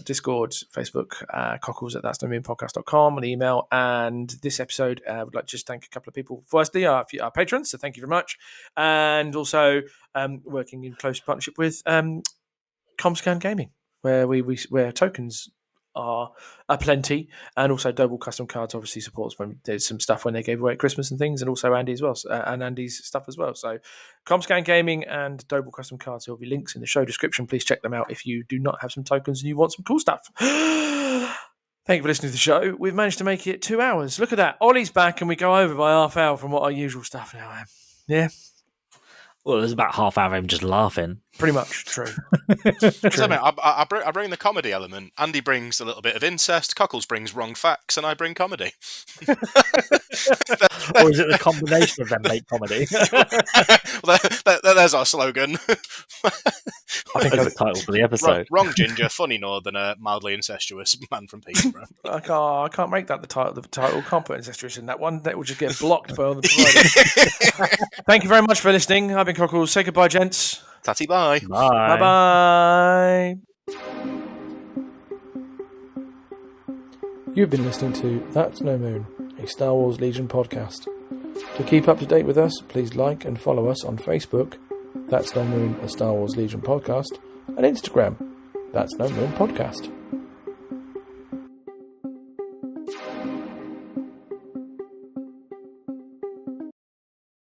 Discord, Facebook, Cockles at that'snomoonpodcast.com, on email. And this episode, I would like to just thank a couple of people. Firstly, our patrons, so thank you very much. And also working in close partnership with Comscan Gaming, where tokens are plenty, and also Double Custom Cards obviously supports when there's some stuff when they gave away at Christmas and things, and also Andy as well, and Andy's stuff as well. So Comscan Gaming and Double Custom Cards, there will be links in the show description. Please check them out if you do not have some tokens and you want some cool stuff. Thank you for listening to the show. We've managed to make it 2 hours. Look at that. Ollie's back and we go over by half hour from what our usual stuff now. Yeah. Well, there's about half hour of him just laughing. Pretty much true. I bring the comedy element. Andy brings a little bit of incest. Cockles brings wrong facts, and I bring comedy. Or is it the combination of them make comedy? Well, there's our slogan. I think that's the title for the episode. Wrong ginger, funny northerner, mildly incestuous man from Peterborough. I can't make that the title. The title can't put incestuous in that one. That will just get blocked by all the providers. Thank you very much for listening. I've been Cockles. Say goodbye, gents. Tatty bye. Bye. Bye-bye. You've been listening to That's No Moon, a Star Wars Legion podcast. To keep up to date with us, please like and follow us on Facebook, That's No Moon, a Star Wars Legion podcast, and Instagram, That's No Moon Podcast.